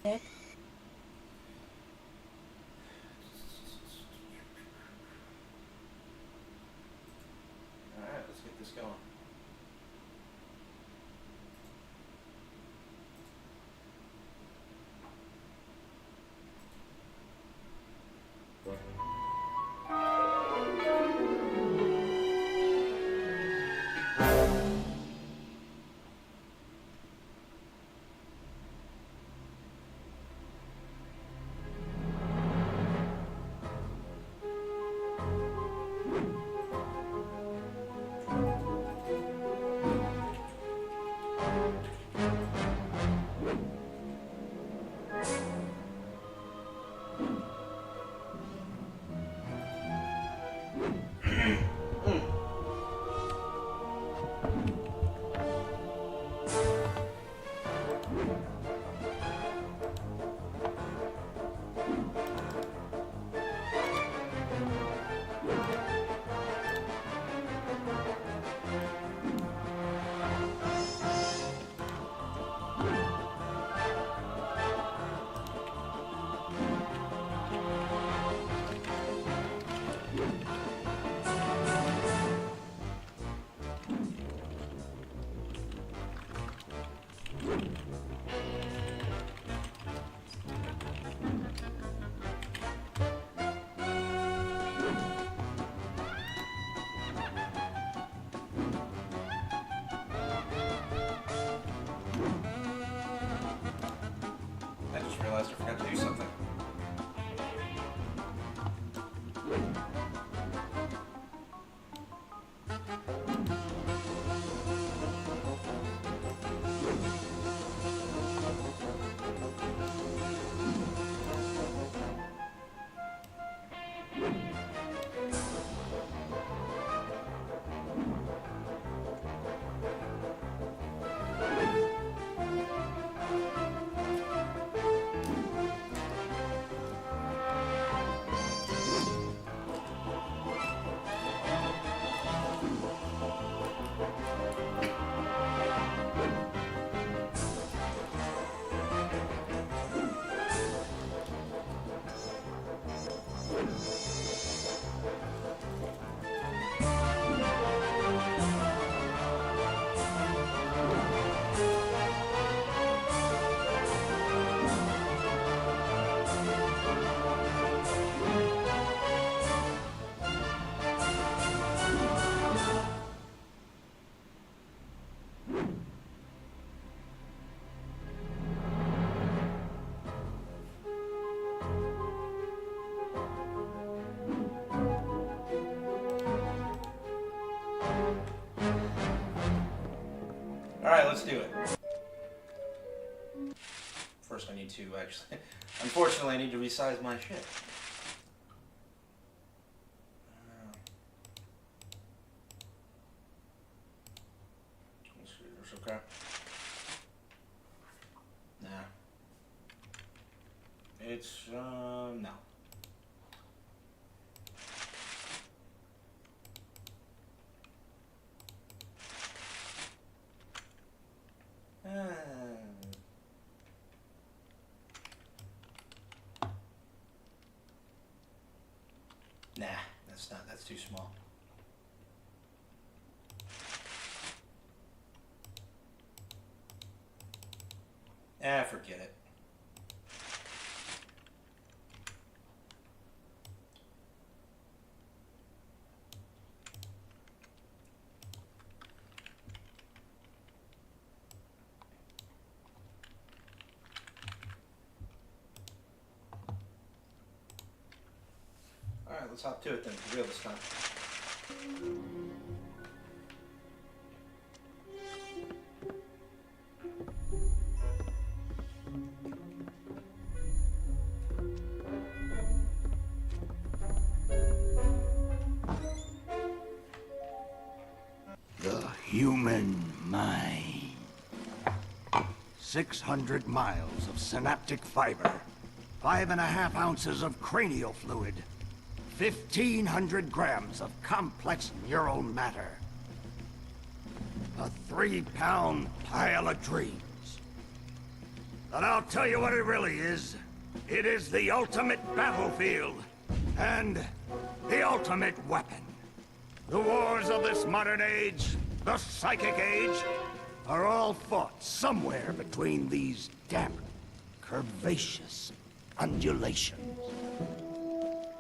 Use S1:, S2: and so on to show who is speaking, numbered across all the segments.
S1: Alright, let's get this going. I just realized I forgot to do something. Alright, let's do it. First I need to actually... Unfortunately, I need to resize my ship. Okay. Nah. It's, no. Nah, that's too small. Forget it. Alright, let's hop to it then, for real this time.
S2: The human mind. 600 miles of synaptic fiber. 5.5 ounces of cranial fluid. 1,500 grams of complex neural matter. A 3-pound pile of dreams. But I'll tell you what it really is. It is the ultimate battlefield. And the ultimate weapon. The wars of this modern age, the psychic age, are all fought somewhere between these damp, curvaceous undulations.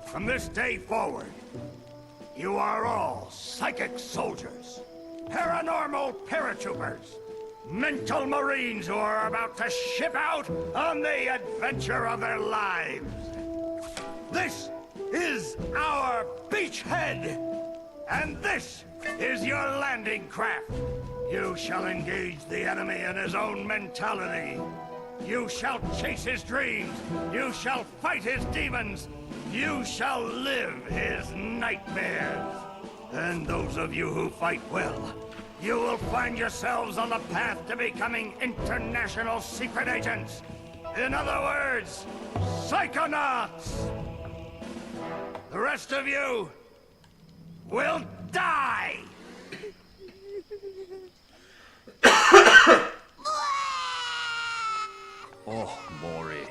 S2: From this day forward, you are all psychic soldiers, paranormal paratroopers, mental marines who are about to ship out on the adventure of their lives. This is our beachhead, and this is your landing craft. You shall engage the enemy in his own mentality. You shall chase his dreams. You shall fight his demons. You shall live his nightmares. And those of you who fight well, you will find yourselves on the path to becoming international secret agents. In other words, Psychonauts. The rest of you will die!
S3: Oh, Maury.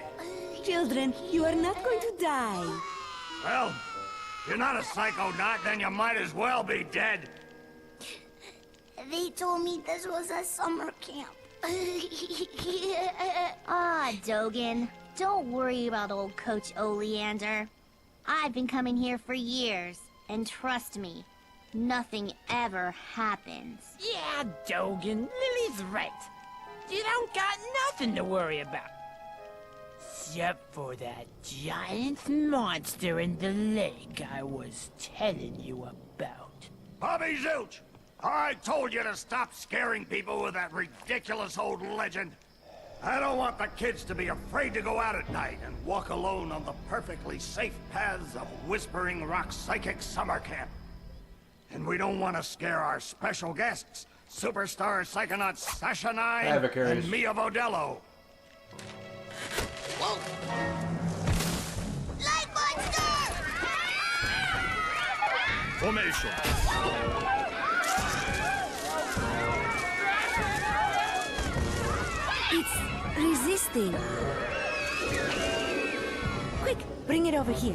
S4: Children, you are not going to die.
S2: Well, if you're not a psychonaut, then you might as well be dead.
S5: They told me this was a summer camp. Ah, Dogen. Don't worry about old Coach Oleander. I've been coming here for years, and trust me, nothing ever happens.
S6: Yeah, Dogen, Lily's right. You don't got nothing to worry about. Except for that giant monster in the lake I was telling you about.
S2: Bobby Zilch! I told you to stop scaring people with that ridiculous old legend. I don't want the kids to be afraid to go out at night and walk alone on the perfectly safe paths of Whispering Rock Psychic Summer Camp. And we don't want to scare our special guests, superstar psychonauts Sasha Nine and Mia Vodello.
S5: Whoa! Light monster!
S3: Formation.
S4: It's resisting. Quick, bring it over here.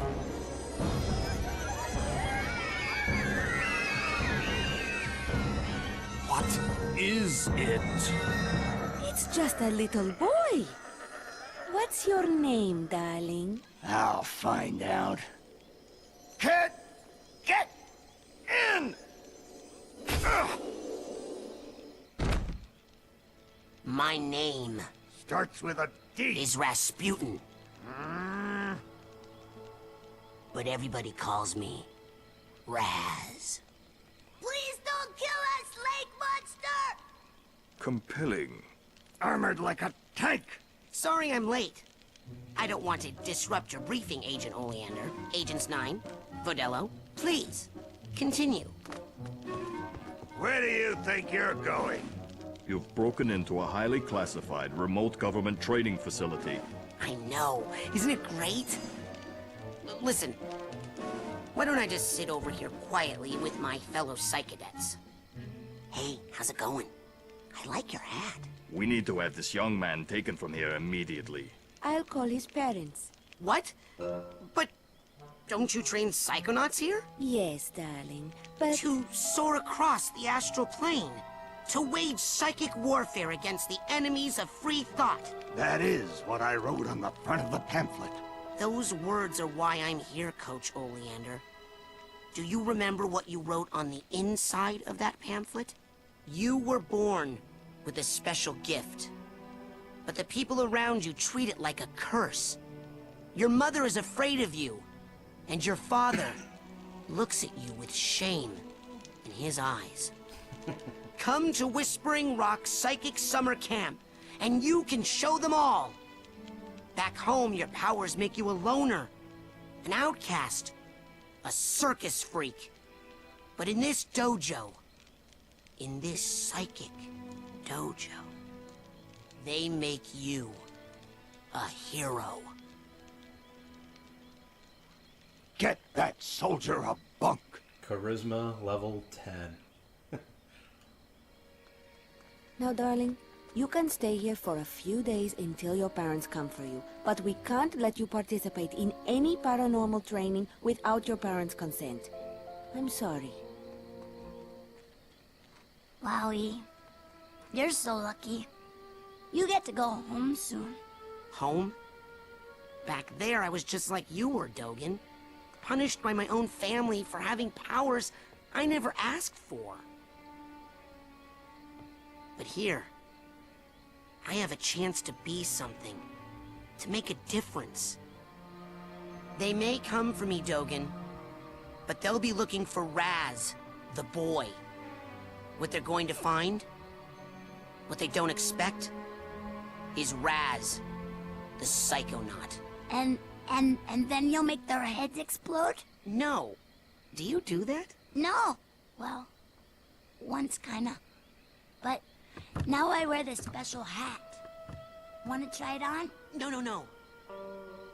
S3: What is it?
S4: It's just a little boy. What's your name, darling?
S2: I'll find out. Kid, get in! Ugh.
S7: My name
S2: Starts with a D.
S7: is Rasputin, but everybody calls me Raz.
S5: Please don't kill us, lake monster!
S3: Compelling.
S2: Armored like a tank.
S7: Sorry I'm late. I don't want to disrupt your briefing, Agent Oleander. Agents 9, Vodello, please, continue.
S2: Where do you think you're going?
S3: You've broken into a highly classified remote government training facility.
S7: I know. Isn't it great? Listen, why don't I just sit over here quietly with my fellow psychedets? Hey, how's it going? I like your hat.
S3: We need to have this young man taken from here immediately.
S4: I'll call his parents.
S7: What? But don't you train psychonauts here?
S4: Yes, darling, but...
S7: To soar across the astral plane. To wage psychic warfare against the enemies of free thought.
S2: That is what I wrote on the front of the pamphlet.
S7: Those words are why I'm here, Coach Oleander. Do you remember what you wrote on the inside of that pamphlet? You were born with a special gift. But the people around you treat it like a curse. Your mother is afraid of you. And your father looks at you with shame in his eyes. Come to Whispering Rock Psychic Summer Camp, and you can show them all. Back home, your powers make you a loner, an outcast, a circus freak. But in this dojo, in this psychic dojo, they make you a hero.
S2: Get that soldier a bunk.
S1: Charisma level 10.
S4: Now, darling, You can stay here for a few days until your parents come for you, but we can't let you participate in any paranormal training without your parents' consent. I'm sorry.
S5: Wowie. You're so lucky. You get to go home soon.
S7: Home? Back there, I was just like you were, Dogen. Punished by my own family for having powers I never asked for. But here, I have a chance to be something. To make a difference. They may come for me, Dogen. But they'll be looking for Raz, the boy. What they're going to find, what they don't expect, is Raz, the Psychonaut.
S5: And then you'll make their heads explode?
S7: No. Do you do that?
S5: No. Well, once kinda. But now I wear this special hat. Wanna try it on?
S7: No.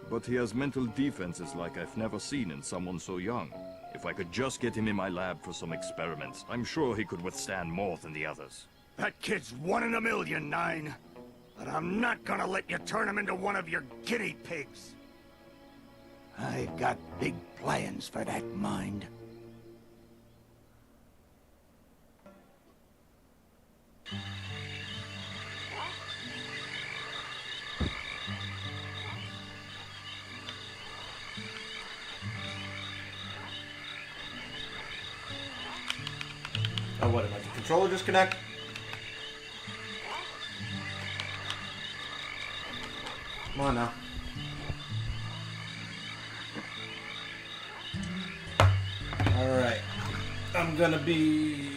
S3: But he has mental defenses like I've never seen in someone so young. If I could just get him in my lab for some experiments, I'm sure he could withstand more than the others.
S2: That kid's 1 in a million, Nine. But I'm not gonna let you turn him into one of your guinea pigs. I've got big plans for that mind.
S1: Oh, what, did the controller disconnect? Come on now. Alright. I'm gonna be...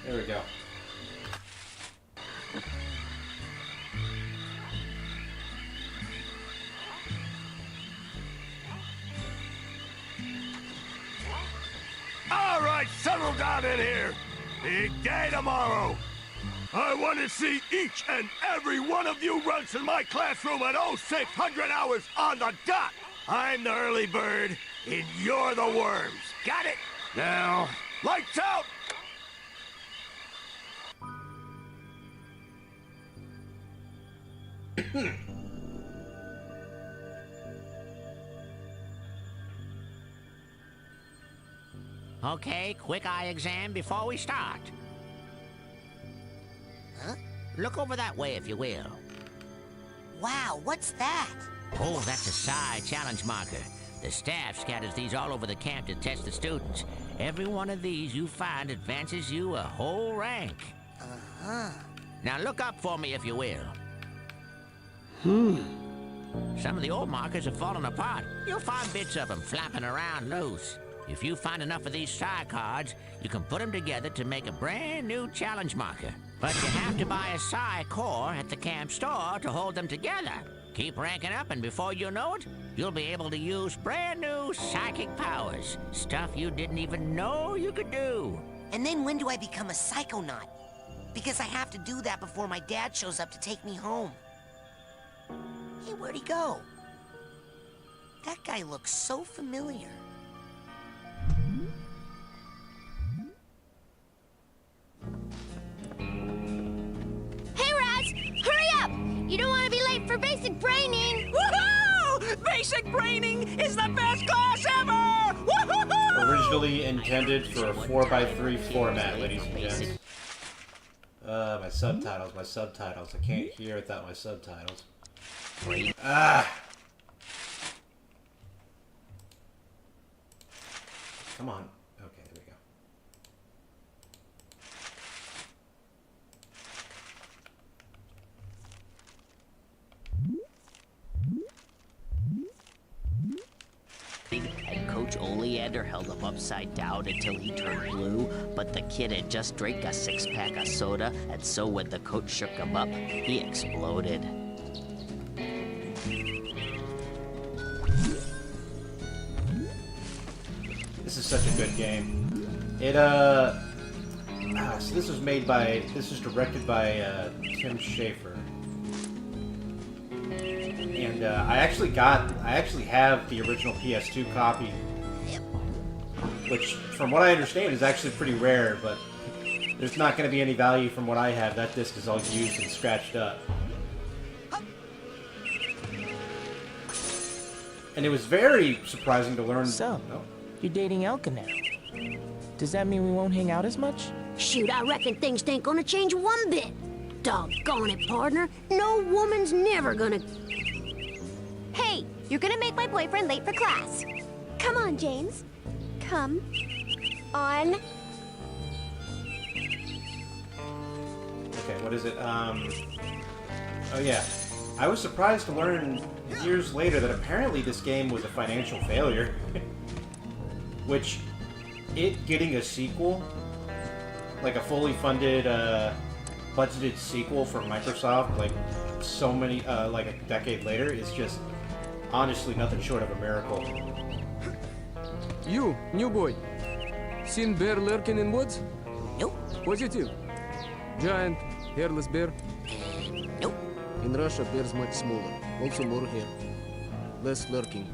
S1: There we go.
S2: All right, settle down in here. Big day tomorrow. I want to see each and every one of you runts in my classroom at 0600 hours on the dot. I'm the early bird, and you're the worms. Got it? Now, lights out!
S8: Okay, quick eye exam before we start. Huh? Look over that way, if you will.
S7: Wow, what's that?
S8: Oh, that's a Psi challenge marker. The staff scatters these all over the camp to test the students. Every one of these you find advances you a whole rank.
S7: Uh-huh.
S8: Now look up for me, if you will. Some of the old markers have fallen apart. You'll find bits of them flapping around loose. If you find enough of these Psi cards, you can put them together to make a brand new challenge marker. But you have to buy a Psi core at the camp store to hold them together. Keep ranking up, and before you know it, you'll be able to use brand new psychic powers. Stuff you didn't even know you could do.
S7: And then when do I become a Psychonaut? Because I have to do that before my dad shows up to take me home. Hey, where'd he go? That guy looks so familiar.
S5: Hey, Raz! Hurry up! You don't want to be late for basic braining!
S6: Woohoo! Basic braining is the best class ever! Woohoo!
S1: Originally intended for a 4x3 format, ladies and gents. My subtitles. I can't hear without my subtitles. Ah! Come on. Okay, there we go.
S9: And Coach Oleander held him upside down until he turned blue, but the kid had just drank a 6-pack of soda, and so when the coach shook him up, he exploded.
S1: This is such a good game. It, so this was directed by, Tim Schafer. And, I actually have the original PS2 copy. which, from what I understand, is actually pretty rare, but there's not going to be any value from what I have. That disc is all used and scratched up. And it was very surprising to learn...
S6: So,
S1: no.
S6: you're dating Elka now. Does that mean we won't hang out as much?
S10: Shoot, I reckon things ain't gonna change one bit. Doggone it, partner. No woman's never gonna...
S5: Hey, you're gonna make my boyfriend late for class. Come on, James. Come on.
S1: Okay, what is it? Oh yeah. I was surprised to learn years later that apparently this game was a financial failure. Which, it getting a sequel, like a fully funded, budgeted sequel from Microsoft, like so many, like a decade later, is just honestly nothing short of a miracle.
S11: You, new boy. Seen bear lurking in woods?
S7: Nope.
S11: Positive. Giant, hairless bear?
S7: Nope.
S11: In Russia, bears much smaller. Also more hair. Less lurking.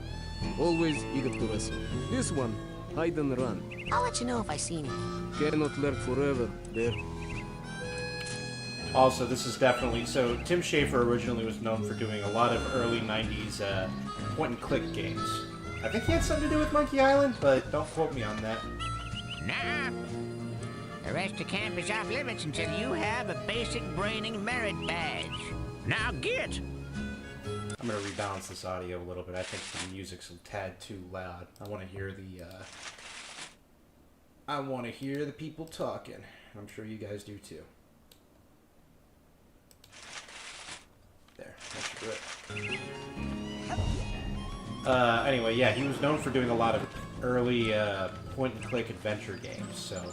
S11: Always eager to wrestle. This one, hide and run.
S7: I'll let you know if I see any.
S11: Cannot lurk forever, bear.
S1: Also, this is definitely... So, Tim Schafer originally was known for doing a lot of early 90s point-and-click games. I think he had something to do with Monkey Island, but don't quote me on that.
S8: Nah. The rest of camp is off limits until you have a basic braining merit badge. Now get!
S1: I'm going to rebalance this audio a little bit. I think the music's a tad too loud. I want to hear the... I want to hear the people talking. I'm sure you guys do too. There, that should do it. Anyway, yeah, he was known for doing a lot of early point-and-click adventure games, so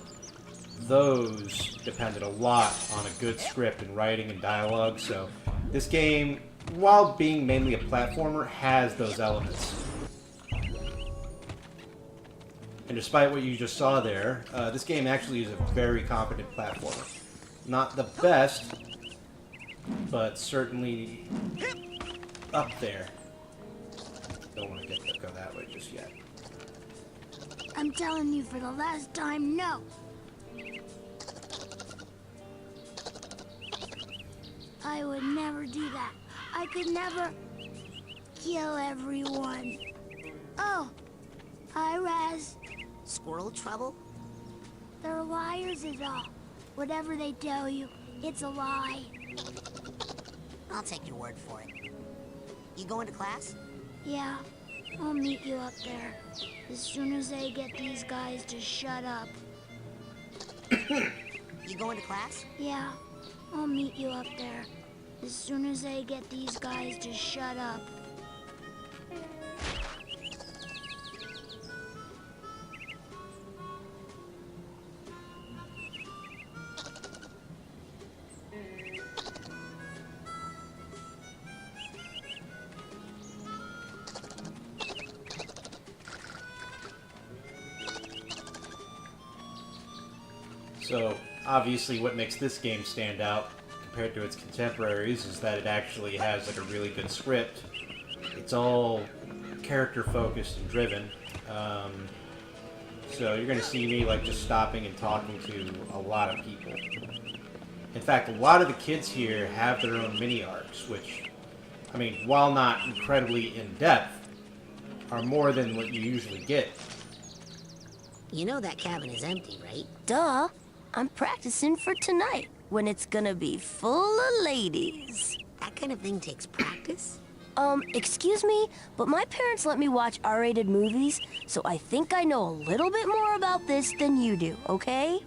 S1: those depended a lot on a good script and writing and dialogue, so this game, while being mainly a platformer, has those elements. And despite what you just saw there, this game actually is a very competent platformer. Not the best, but certainly up there. Don't want to go that way just yet.
S10: I'm telling you for the last time, no. I would never do that. I could never kill everyone. Oh, hi, Raz.
S7: Squirrel trouble?
S10: They're liars is all. Whatever they tell you, it's a lie.
S7: I'll take your word for it. You going to class?
S10: Yeah, I'll meet you up there. As soon as I get these guys to shut up.
S7: You going to class?
S10: Yeah, I'll meet you up there. As soon as I get these guys to shut up.
S1: So, obviously what makes this game stand out compared to its contemporaries is that it actually has like a really good script. It's all character-focused and driven. So you're going to see me like just stopping and talking to a lot of people. In fact, a lot of the kids here have their own mini-arcs, which, I mean, while not incredibly in-depth, are more than what you usually get.
S7: You know that cabin is empty, right?
S10: Duh. I'm practicing for tonight, when it's gonna be full of ladies.
S7: That kind of thing takes practice?
S10: Excuse me, but my parents let me watch R-rated movies, so I think I know a little bit more about this than you do, okay?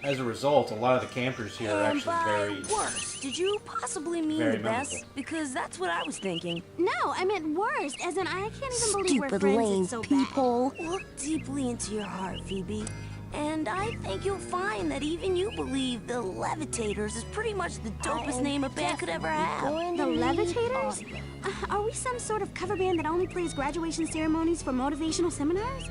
S1: As a result, a lot of the campers here are actually very...
S4: worse, did you possibly mean
S1: very
S4: the best?
S1: memorable.
S4: Because that's what I was thinking.
S5: No, I meant worst, as in I can't even believe we're
S10: Stupid
S5: friends.
S10: lame
S5: It's so
S10: people.
S4: Look deeply into your heart, Phoebe. And I think you'll find that even you believe the Levitators is pretty much the dopest name a band could ever have.
S5: The Levitators? Are we some sort of cover band that only plays graduation ceremonies for motivational seminars?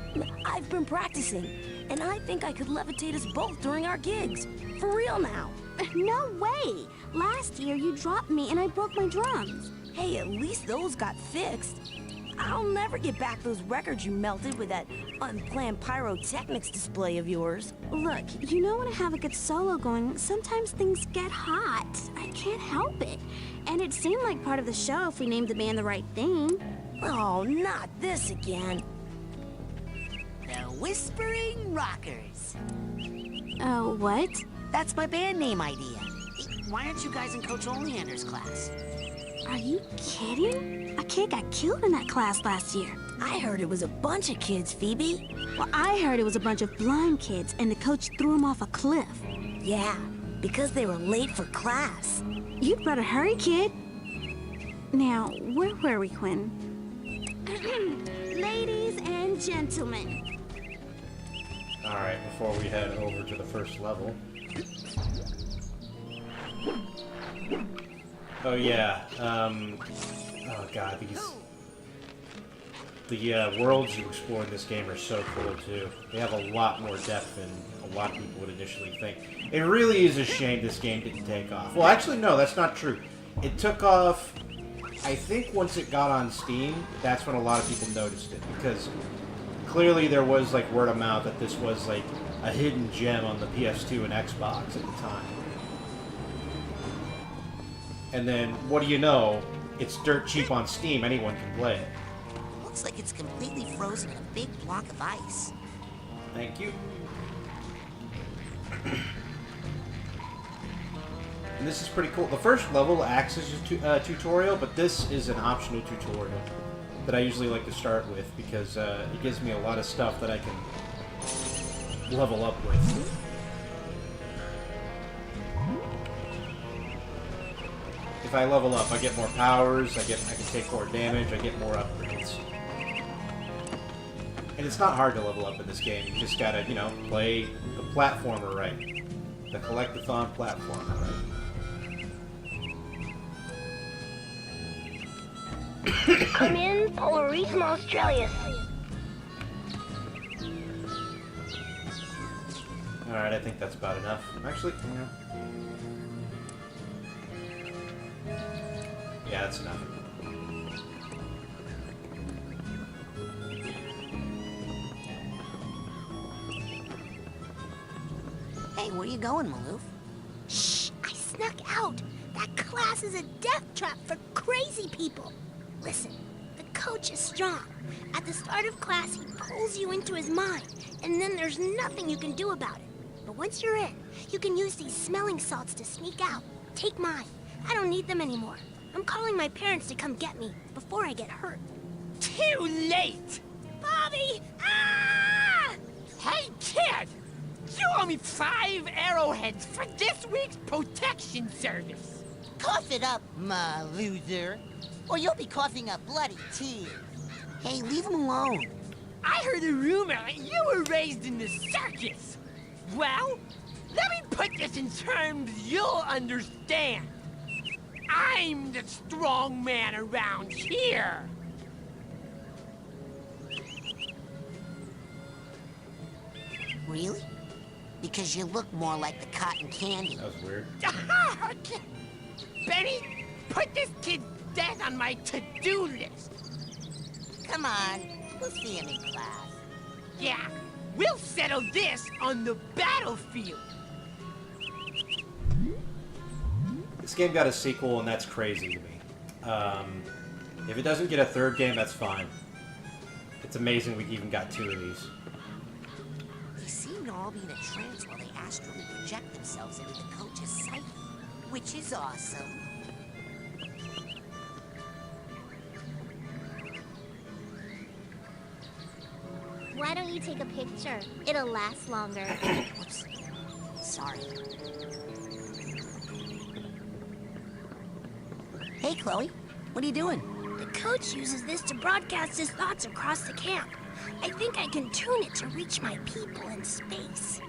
S4: I've been practicing, and I think I could levitate us both during our gigs. For real now.
S5: No way! Last year you dropped me and I broke my drums.
S4: Hey, at least those got fixed.
S10: I'll never get back those records you melted with that unplanned pyrotechnics display of yours.
S12: Look, you know when I have a good solo going, sometimes things get hot. I can't help it. And it seemed like part of the show if we named the band the right thing.
S10: Oh, not this again. The Whispering Rockers.
S12: Oh, what?
S7: That's my band name idea. Why aren't you guys in Coach Oleander's class?
S12: Are you kidding? A kid got killed in that class last year.
S10: I heard it was a bunch of kids, Phoebe.
S12: Well, I heard it was a bunch of blind kids, and the coach threw them off a cliff.
S10: Yeah, because they were late for class.
S12: You'd better hurry, kid. Now, where were we, Quinn? Ladies and gentlemen.
S1: Alright, before we head over to the first level. Oh yeah, oh god, the worlds you explore in this game are so cool too. They have a lot more depth than a lot of people would initially think. It really is a shame this game didn't take off. Well, actually no, that's not true. It took off, I think once it got on Steam, that's when a lot of people noticed it, because clearly there was like word of mouth that this was like a hidden gem on the PS2 and Xbox at the time. And then, what do you know? It's dirt cheap on Steam. Anyone can play it.
S7: Looks like it's completely frozen in a big block of ice.
S1: Thank you. And this is pretty cool. The first level acts as a tutorial, but this is an optional tutorial that I usually like to start with because it gives me a lot of stuff that I can level up with. If I level up, I get more powers, I can take more damage, I get more upgrades. And it's not hard to level up in this game, you just gotta, you know, play the platformer right. The collectathon platformer right.
S5: I'm in Polarism, Australia.
S1: Alright, I think that's about enough. Actually, yeah. Yeah, that's enough.
S7: Hey, where you going, Maloof?
S5: Shh! I snuck out. That class is a death trap for crazy people. Listen, the coach is strong. At the start of class, he pulls you into his mind, and then there's nothing you can do about it. But once you're in, you can use these smelling salts to sneak out. Take mine. I don't need them anymore. I'm calling my parents to come get me before I get hurt.
S6: Too late!
S5: Bobby! Ah!
S6: Hey, kid! You owe me 5 arrowheads for this week's protection service.
S13: Cough it up, my loser, or you'll be coughing up bloody tears.
S7: Hey, leave him alone.
S6: I heard a rumor that you were raised in the circus. Well, let me put this in terms you'll understand. I'm the strong man around here.
S7: Really? Because you look more like the cotton candy.
S1: That was weird.
S6: Benny, put this kid's death on my to-do list.
S13: Come on, we'll see him in class.
S6: Yeah, we'll settle this on the battlefield.
S1: This game got a sequel, and that's crazy to me. If it doesn't get a third game, that's fine. It's amazing we even got 2 of these.
S7: They seem to all be in a trance while they astrally project themselves into the coach's psyche, which is awesome.
S5: Why don't you take a picture? It'll last longer.
S7: Whoops. Sorry. Hey, Chloe. What are you doing?
S5: The coach uses this to broadcast his thoughts across the camp. I think I can tune it to reach my people in space.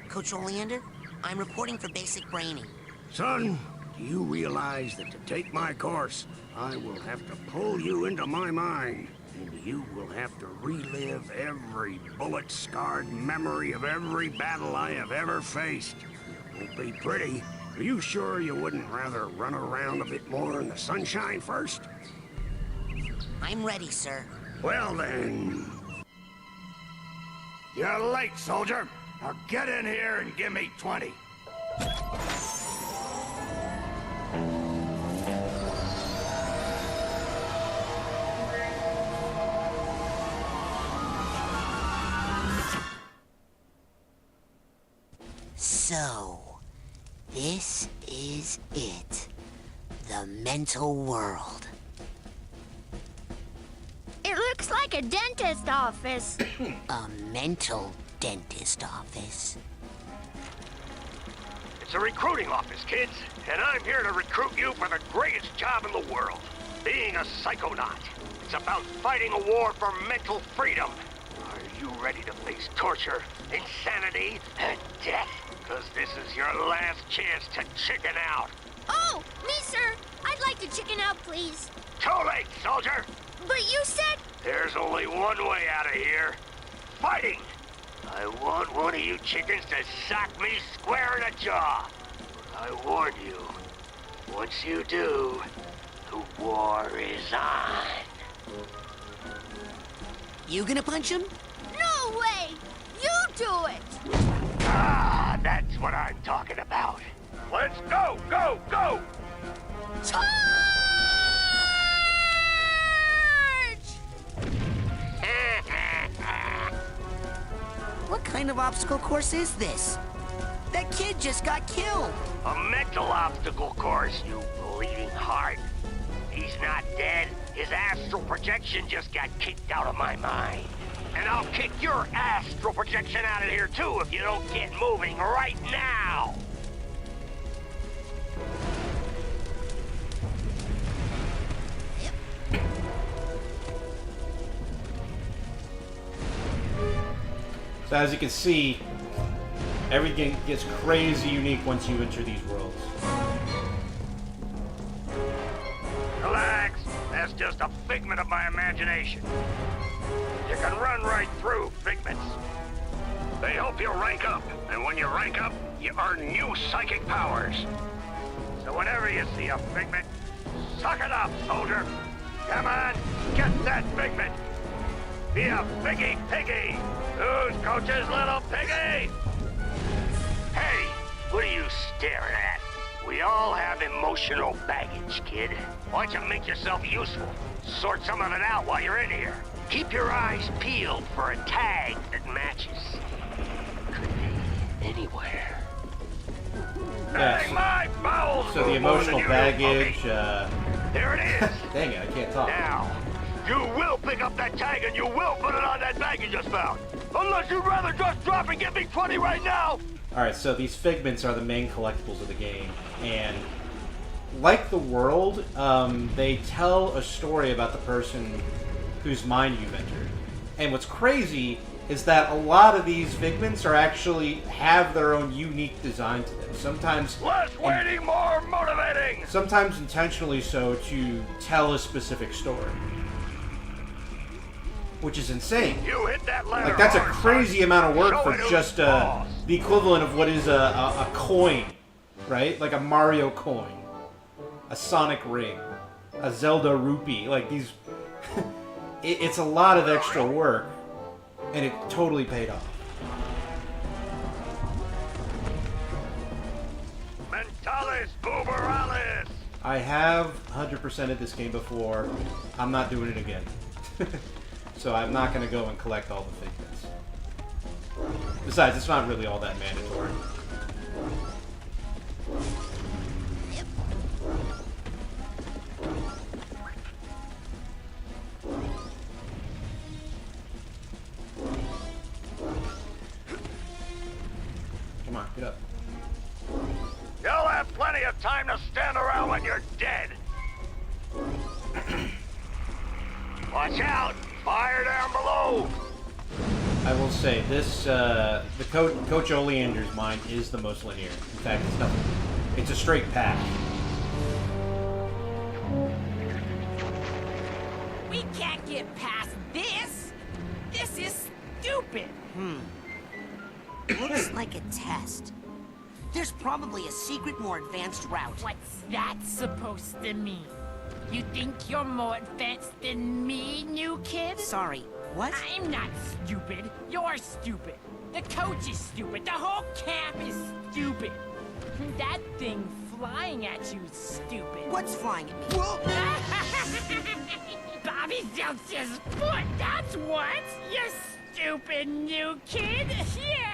S7: Coach Oleander, I'm reporting for basic braining.
S2: Son, do you realize that to take my course, I will have to pull you into my mind, and you will have to relive every bullet-scarred memory of every battle I have ever faced. It won't be pretty, Are you sure you wouldn't rather run around a bit more in the sunshine first?
S7: I'm ready, sir.
S2: Well then... You're late, soldier. Now get in here and give me 20.
S7: So, this is it. The mental world.
S5: It looks like a dentist office.
S7: A mental dentist office.
S2: It's a recruiting office, kids, and I'm here to recruit you for the greatest job in the world, being a psychonaut. It's about fighting a war for mental freedom. Are you ready to face torture, insanity, and death? Because this is your last chance to chicken out.
S5: Oh, me, sir. I'd like to chicken out, please.
S2: Too late, soldier.
S5: But you said...
S2: There's only one way out of here. Fighting. I want one of you chickens to sock me square in the jaw. I warn you, once you do, the war is on.
S7: You gonna punch him?
S5: No way! You do it!
S2: Ah, that's what I'm talking about. Let's go, go, go!
S5: Charge!
S7: What kind of obstacle course is this? That kid just got killed.
S2: A mental obstacle course, you bleeding heart. He's not dead. His astral projection just got kicked out of my mind. And I'll kick your astral projection out of here too if you don't get moving right now.
S1: So as you can see, everything gets crazy unique once you enter these worlds.
S2: Relax. That's just a figment of my imagination. You can run right through figments. They help you rank up, and when you rank up, you earn new psychic powers. So whenever you see a figment, suck it up, soldier. Come on, get that figment. Be a piggy piggy. Who's Coach's little piggy? Hey, what are you staring at? We all have emotional baggage, kid. Why don't you make yourself useful? Sort some of it out while you're in here. Keep your eyes peeled for a tag that matches. Could be anywhere.
S1: Yeah,
S2: my bowels
S1: so the emotional baggage,
S2: There it is.
S1: Dang it, I can't talk.
S2: Now, you will pick up that tag and you will put it on that bag you just found. Unless you'd rather just drop and give me 20 right now.
S1: Alright, so these figments are the main collectibles of the game, and like the world, they tell a story about the person whose mind you've entered. And what's crazy is that a lot of these figments are actually have their own unique design to them. Sometimes
S2: less waiting, more motivating.
S1: Sometimes intentionally so to tell a specific story, which is insane.
S2: You hit that ladder
S1: like that's a
S2: hard,
S1: crazy amount of work
S2: Show
S1: for
S2: it
S1: just
S2: boss.
S1: the equivalent of what is a coin, right? Like a Mario coin, a Sonic ring, a Zelda rupee. Like these, it's a lot of extra work, and it totally paid off.
S2: Mentalis Uberalis.
S1: I have 100%ed this game before. I'm not doing it again. So I'm not going to go and collect all the figments. Besides, it's not really all that mandatory. Come on, get up.
S2: You'll have plenty of time to stand around when you're dead. Watch out! Fire down below!
S1: I will say this: the Coach Oleander's mind is the most linear. In fact, it's nothing. It's a straight path.
S6: We can't get past this. This is stupid.
S7: Looks like a test. There's probably a secret, more advanced route.
S6: What's that supposed to mean? You think you're more advanced than me, new kid?
S7: Sorry, what?
S6: I'm not stupid. You're stupid. The coach is stupid. The whole camp is stupid. That thing flying at you is stupid.
S7: What's flying at me? Whoa!
S6: Bobby jumped his foot, that's what! You stupid new kid! Yeah!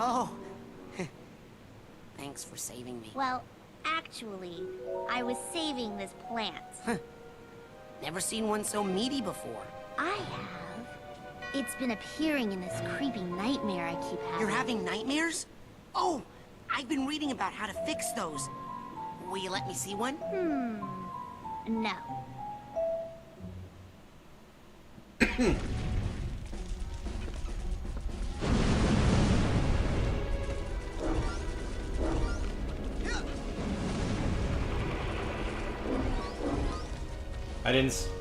S7: Oh. Thanks for saving me.
S5: Well, actually, I was saving this plant.
S7: Never seen one so meaty before.
S5: I have. It's been appearing in this creepy nightmare I keep having.
S7: You're having nightmares? Oh, I've been reading about how to fix those. Will you let me see one?
S5: No.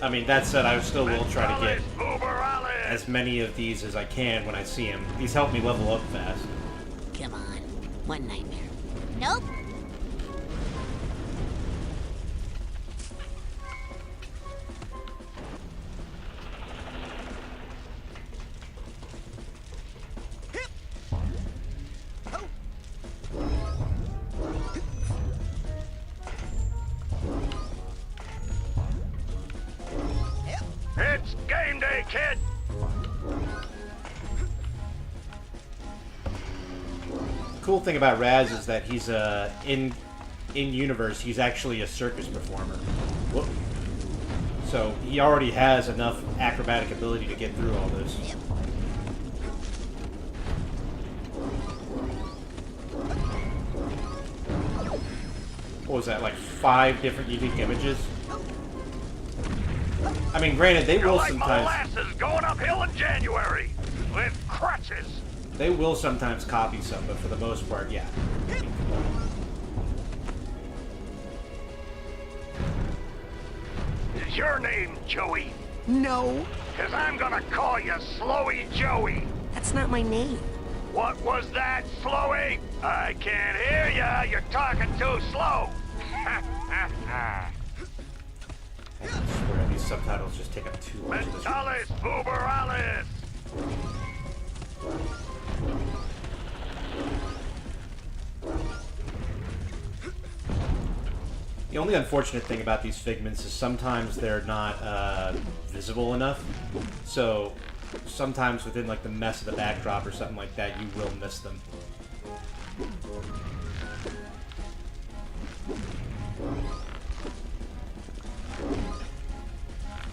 S1: I mean, that said, I still will try to get as many of these as I can when I see them. These help me level up fast.
S7: Come on, one nightmare.
S5: Nope.
S2: It's game day, kid!
S1: Cool thing about Raz is that he's in universe he's actually a circus performer. Whoop. So he already has enough acrobatic ability to get through all this. What was that, like 5 different unique images? I mean, granted, they will sometimes...
S2: molasses going uphill in January with crutches.
S1: They will sometimes copy some, but for the most part, yeah.
S2: Is your name Joey?
S7: No.
S2: 'Cause I'm gonna call you Slowy Joey.
S7: That's not my name.
S2: What was that, Slowy? I can't hear ya. You're talking too slow.
S1: I swear, these subtitles just take up too much of this.
S2: Mentalis Uberalis.
S1: The only unfortunate thing about these figments is sometimes they're not visible enough. So sometimes within like the mess of the backdrop or something like that, you will miss them.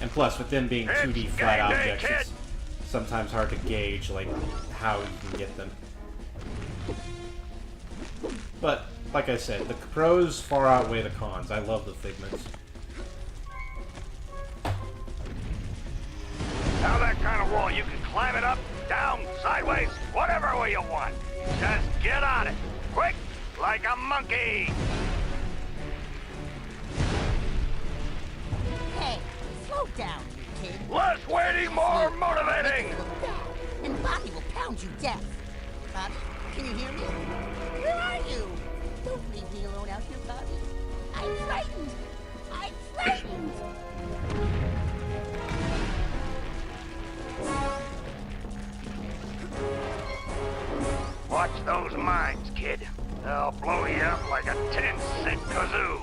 S1: And plus, with them being 2D flat objects, it's sometimes hard to gauge like how you can get them. But like I said, the pros far outweigh the cons. I love the figments.
S2: Now that kind of wall, you can climb it up, down, sideways, whatever way you want. Just get on it, quick, like a monkey.
S13: Hey, slow down, you kid.
S2: Less waiting, more motivating.
S13: And Bobby will pound you deaf. Bobby, can you hear me? Where are you? Don't leave me alone out here, Bobby. I'm frightened. I'm frightened.
S2: Watch those mines, kid. They'll blow you up like a 10-cent kazoo.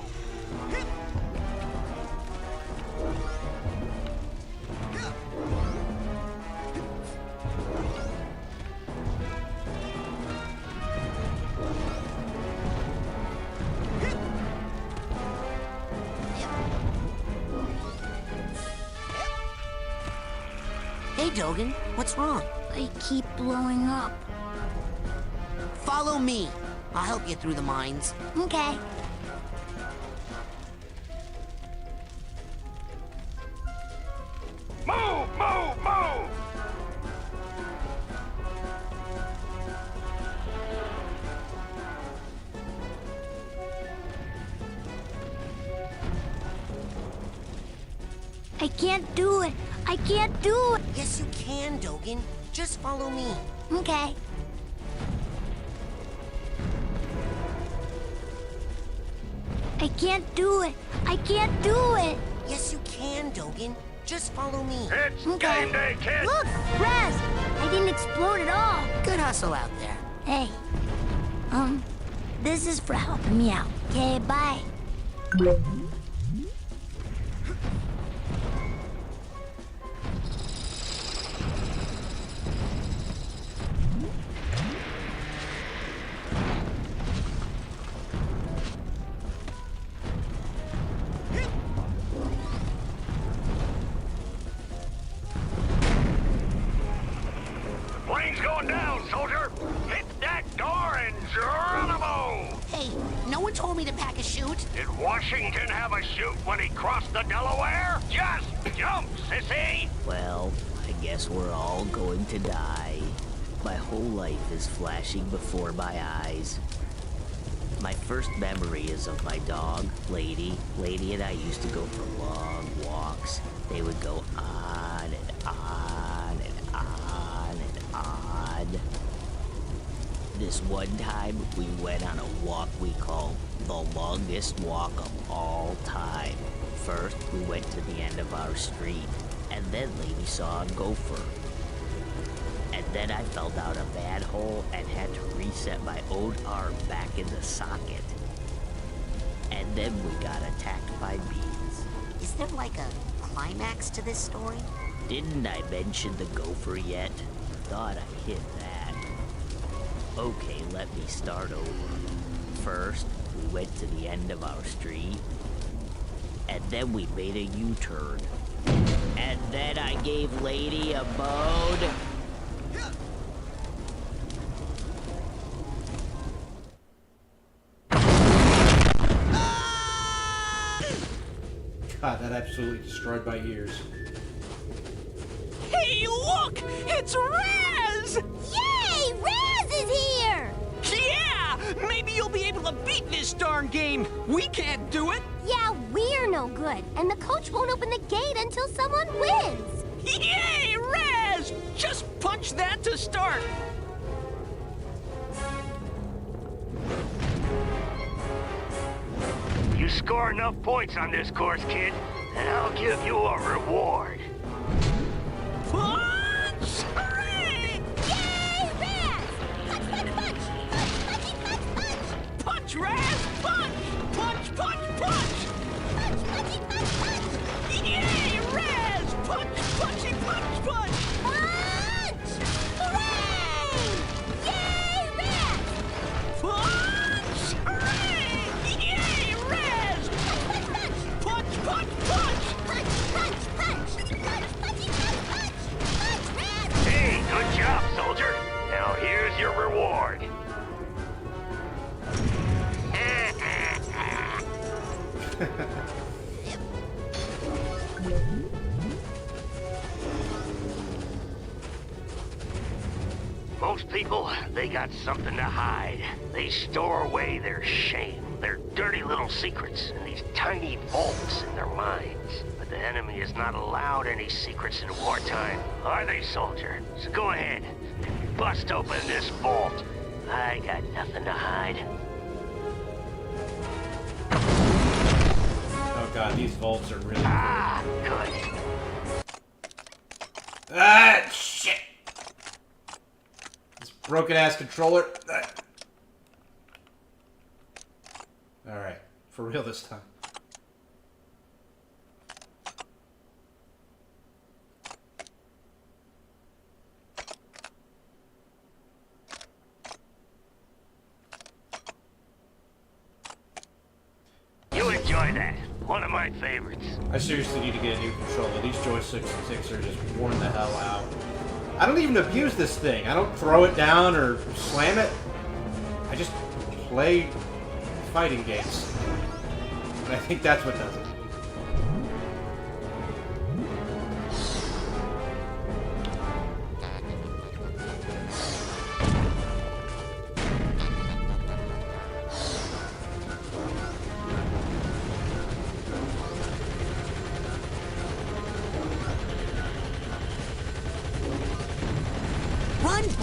S7: Hey, Dogen, what's wrong?
S5: I keep blowing up.
S7: Follow me. I'll help you through the mines.
S5: Okay.
S2: Move, move, move!
S5: I can't do it. I can't do it.
S7: Yes, you can, Dogen. Just follow me.
S5: Okay. I can't do it. I can't do it.
S7: Yes, you can, Dogen. Just follow me.
S2: It's game day, kid!
S5: Look, Raz! I didn't explode at all.
S7: Good hustle out there.
S5: Hey. This is for helping me out. Okay, bye.
S2: Plane's going down, soldier! Hit that door and Geronimo!
S7: Hey, no one told me to pack a chute.
S2: Did Washington have a chute when he crossed the Delaware? Just jump, sissy!
S9: Well, I guess we're all going to die. My whole life is flashing before my eyes. My first memory is of my dog, Lady. Lady and I used to go for long walks. They would go on and on and on and on. This one time, we went on a walk we called the longest walk of all time. First, we went to the end of our street, and then Lady saw a gopher. And then I fell down a manhole and had to reset my own arm back in the socket. And then we got attacked by bees.
S7: Is there like a climax to this story?
S9: Didn't I mention the gopher yet? Thought I hit that. Okay, let me start over. First, we went to the end of our street. And then we made a U-turn. And then I gave Lady a bone.
S1: God, that absolutely destroyed my ears.
S6: Hey, look! It's Raz!
S5: Yay! Raz is here!
S6: Yeah! Maybe you'll be able to beat this darn game. We can't do it.
S5: Yeah, we're no good. And the coach won't open the gate until someone wins.
S6: Yay, Raz! Just punch that to start.
S2: You score enough points on this course, kid, and I'll give you a reward.
S6: Punch! Hooray!
S5: Yay, Raz! Punch, punch, punch! Punch, punchy, punch, punch!
S6: Punch, Raz! Punch! Punch, punch, punch!
S5: Punch, punchy, punch, punch!
S6: Yay, Raz! Punch, punchy, punch, punch!
S5: Punch! Hooray! Yay, Raz!
S6: Punch! Hooray! Yay, Raz!
S5: Punch, punch, punch!
S6: Punch, punch, punch!
S5: Punch, punch, punch! Punch, punchy, punch, punch! Punch, Raz!
S2: Hey, good job, soldier. Now here's your reward. Most people, they got something to hide. They store away their shame, their dirty little secrets, in these tiny vaults in their minds. But the enemy is not allowed any secrets in wartime, are they, soldier? So go ahead, bust open this vault. I got nothing to hide.
S1: Oh god, these vaults are really
S2: Ah, good.
S1: Ah, shit! This broken-ass controller. Alright, for real this time.
S2: You enjoy that. One of my favorites.
S1: I seriously need to get a new controller. These joysticks are just worn the hell out. I don't even abuse this thing. I don't throw it down or slam it. I just play fighting games. And I think that's what does it.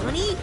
S7: Bunny!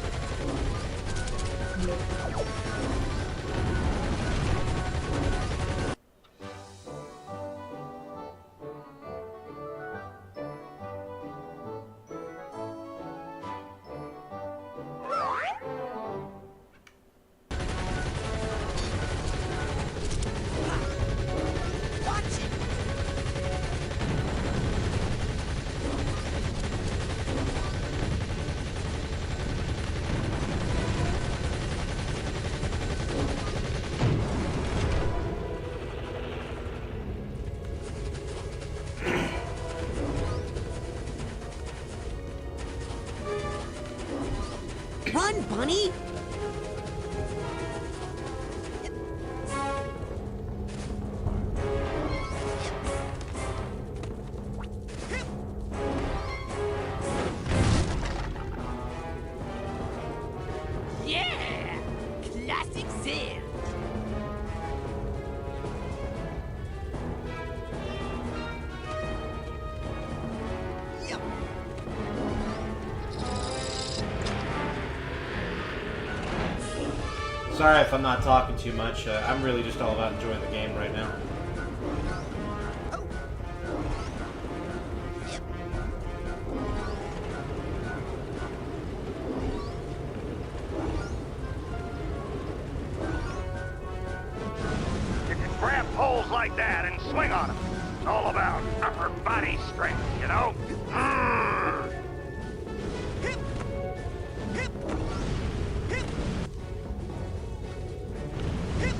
S7: Run, Bunny!
S6: Yeah! Classic Zen!
S1: Sorry if I'm not talking too much. I'm really just all about enjoying the game right now.
S2: You can grab poles like that and swing on them. It's all about upper body strength, you know?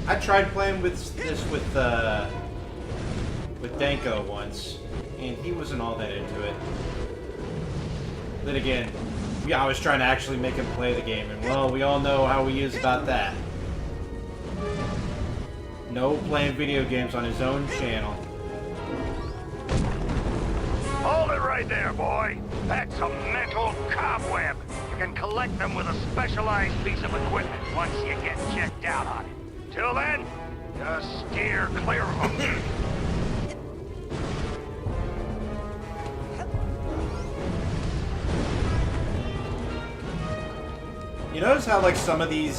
S1: I tried playing with this with Danko once, and he wasn't all that into it. Then again, yeah, I was trying to actually make him play the game, and well, we all know how he is about that. No playing video games on his own channel.
S2: Hold it right there, boy. That's a mental cobweb. You can collect them with a specialized piece of equipment once you get checked out on it. Till then, just steer clear of them.
S1: You notice how like some of these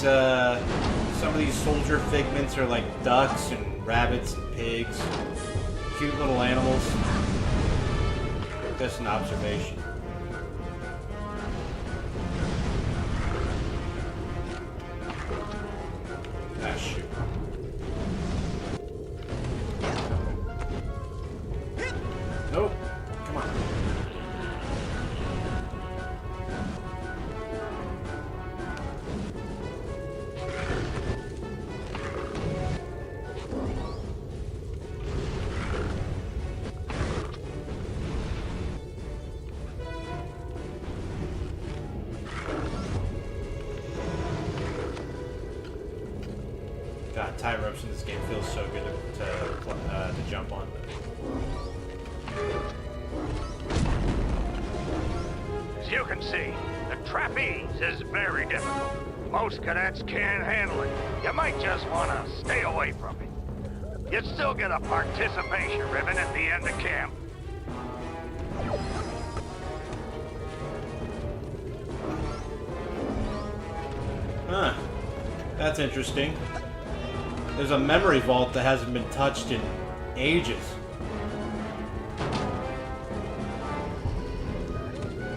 S1: soldier figments are like ducks and rabbits and pigs, cute little animals. Just an observation. Ah, shoot. Nope. Come on. God, tie ropes in this game feels so good to jump on.
S2: As you can see, the trapeze is very difficult. Most cadets can't handle it. You might just want to stay away from it. You'd still get a participation ribbon at the end of camp.
S1: Huh. That's interesting. There's a memory vault that hasn't been touched in ages.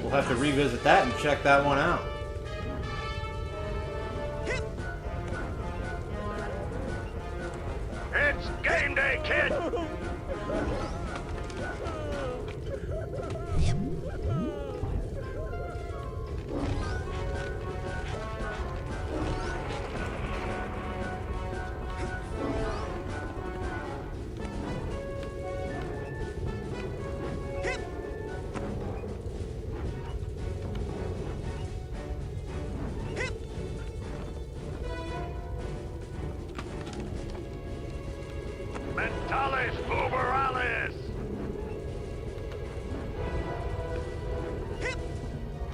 S1: We'll have to revisit that and check that one out.
S2: It's game day, kid! Mentalis uberalis!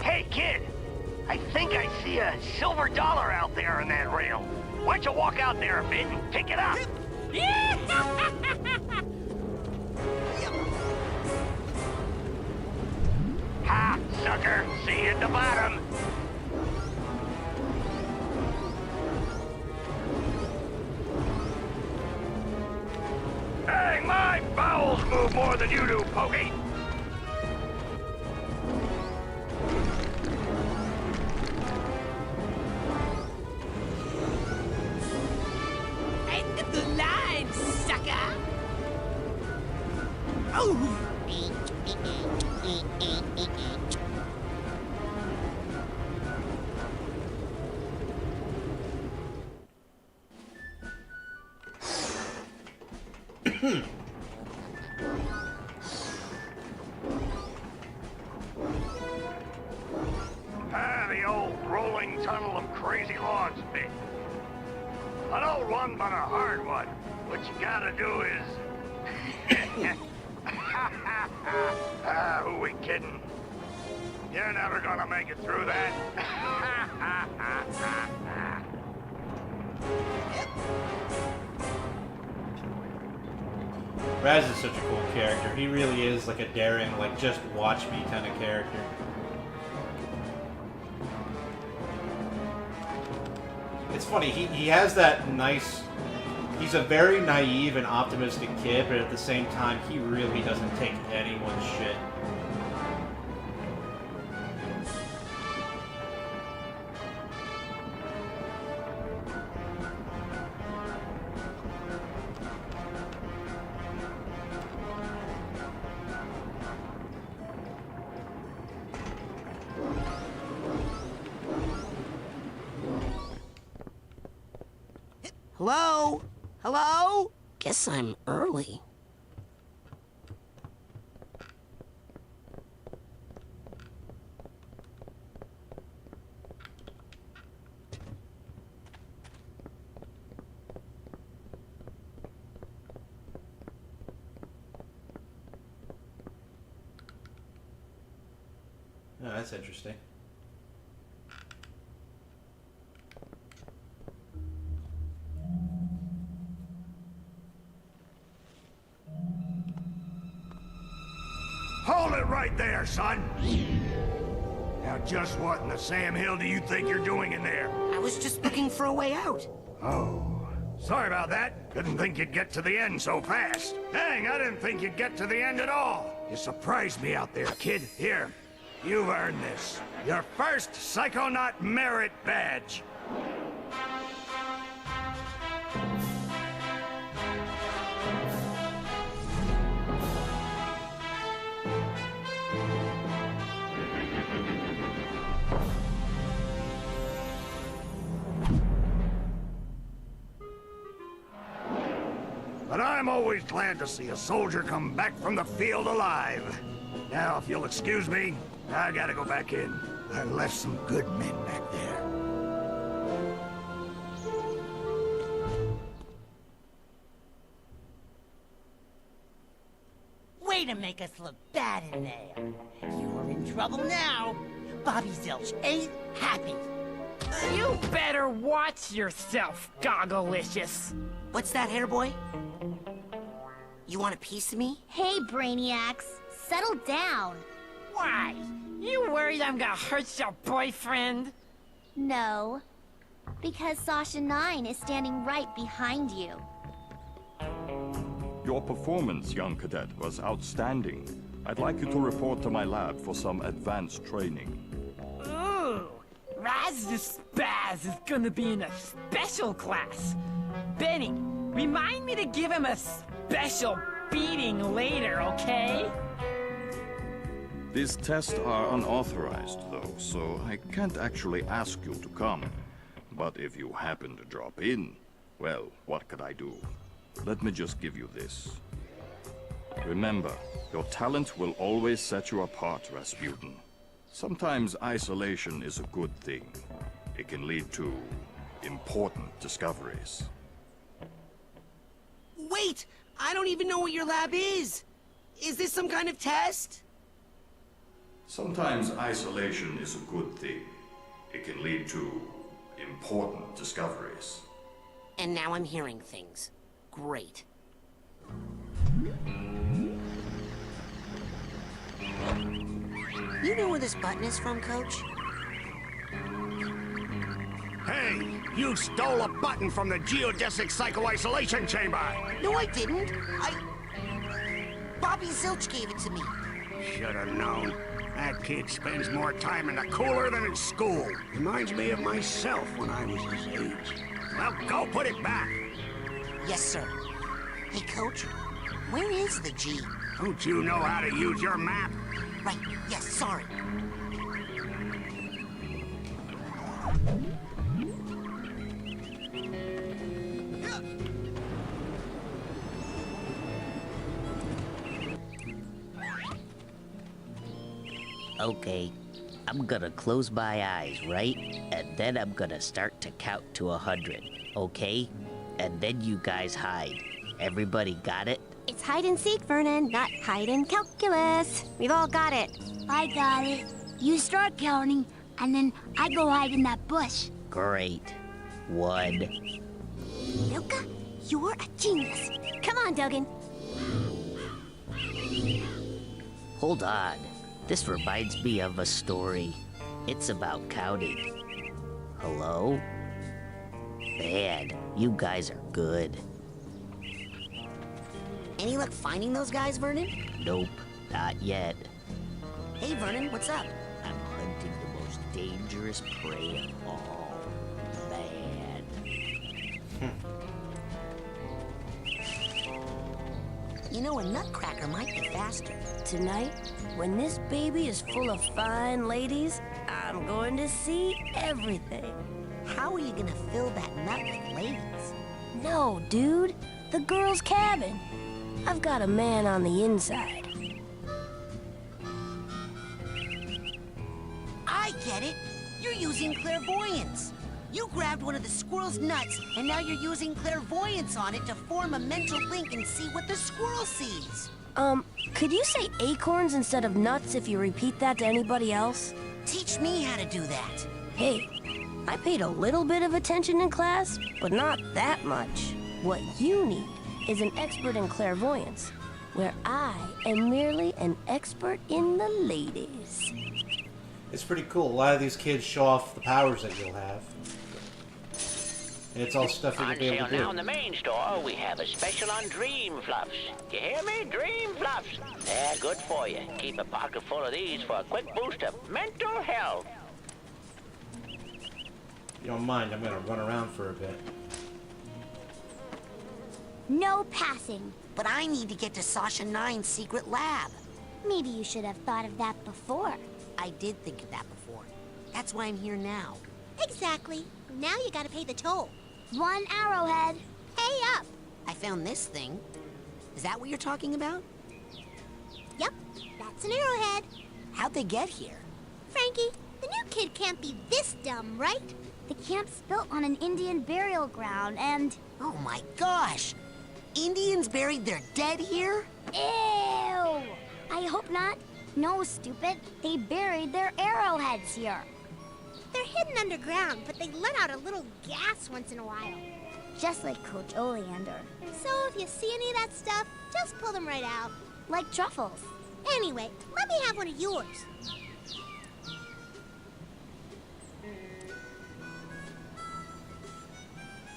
S2: Hey, kid! I think I see a silver dollar out there in that rail. Why don't you walk out there a bit and pick it up? Ha, sucker! See you at the bottom. girls move more than you do, Pokey.
S6: End of the line, sucker! Oh!
S2: The old rolling tunnel of crazy logs bit. An old one, but a hard one. What you gotta do is... who we kidding? You're never gonna make it through that.
S1: Raz is such a cool character. He really is like a daring, like, just watch me kind of character. It's funny, he has that nice... He's a very naive and optimistic kid, but at the same time, he really doesn't take anyone's shit.
S7: Hello? Hello? Guess I'm early.
S1: Oh, that's interesting.
S2: Hold it right there, son. Now, just what in the Sam Hill do you think you're doing in there?
S7: I was just looking for a way out.
S2: Oh, sorry about that. Didn't think you'd get to the end so fast. Dang, I didn't think you'd get to the end at all. You surprised me out there, kid. Here, you've earned this. Your first Psychonaut Merit Badge. But I'm always glad to see a soldier come back from the field alive. Now, if you'll excuse me, I gotta go back in. I left some good men back there.
S13: Way to make us look bad in there. You are in trouble now. Bobby Zilch ain't happy.
S6: You better watch yourself, Gogglelicious.
S7: What's that, hair boy? You want a piece of me?
S5: Hey, Brainiacs, settle down.
S6: Why? You worried I'm gonna hurt your boyfriend?
S5: No, because Sasha 9 is standing right behind you.
S3: Your performance, young cadet, was outstanding. I'd like you to report to my lab for some advanced training.
S6: Ooh, Raz the Spaz is gonna be in a special class. Benny, remind me to give him a special beating later, okay?
S3: These tests are unauthorized, though, so I can't actually ask you to come. But if you happen to drop in, well, what could I do? Let me just give you this. Remember, your talent will always set you apart, Rasputin. Sometimes isolation is a good thing. It can lead to important discoveries.
S7: Wait! I don't even know what your lab is! Is this some kind of test?
S3: Sometimes isolation is a good thing. It can lead to important discoveries.
S7: And now I'm hearing things. Great. You know where this button is from, Coach?
S2: Hey, you stole a button from the geodesic psycho-isolation chamber!
S7: No, I didn't. Bobby Zilch gave it to me.
S2: Should have known. That kid spends more time in the cooler than in school. Reminds me of myself when I was his age. Well, go put it back.
S7: Yes, sir. Hey, Coach, where is the G?
S2: Don't you know how to use your map?
S7: Right, yes, sorry.
S9: Okay, I'm gonna close my eyes, right? And then I'm gonna start to count to 100, okay? And then you guys hide. Everybody got it?
S12: It's hide and seek, Vernon, not hide and calculus. We've all got it.
S5: I got it. You start counting, and then I go hide in that bush.
S9: Great. 1.
S12: Luca, you're a genius. Come on, Duggan.
S9: Hold on. This reminds me of a story. It's about counting. Hello? Man, you guys are good.
S7: Any luck finding those guys, Vernon?
S9: Nope, not yet.
S7: Hey, Vernon, what's up?
S9: I'm hunting the most dangerous prey of all. Man.
S7: You know, a nutcracker might be faster.
S10: Tonight, when this baby is full of fine ladies, I'm going to see everything.
S7: How are you gonna fill that nut with ladies?
S10: No, dude. The girl's cabin. I've got a man on the inside.
S7: I get it. You're using clairvoyance. You grabbed one of the squirrel's nuts, and now you're using clairvoyance on it to form a mental link and see what the squirrel sees.
S10: Could you say acorns instead of nuts if you repeat that to anybody else?
S7: Teach me how to do that.
S10: Hey, I paid a little bit of attention in class, but not that much. What you need is an expert in clairvoyance, where I am merely an expert in the ladies.
S1: It's pretty cool. A lot of these kids show off the powers that you'll have. And it's all stuff that
S8: On
S1: you'll be able
S8: sale
S1: to do.
S8: now in the main store, we have a special on Dream Fluffs. You hear me? Dream Fluffs. They're good for you. Keep a pocket full of these for a quick boost of mental health.
S1: If you don't mind, I'm gonna run around for a bit.
S5: No passing.
S7: But I need to get to Sasha 9's secret lab.
S5: Maybe you should have thought of that before.
S7: I did think of that before. That's why I'm here now.
S5: Exactly. Now you gotta pay the toll. 1 arrowhead. Pay up.
S7: I found this thing. Is that what you're talking about?
S5: Yep, that's an arrowhead.
S7: How'd they get here?
S5: Frankie, the new kid can't be this dumb, right? The camp's built on an Indian burial ground and...
S7: Oh my gosh! Indians buried their dead here?
S5: Ew! I hope not. No, stupid. They buried their arrowheads here. They're hidden underground, but they let out a little gas once in a while. Just like Coach Oleander. So if you see any of that stuff, just pull them right out. Like truffles. Anyway, let me have one of yours.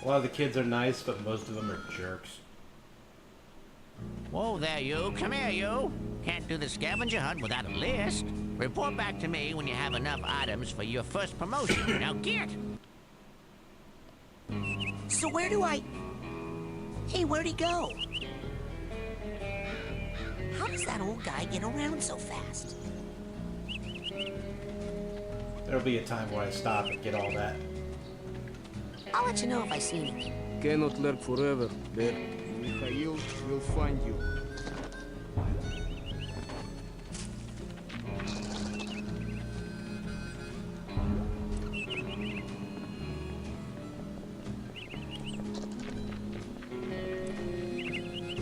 S1: A lot of the kids are nice, but most of them are jerks.
S8: Whoa there, you. Come here, you. Can't do the scavenger hunt without a list. Report back to me when you have enough items for your first promotion. Now get!
S7: So where do I... Hey, where'd he go? How does that old guy get around so fast?
S1: There'll be a time where I stop and get all that.
S7: I'll let you know if I see anything.
S11: Cannot lurk forever, there. Mikhail will find you.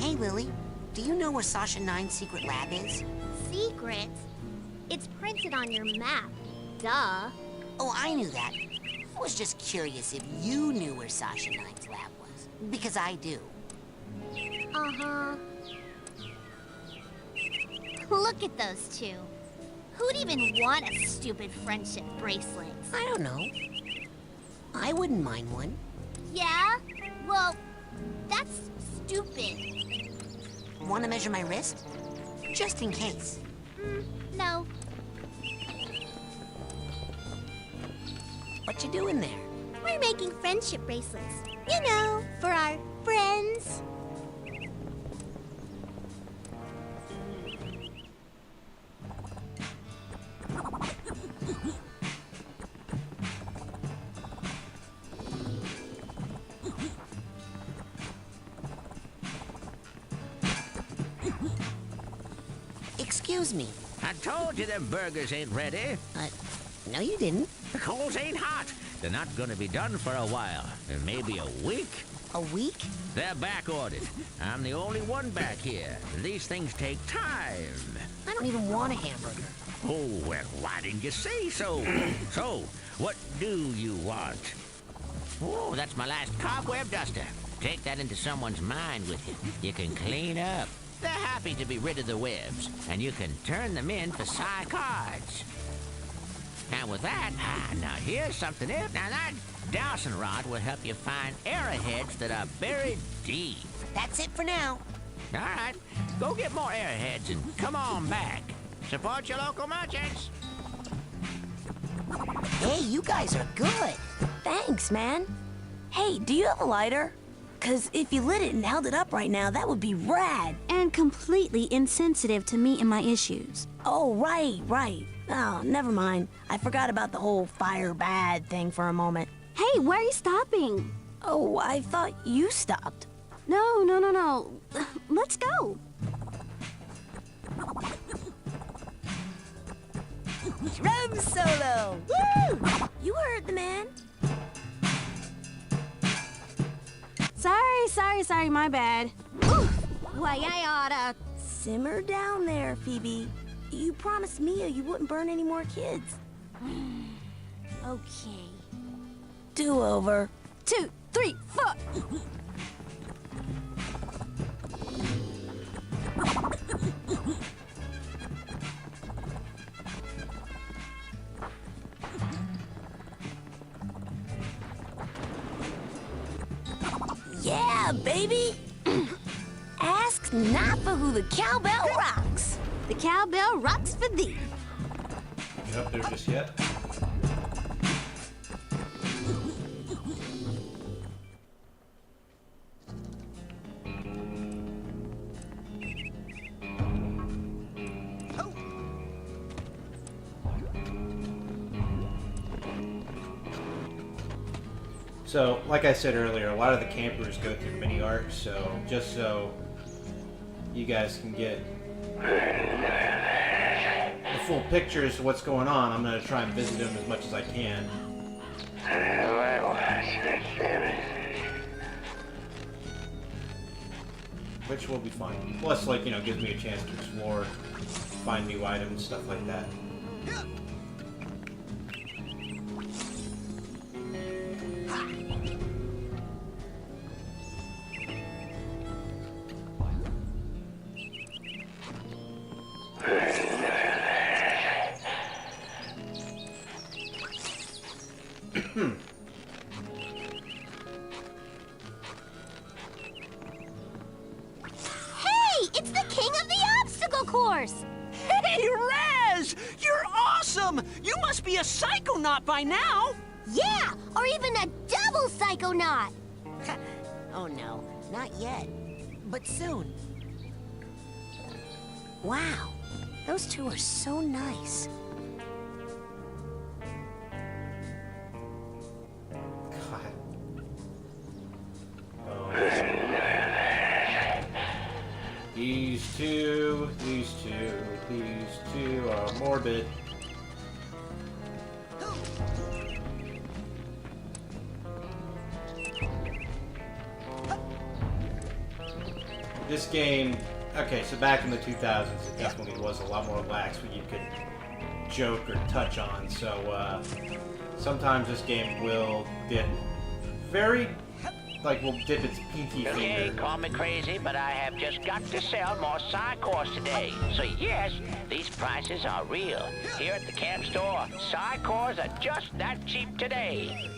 S7: Hey, Lily. Do you know where Sasha 9's secret lab is?
S5: Secret? It's printed on your map. Duh.
S7: Oh, I knew that. I was just curious if you knew where Sasha 9's lab was. Because I do.
S5: Uh-huh. Look at those two. Who'd even want a stupid friendship bracelet?
S7: I don't know. I wouldn't mind one.
S5: Yeah? Well, that's stupid.
S7: Want to measure my wrist? Just in case.
S5: No.
S7: What you doing there?
S5: We're making friendship bracelets. You know, for our friends.
S7: Excuse me.
S8: I told you them burgers ain't ready.
S7: No, you didn't.
S8: The coals ain't hot. They're not gonna be done for a while. Maybe a week.
S7: A week?
S8: They're back ordered. I'm the only one back here. These things take time.
S7: I don't even want a hamburger.
S8: Oh, well, why didn't you say so? So, what do you want? Oh, that's my last cobweb duster. Take that into someone's mind with you. You can clean up. They're happy to be rid of the webs, and you can turn them in for psi cards. And with that, now here's something else. Now that dowsing rod will help you find arrowheads that are buried deep.
S7: That's it for now.
S8: All right, go get more arrowheads and come on back. Support your local merchants.
S7: Hey, you guys are good.
S10: Thanks, man. Hey, do you have a lighter? Cause if you lit it and held it up right now, that would be rad.
S12: And completely insensitive to me and my issues.
S10: Oh, right. Oh, never mind. I forgot about the whole fire bad thing for a moment.
S12: Hey, where are you stopping?
S10: Oh, I thought you stopped.
S12: No. Let's go.
S10: Drum solo! Woo! You heard the man.
S12: Sorry, my bad. Oof. Why, I oughta...
S10: Simmer down there, Phoebe. You promised Mia you wouldn't burn any more kids.
S12: Okay.
S10: Do-over.
S12: 2, 3, 4.
S10: Yeah, baby! Ask not for who the cowbell rocks.
S12: The cowbell rocks for thee.
S1: You up there just yet? So, like I said earlier, a lot of the campers go through mini arcs, so just so you guys can get the full pictures of what's going on, I'm going to try and visit them as much as I can. Which will be fun. Plus, like, you know, gives me a chance to explore, find new items, stuff like that.
S5: It's the king of the obstacle course!
S14: Hey, Raz! You're awesome! You must be a Psychonaut by now!
S5: Yeah, or even a double Psychonaut!
S7: Oh no, not yet. But soon. Wow, those two are so nice.
S1: God. Oh. These two are morbid. This game, okay, so back in the 2000s, it definitely was a lot more lax what you could joke or touch on, so sometimes this game will dip will dip its pinky
S8: Okay,
S1: finger.
S8: call me crazy, but I have just got to sell more Psy-Cores today. So yes, these prices are real. Here at the camp store, Psy-Cores are just that cheap today.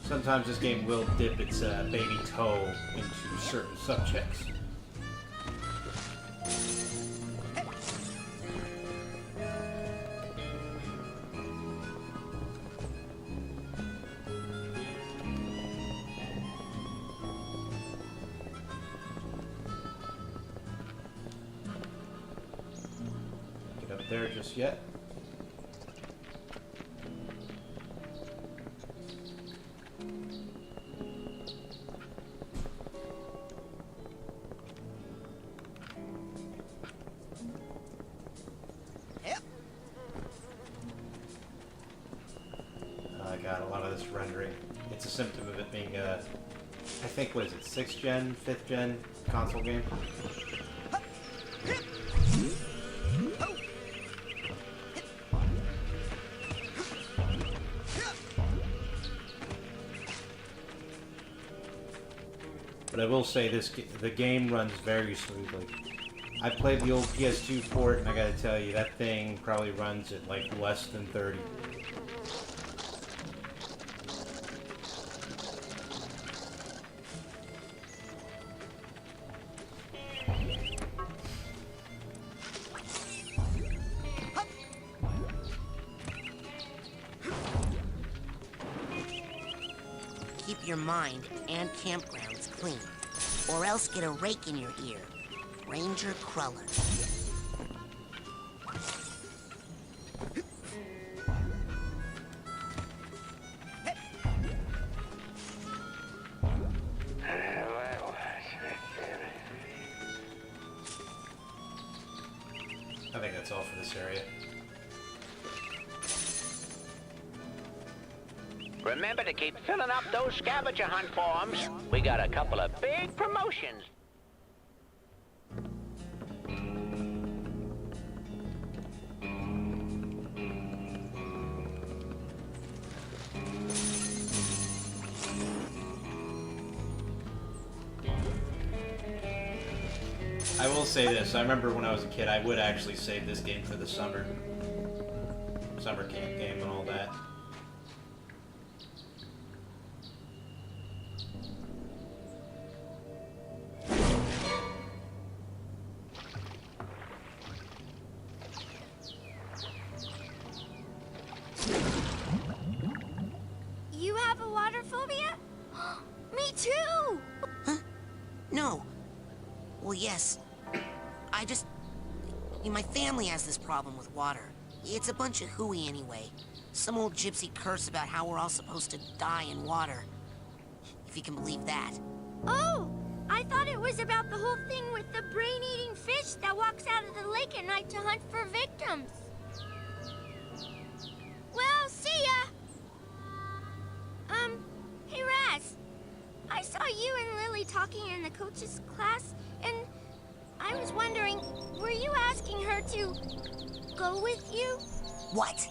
S1: Sometimes this game will dip its baby toe into certain subjects. up there just yet. I got a lot of this rendering. It's a symptom of it being a, I think, what is it, 6th gen, 5th gen console game? But I will say the game runs very smoothly. I played the old PS2 port, and I gotta tell you, that thing probably runs at like less than 30.
S7: Keep your mind and campgrounds clean, or else get a rake in your ear. Ranger Cruller.
S1: I think that's all for this area.
S8: Remember to keep filling up those scavenger hunt forms. We got a couple of big promotions.
S1: I will say this, I remember when I was a kid, I would actually save this game for the summer camp game and all that.
S5: You have a water phobia? Me too!
S7: Huh? No. Well, yes. My family has this problem with water. It's a bunch of hooey anyway. Some old gypsy curse about how we're all supposed to die in water. If you can believe that.
S5: Oh! I thought it was about the whole thing with the brain-eating fish that walks out of the lake at night to hunt for victims. Well, see ya! Hey Raz. I saw you and Lily talking in the coach's class, and I was wondering, were you asking her to go with you?
S7: What?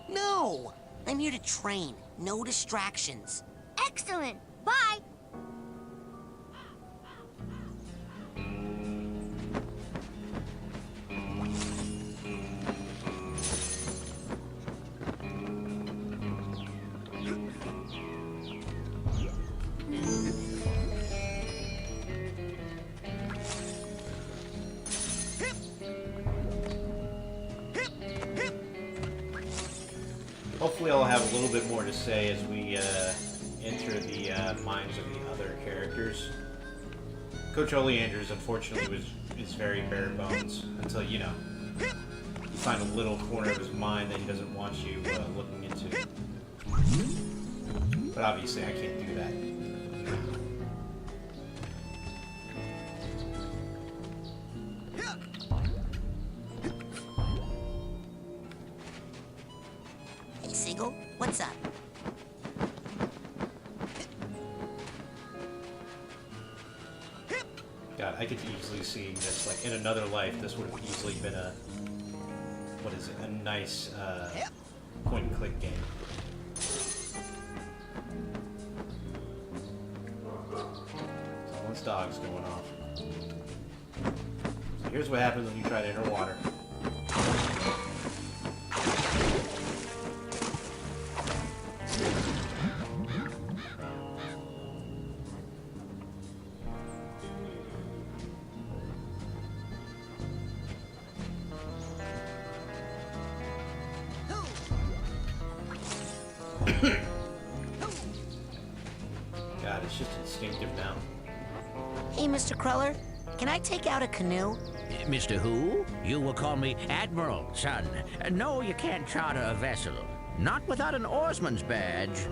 S7: No! I'm here to train. No distractions.
S5: Excellent. Bye.
S1: Hopefully I'll have a little bit more to say as we enter the minds of the other characters. Coach Oleander's, unfortunately, is very bare bones until, you know, you find a little corner of his mind that he doesn't want you looking into. But obviously I can't do that.
S7: Hey, Seagull, what's up?
S1: God, I could easily see this, like, in another life, this would have easily been a, what is it, a nice point-and-click game. Someone's dog's going off. So here's what happens when you try to enter water. God, it's just instinctive now.
S7: Hey, Mr. Cruller, can I take out a canoe?
S8: Mr. Who? You will call me Admiral, son. No, you can't charter a vessel. Not without an oarsman's badge.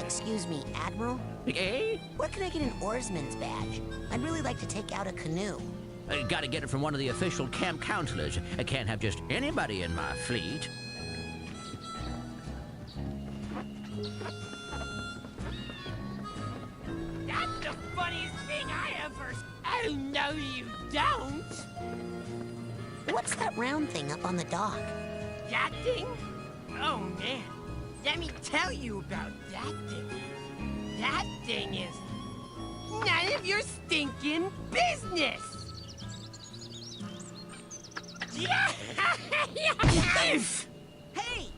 S7: Excuse me, Admiral?
S8: Eh?
S7: Where can I get an oarsman's badge? I'd really like to take out a canoe.
S8: Gotta get it from one of the official camp counselors. I can't have just anybody in my fleet.
S6: That's the funniest thing I ever... Oh, no, you don't.
S7: What's that round thing up on the dock?
S6: That thing? Oh, man. Let me tell you about that thing. That thing is none of your stinking business.
S7: Hey!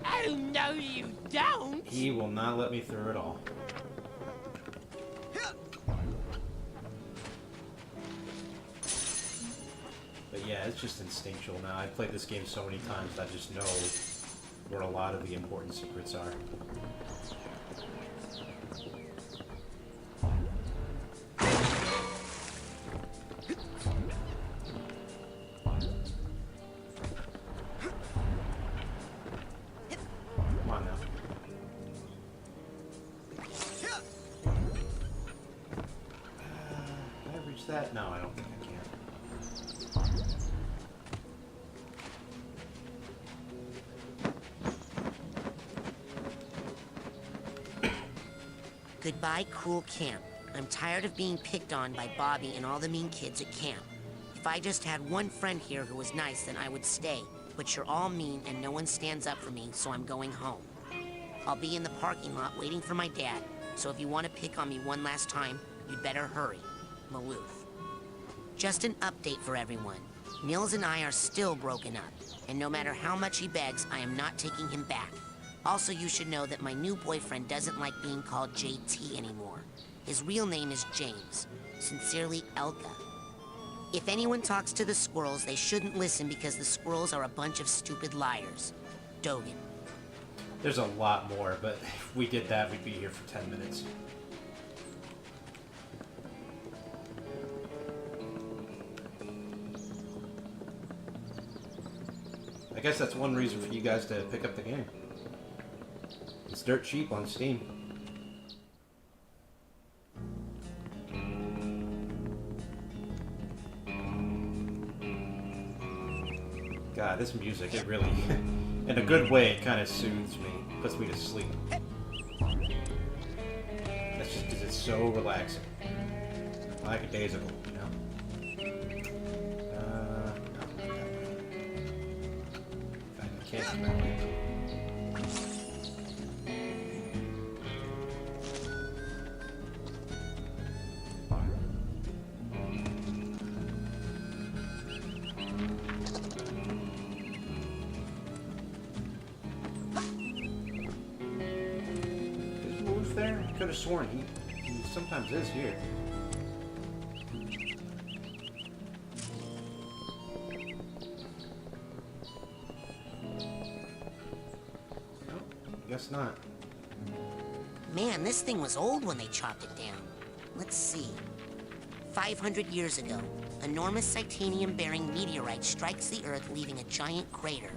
S6: Oh, no, you don't.
S1: He will not let me through at all. But yeah, it's just instinctual now. I've played this game so many times that I just know where a lot of the important secrets are. Come on now. Can I reach that? No, I don't think I can.
S7: Goodbye, cool camp. I'm tired of being picked on by Bobby and all the mean kids at camp. If I just had one friend here who was nice, then I would stay. But you're all mean and no one stands up for me, so I'm going home. I'll be in the parking lot waiting for my dad, so if you want to pick on me one last time, you'd better hurry. Maloof. Just an update for everyone. Nils and I are still broken up, and no matter how much he begs, I am not taking him back. Also, you should know that my new boyfriend doesn't like being called JT anymore. His real name is James. Sincerely, Elka. If anyone talks to the squirrels, they shouldn't listen because the squirrels are a bunch of stupid liars. Dogen.
S1: There's a lot more, but if we did that, we'd be here for 10 minutes. I guess that's one reason for you guys to pick up the game. It's dirt cheap on Steam. God, this music, it really, in a good way, it kind of soothes me, puts me to sleep. That's just because it's so relaxing. Like a daisical, you know? No, not that way. In fact, I can't come that way. Could have sworn he sometimes is here. Nope, guess not.
S7: Man, this thing was old when they chopped it down. Let's see. 500 years ago, enormous Psychonium-bearing meteorite strikes the Earth, leaving a giant crater.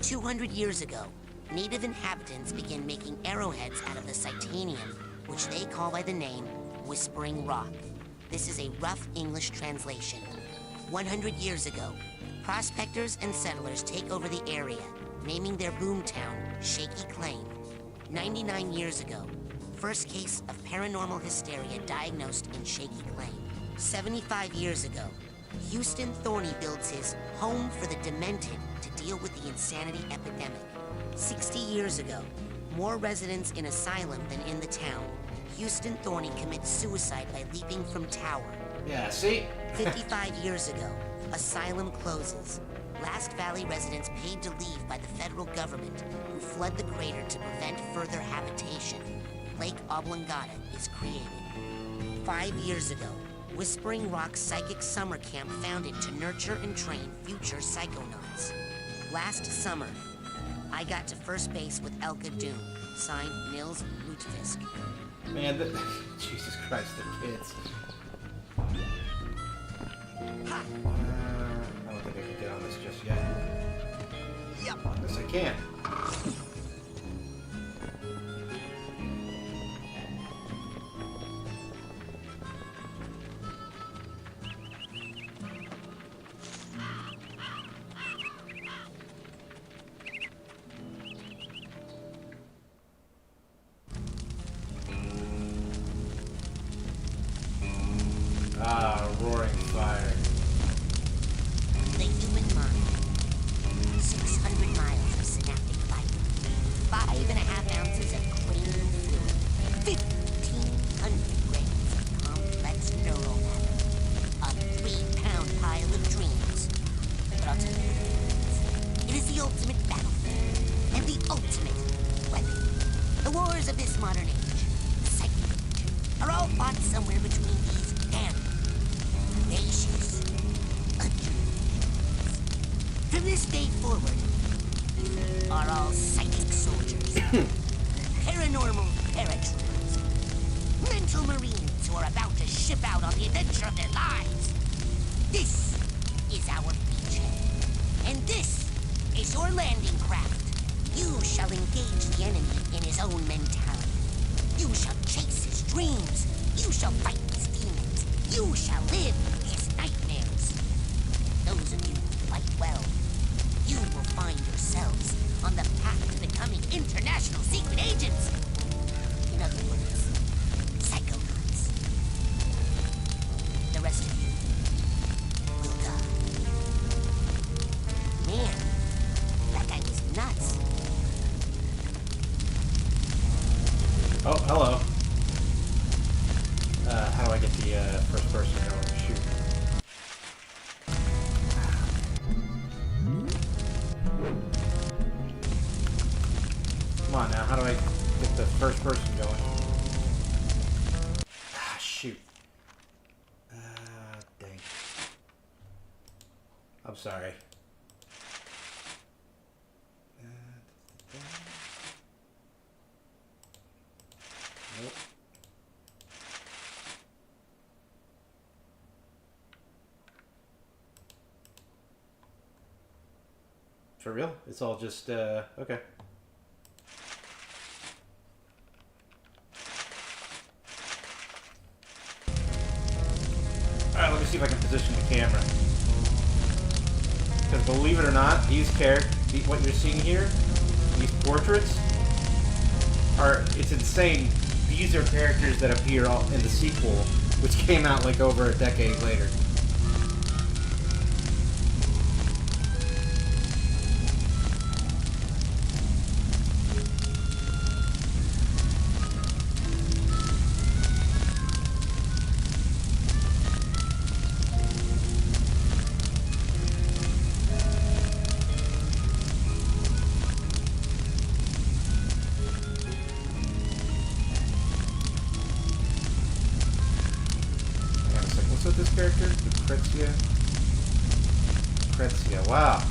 S7: 200 years ago, native inhabitants began making arrowheads out of the Psychonium, which they call by the name Whispering Rock. This is a rough English translation. 100 years ago, prospectors and settlers take over the area, naming their boomtown Shaky Claim. 99 years ago, first case of paranormal hysteria diagnosed in Shaky Claim. 75 years ago, Houston Thorny builds his Home for the Demented to deal with the insanity epidemic. 60 years ago, more residents in asylum than in the town. Houston Thorny commits suicide by leaping from tower.
S1: Yeah, see?
S7: 55 years ago, asylum closes. Last Valley residents paid to leave by the federal government, who flood the crater to prevent further habitation. Lake Oblongata is created. 5 years ago, Whispering Rock Psychic Summer Camp founded to nurture and train future Psychonauts. Last summer, I got to first base with Elka Doom, signed Nils Lutefisk.
S1: Man, Jesus Christ, the kids. I don't think I can get on this just yet. Yes, I can. Roaring fire.
S13: The human mind. 600 miles of synaptic fiber. 5.5 ounces of cranial fluid. 1,500 grams of complex neural matter. A 3-pound pile of dreams. But I'll tell you what it is. It is the ultimate battlefield. And the ultimate weapon. The wars of this modern age, the psychic age, are all fought somewhere between these damn audacious adrenals. From this day forward, you are all psychic soldiers, paranormal paratroopers, mental marines who are about to ship out on the adventure of their lives. This is our beachhead, and this is your landing craft. You shall engage the enemy in his own mentality. You shall chase his dreams. You shall fight his demons. You shall live his nightmares. Those of you who fight well, you will find yourselves on the path to becoming international secret agents. In other words, Psychonauts. The rest of you will die. Man, that guy was nuts.
S1: Oh, hello. How do I get the first person going? Shoot. Come on now, how do I get the first person going? Ah, shoot. Dang. I'm sorry. Nope. For real? It's all just, okay. Alright, let me see if I can position the camera. Because believe it or not, these characters, what you're seeing here, these portraits, it's insane. These are characters that appear in the sequel, which came out like over a decade later. With this character? Lucrezia. Wow.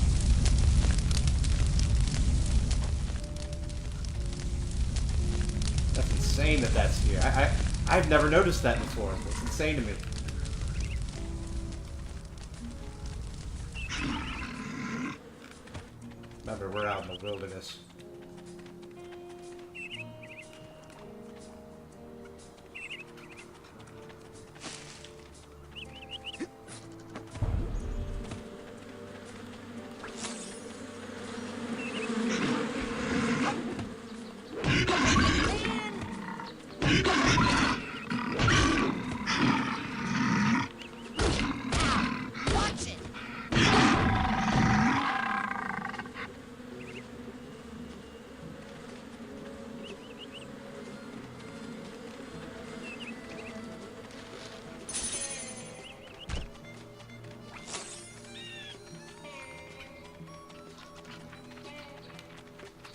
S1: That's insane that that's here. I've never noticed that before. It's insane to me. Remember, we're out in the wilderness.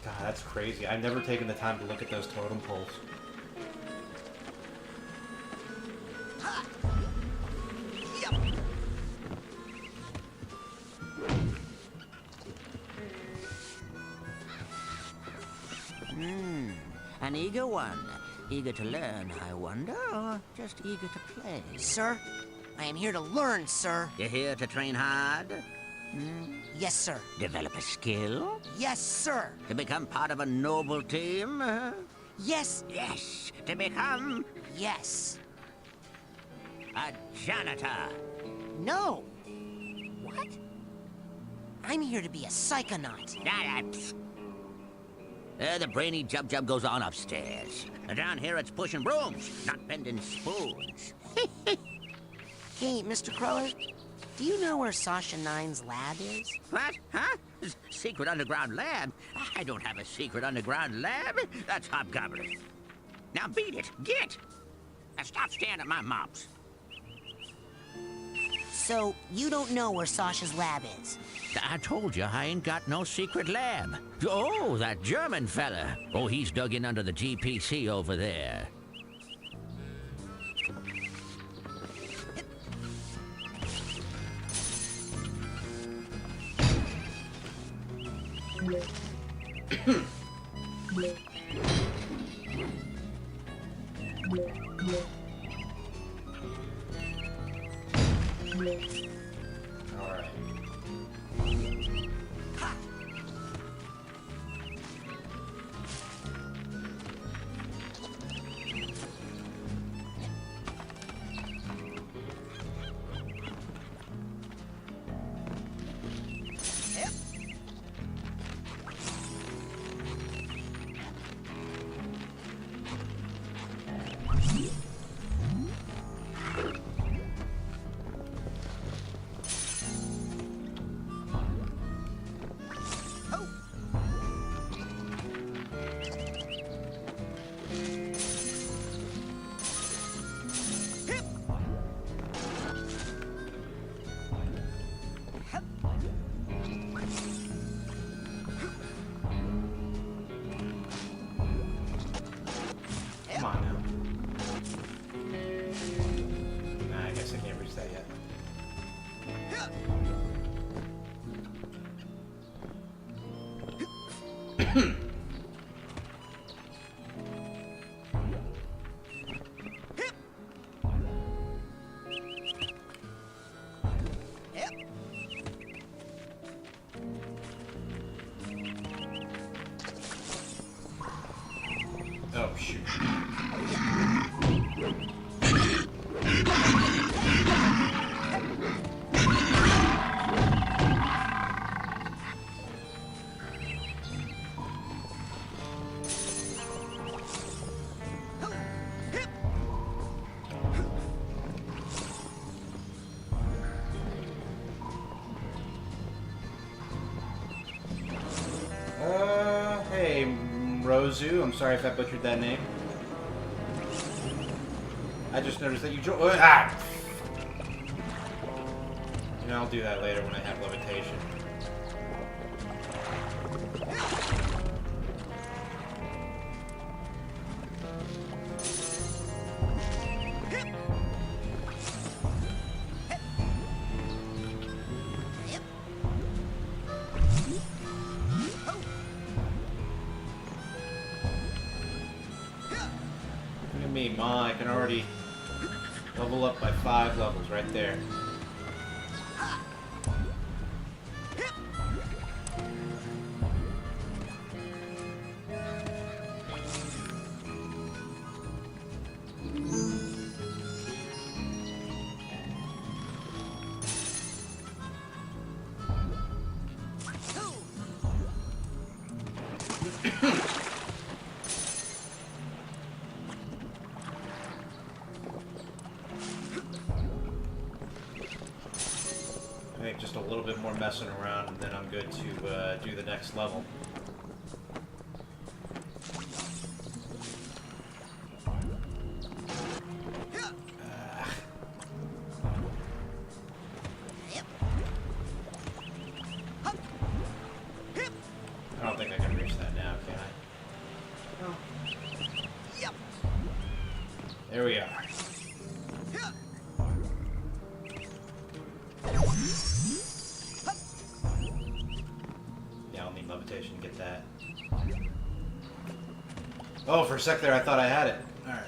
S1: God, that's crazy. I've never taken the time to look at those totem poles.
S8: An eager one. Eager to learn, I wonder, or just eager to play?
S7: Sir, I am here to learn, sir.
S8: You're here to train hard?
S7: Yes, sir.
S8: Develop a skill?
S7: Yes, sir.
S8: To become part of a noble team?
S7: Yes.
S8: Yes. To become
S7: Yes.
S8: a janitor?
S7: No. What? I'm here to be a psychonaut.
S8: The brainy jub-jub goes on upstairs. Down here it's pushing brooms, not bending spoons.
S7: Hey, Mr. Cruller, do you know where Sasha Nine's lab is?
S8: What? Huh? Secret underground lab? I don't have a secret underground lab. That's hobgoblin. Now beat it. Get! Now stop staring at my mops.
S7: So, you don't know where Sasha's lab is?
S8: I told you I ain't got no secret lab. Oh, that German fella. Oh, he's dug in under the GPC over there.
S1: Alright. Come on now. Nah, I guess I can't reach that yet. Oh, shoot. Hey, Rozu. I'm sorry if I butchered that name. I just noticed that you joined. Ah! You know, I'll do that later when I have levitation. Look at me, Ma. I can already level up by 5 levels right there. I think just a little bit more messing around and then I'm good to do the next level. I don't think I can reach that now, can I? No. Yep. There we are. Yeah, I'll need levitation to get that. Oh, for a sec there I thought I had it. Alright.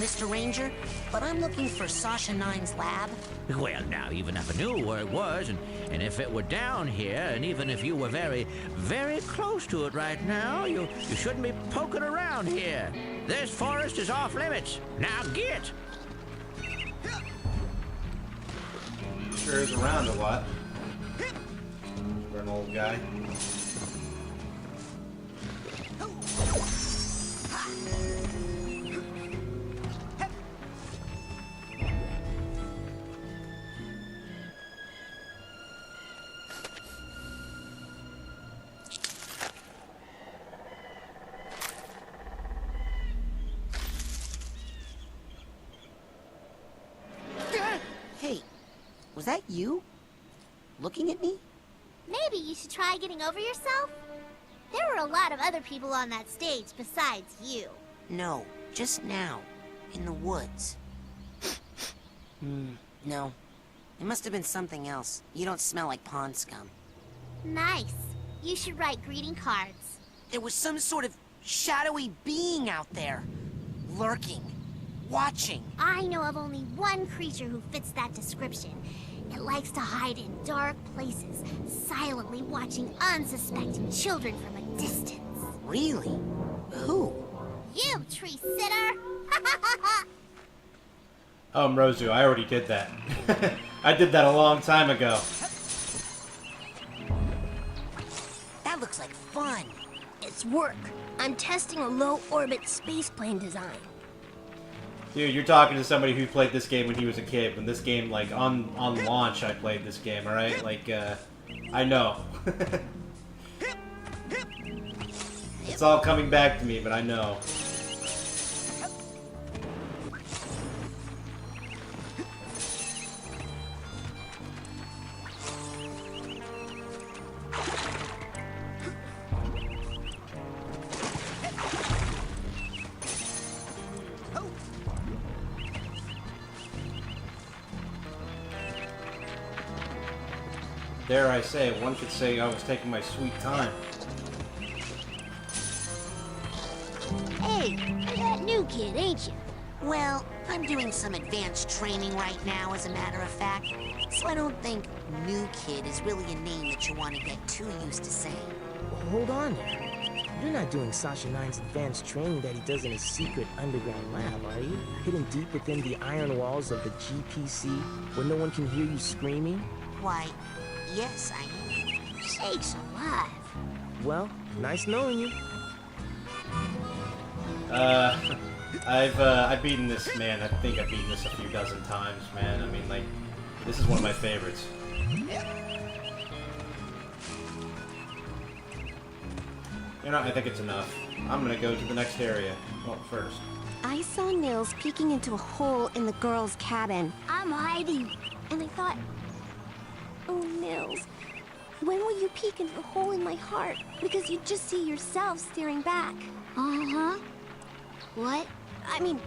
S7: Mr. Ranger, but I'm looking for Sasha Nine's lab.
S8: Well, now, even if I knew where it was, and if it were down here, and even if you were very, very close to it right now, you shouldn't be poking around here. This forest is off limits. Now get!
S1: Sure is around a lot. For an old guy.
S7: Hey, was that you? Looking at me?
S5: Maybe you should try getting over yourself? There were a lot of other people on that stage besides you.
S7: No, just now. In the woods. No. It must have been something else. You don't smell like pond scum.
S5: Nice. You should write greeting cards.
S7: There was some sort of shadowy being out there. Lurking. Watching.
S5: I know of only one creature who fits that description. It likes to hide in dark places, silently watching unsuspecting children from a distance.
S7: Really? Who?
S5: You, tree sitter!
S1: Oh, Mrozu, I already did that. I did that a long time ago.
S7: That looks like fun.
S10: It's work. I'm testing a low-orbit spaceplane design.
S1: Dude, you're talking to somebody who played this game when he was a kid. When this game, like, on launch, I played this game, alright? Like, I know. It's all coming back to me, but I know. Dare I say, one could say I was taking my sweet time.
S5: Hey, you're that new kid, ain't you?
S7: Well, I'm doing some advanced training right now, as a matter of fact. So I don't think new kid is really a name that you want to get too used to saying.
S15: Hold on there. You're not doing Sasha Nine's advanced training that he does in his secret underground lab, are you? Hidden deep within the iron walls of the GPC, where no one can hear you screaming?
S7: Why, yes, I am.
S5: Sakes alive.
S15: Well, nice knowing you.
S1: I've beaten this, man. I think I've beaten this a few dozen times, man. I mean, like, this is one of my favorites. You know, I think it's enough. I'm gonna go to the next area. Well, first.
S12: I saw Nils peeking into a hole in the girls' cabin.
S5: I'm hiding.
S12: And I thought, oh, Nils, when will you peek into the hole in my heart? Because you just see yourself staring back.
S5: Uh-huh. What?
S12: I mean,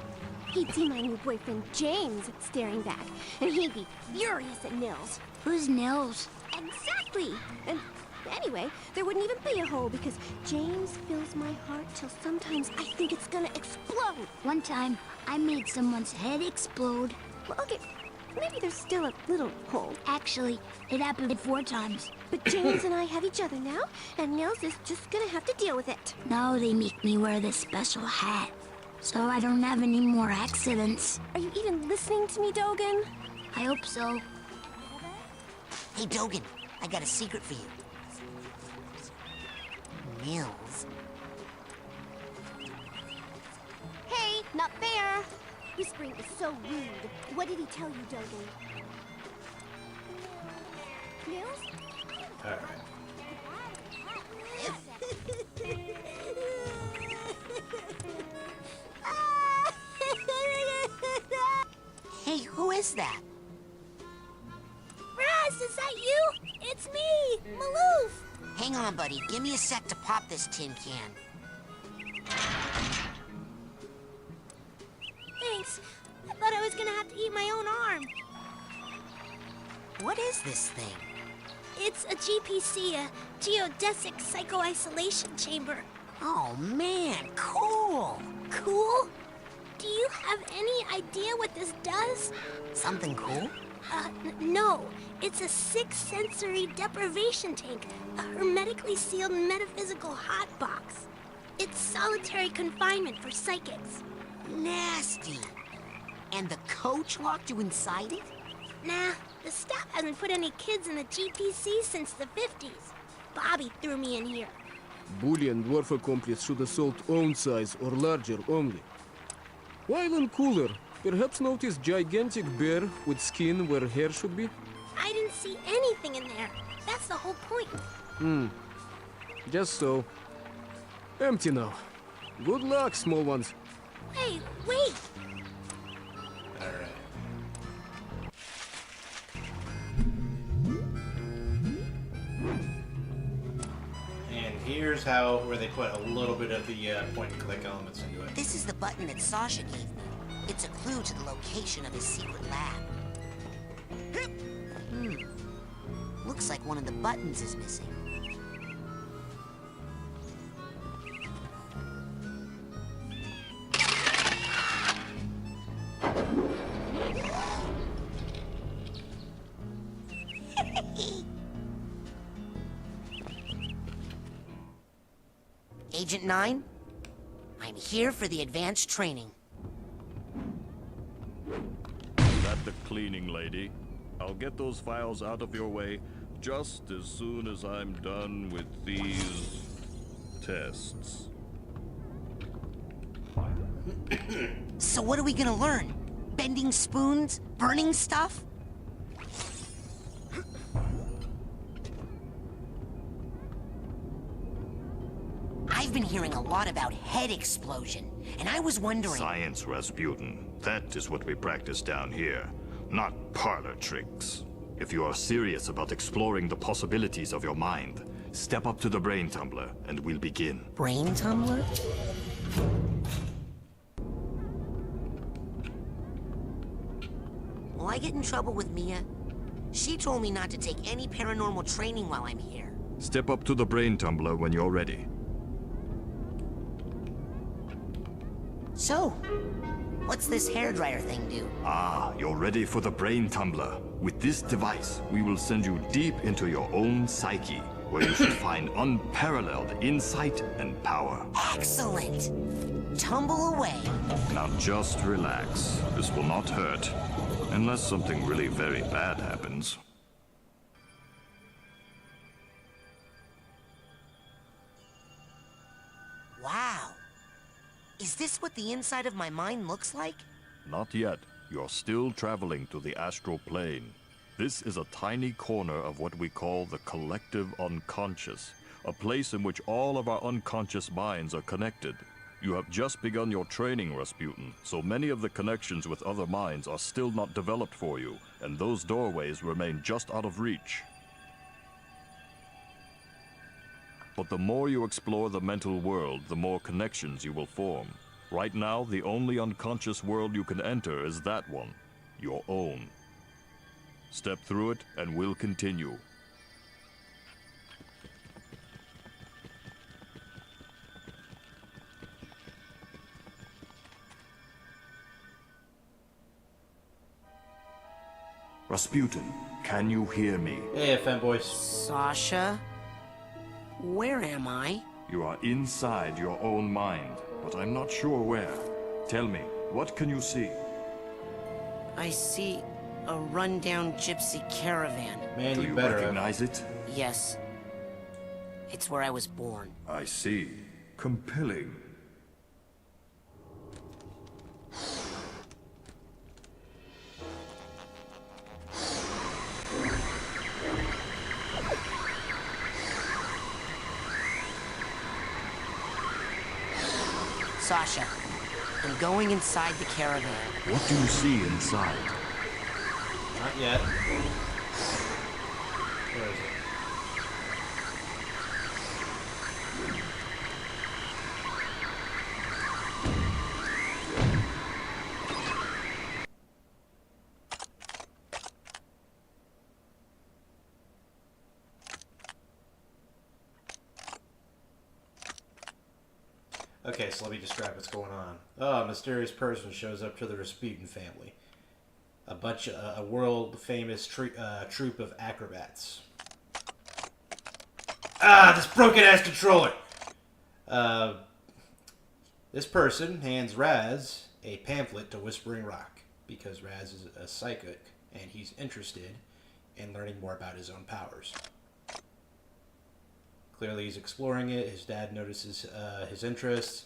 S12: he'd see my new boyfriend James staring back, and he'd be furious at Nils.
S5: Who's Nils?
S12: Exactly! And anyway, there wouldn't even be a hole because James fills my heart till sometimes I think it's gonna explode.
S5: One time, I made someone's head explode.
S12: Well, okay, maybe there's still a little hole.
S5: Actually, it happened 4 times.
S12: But James and I have each other now, and Nils is just gonna have to deal with it.
S5: Now they make me wear this special hat, so I don't have any more accidents.
S12: Are you even listening to me, Dogen?
S5: I hope so.
S7: Hey, Dogen, I got a secret for you. Nils.
S12: Hey, not fair! Whispering is so rude. What did he tell you, Dogen? Nils?
S1: Alright.
S7: Hey, who is that?
S5: Raz, is that you? It's me, Maloof.
S7: Hang on, buddy. Give me a sec to pop this tin can.
S5: Thanks. I thought I was gonna have to eat my own arm.
S7: What is this thing?
S5: It's a GPC, a geodesic psycho-isolation chamber.
S7: Oh, man, cool.
S5: Cool? Do you have any idea what this does?
S7: Something cool?
S5: No. It's a six-sensory deprivation tank. A hermetically sealed metaphysical hotbox. It's solitary confinement for psychics.
S7: Nasty. And the coach locked you inside it?
S5: Nah, the staff hasn't put any kids in the GPC since the 50s. Bobby threw me in here.
S11: Bully and dwarf accomplice should assault own size or larger only. While in cooler, perhaps notice gigantic bear with skin where hair should be?
S5: I didn't see anything in there. That's the whole point.
S11: Just so. Empty now. Good luck, small ones.
S5: Hey, wait!
S1: Alright. And here's where they put a little bit of the point-and-click elements into it.
S7: This is the button that Sasha gave me. It's a clue to the location of his secret lab. Looks like one of the buttons is missing. Agent 9, I'm here for the advanced training.
S3: That the cleaning lady? I'll get those files out of your way just as soon as I'm done with these tests.
S7: So what are we gonna learn? Bending spoons? Burning stuff? I've been hearing a lot about head explosion, and I was wondering...
S3: Science, Rasputin. That is what we practice down here, not parlor tricks. If you are serious about exploring the possibilities of your mind, step up to the brain tumbler, and we'll begin.
S7: Brain tumbler? Will I get in trouble with Mia? She told me not to take any paranormal training while I'm here.
S3: Step up to the brain tumbler when you're ready.
S7: So, what's this hairdryer thing do?
S3: Ah, you're ready for the brain tumbler. With this device, we will send you deep into your own psyche, where you should find unparalleled insight and power.
S7: Excellent! Tumble away.
S3: Now just relax. This will not hurt. Unless something really very bad happens.
S7: Wow. Is this what the inside of my mind looks like?
S3: Not yet. You're still traveling to the astral plane. This is a tiny corner of what we call the collective unconscious, a place in which all of our unconscious minds are connected. You have just begun your training, Rasputin, so many of the connections with other minds are still not developed for you, and those doorways remain just out of reach. But the more you explore the mental world, the more connections you will form. Right now, the only unconscious world you can enter is that one, your own. Step through it, and we'll continue. Rasputin, can you hear me?
S1: Hey, fanboys.
S7: Sasha? Where am I?
S3: You are inside your own mind, but I'm not sure where. Tell me, what can you see?
S7: I see a rundown gypsy caravan.
S1: Man,
S3: Do you recognize it?
S7: Yes. It's where I was born.
S3: I see. Compelling.
S7: Sasha, I'm going inside the caravan.
S3: What do you see inside?
S1: Not yet. Where is it? Okay, so let me describe what's going on. Oh, a mysterious person shows up to the Rasputin family. A world-famous troupe of acrobats. Ah, this broken-ass controller! This person hands Raz a pamphlet to Whispering Rock, because Raz is a psychic, and he's interested in learning more about his own powers. Clearly he's exploring it. His dad notices his interests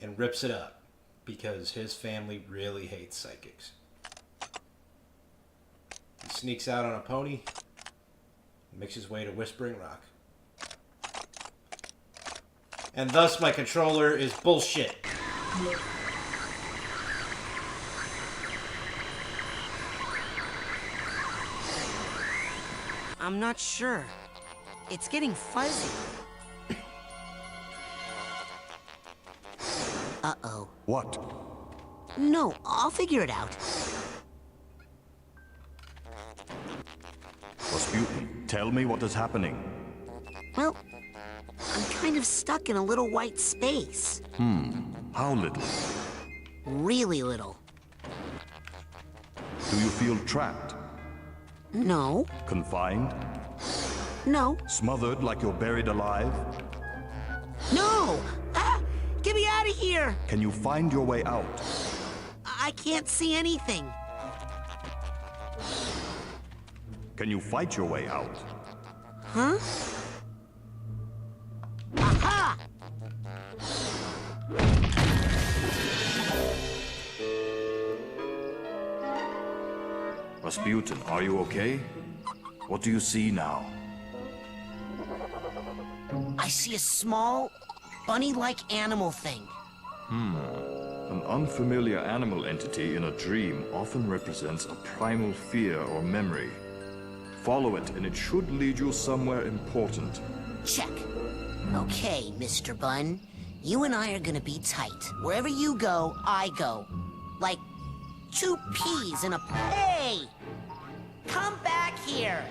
S1: and rips it up because his family really hates psychics. He sneaks out on a pony and makes his way to Whispering Rock. And thus my controller is bullshit.
S7: I'm not sure. It's getting fuzzy. Uh-oh.
S3: What?
S7: No, I'll figure it out.
S3: Rasputin, tell me what is happening.
S7: Well, I'm kind of stuck in a little white space.
S3: How little?
S7: Really little.
S3: Do you feel trapped?
S7: No.
S3: Confined?
S7: No.
S3: Smothered like you're buried alive?
S7: No! Ah! Get me out of here!
S3: Can you find your way out?
S7: I can't see anything.
S3: Can you fight your way out?
S7: Huh? Aha!
S3: Rasputin, are you okay? What do you see now?
S7: I see a small, bunny-like animal thing.
S3: An unfamiliar animal entity in a dream often represents a primal fear or memory. Follow it, and it should lead you somewhere important.
S7: Check. Okay, Mr. Bun. You and I are gonna be tight. Wherever you go, I go. Like two peas in a... Hey! Come back here!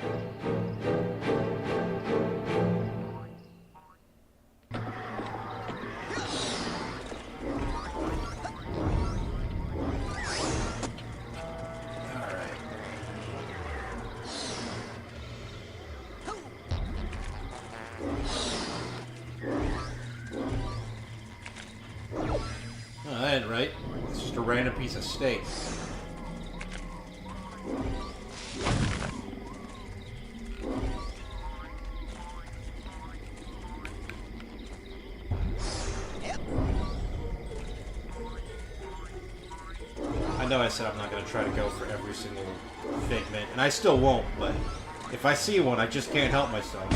S1: Oh, that ain't right. It's just a random piece of steak. I know I said I'm not going to try to go for every single figment, and I still won't, but if I see one, I just can't help myself.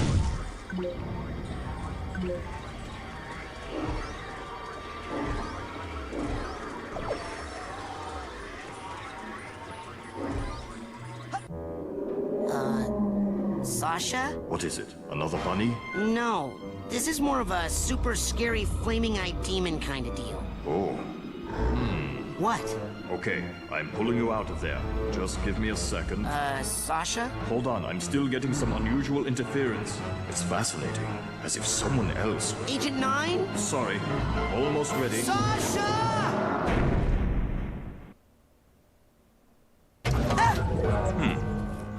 S7: Sasha?
S3: What is it? Another bunny?
S7: No. This is more of a super scary flaming-eyed demon kind of deal.
S3: Oh.
S7: What?
S3: Okay, I'm pulling you out of there. Just give me a second.
S7: Sasha?
S3: Hold on, I'm still getting some unusual interference. It's fascinating, as if someone else...
S7: Agent 9?
S3: Sorry, almost ready.
S7: Sasha!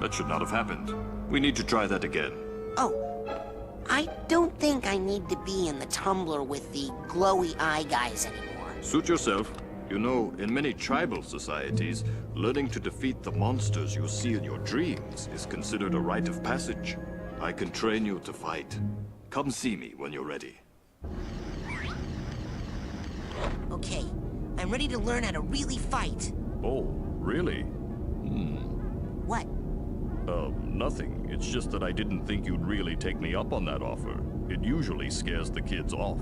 S3: That should not have happened. We need to try that again.
S7: Oh, I don't think I need to be in the tumbler with the glowy eye guys anymore.
S3: Suit yourself. You know, in many tribal societies, learning to defeat the monsters you see in your dreams is considered a rite of passage. I can train you to fight. Come see me when you're ready.
S7: Okay, I'm ready to learn how to really fight.
S3: Oh, really?
S7: What?
S3: Nothing. It's just that I didn't think you'd really take me up on that offer. It usually scares the kids off.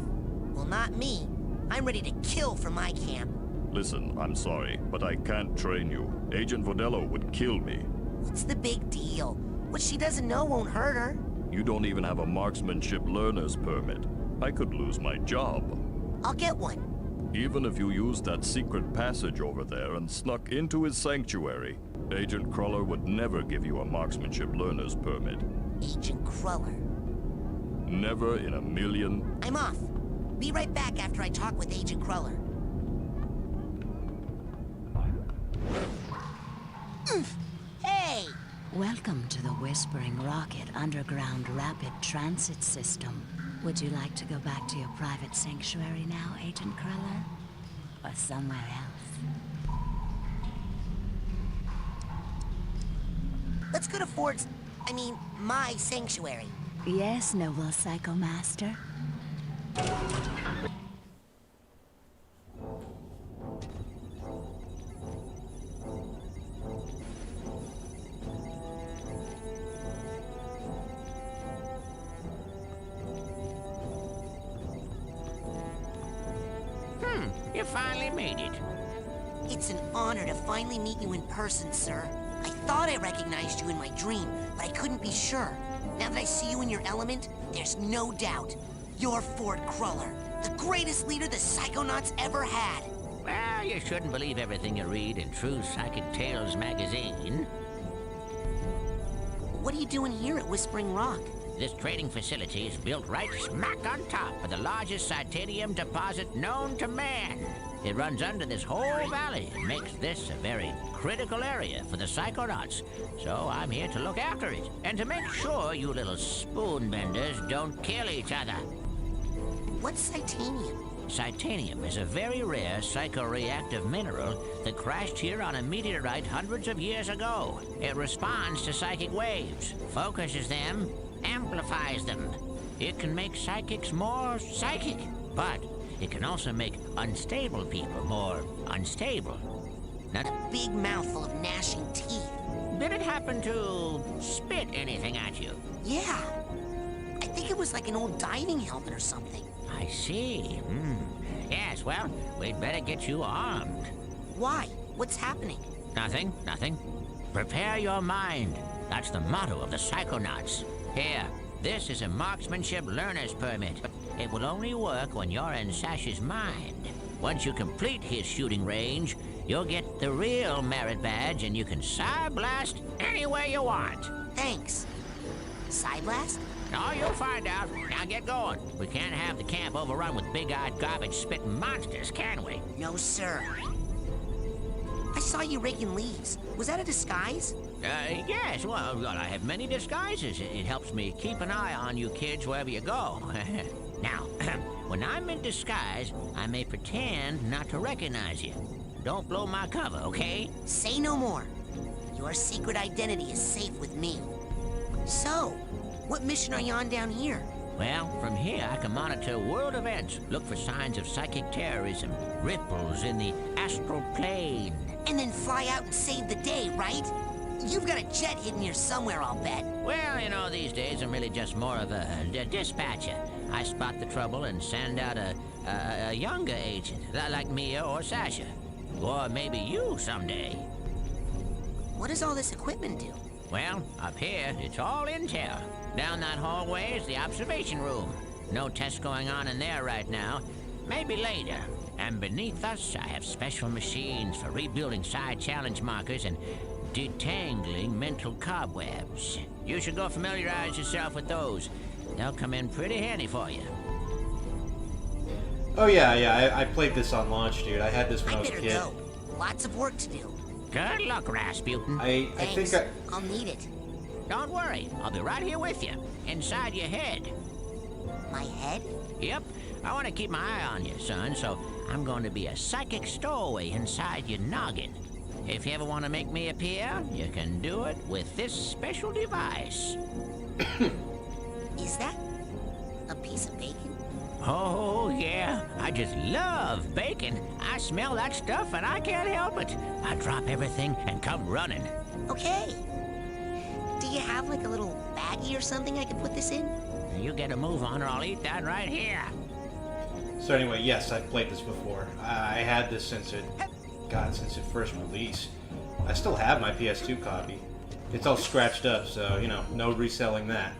S7: Well, not me. I'm ready to kill for my camp.
S3: Listen, I'm sorry, but I can't train you. Agent Vodello would kill me.
S7: What's the big deal? What she doesn't know won't hurt her.
S3: You don't even have a marksmanship learner's permit. I could lose my job.
S7: I'll get one.
S3: Even if you used that secret passage over there and snuck into his sanctuary, Agent Cruller would never give you a marksmanship learner's permit.
S7: Agent Cruller.
S3: Never in a million.
S7: I'm off.
S13: Be right back after I talk with Agent Cruller. Hey!
S16: Welcome to the Whispering Rocket Underground Rapid Transit System. Would you like to go back to your private sanctuary now, Agent Cruller? Or somewhere else?
S13: Let's go to my sanctuary.
S16: Yes, noble Psycho Master.
S8: You finally made it.
S13: It's an honor to finally meet you in person, sir. I thought I recognized you in my dream, but I couldn't be sure. Now that I see you in your element, there's no doubt. You're Ford Cruller, the greatest leader the Psychonauts ever had.
S8: Well, you shouldn't believe everything you read in True Psychic Tales magazine.
S13: What are you doing here at Whispering Rock?
S8: This trading facility is built right smack on top of the largest titanium deposit known to man. It runs under this whole valley and makes this a very critical area for the Psychonauts. So I'm here to look after it and to make sure you little spoon benders don't kill each other.
S13: What's Titanium?
S8: Titanium is a very rare psychoreactive mineral that crashed here on a meteorite hundreds of years ago. It responds to psychic waves, focuses them, amplifies them. It can make psychics more psychic, but it can also make unstable people more unstable. Not
S13: a big mouthful of gnashing teeth.
S8: Did it happen to spit anything at you?
S13: Yeah. I think it was like an old diving helmet or something.
S8: I see. Yes, well, we'd better get you armed.
S13: Why? What's happening?
S8: Nothing. Prepare your mind. That's the motto of the Psychonauts. Here, this is a marksmanship learner's permit. It will only work when you're in Sash's mind. Once you complete his shooting range, you'll get the real merit badge and you can Psy-Blast anywhere you want.
S13: Thanks. Psy-Blast?
S8: Oh, you'll find out. Now get going. We can't have the camp overrun with big-eyed garbage-spitting monsters, can we?
S13: No, sir. I saw you raking leaves. Was that a disguise?
S8: Yes. Well, I have many disguises. It helps me keep an eye on you kids wherever you go. Now, when I'm in disguise, I may pretend not to recognize you. Don't blow my cover, okay?
S13: Say no more. Your secret identity is safe with me. So, what mission are you on down here?
S8: Well, from here I can monitor world events, look for signs of psychic terrorism, ripples in the astral plane.
S13: And then fly out and save the day, right? You've got a jet hidden here somewhere, I'll bet.
S8: Well, these days I'm really just more of a dispatcher. I spot the trouble and send out a younger agent, like Mia or Sasha. Or maybe you someday.
S13: What does all this equipment do?
S8: Well, up here, it's all intel. Down that hallway is the observation room. No tests going on in there right now. Maybe later. And beneath us, I have special machines for rebuilding side challenge markers and detangling mental cobwebs. You should go familiarize yourself with those. They'll come in pretty handy for you.
S1: Oh yeah, I played this on launch, dude. I had this when I was a kid.
S13: Go. Lots of work to do.
S8: Good luck, Rasputin.
S1: I think
S13: I'll need it.
S8: Don't worry, I'll be right here with you, inside your head.
S13: My head?
S8: Yep. I want to keep my eye on you, son, so I'm going to be a psychic stowaway inside your noggin. If you ever want to make me appear, you can do it with this special device.
S13: Is that a piece of bacon?
S8: Oh, yeah. I just love bacon. I smell that stuff and I can't help it. I drop everything and come running.
S13: Okay. Do you have like a little baggie or something I can put this in?
S8: You get a move on or I'll eat that right here.
S1: So anyway, yes, I've played this before. I had this since it first released. I still have my PS2 copy. It's all scratched up, so, no reselling that.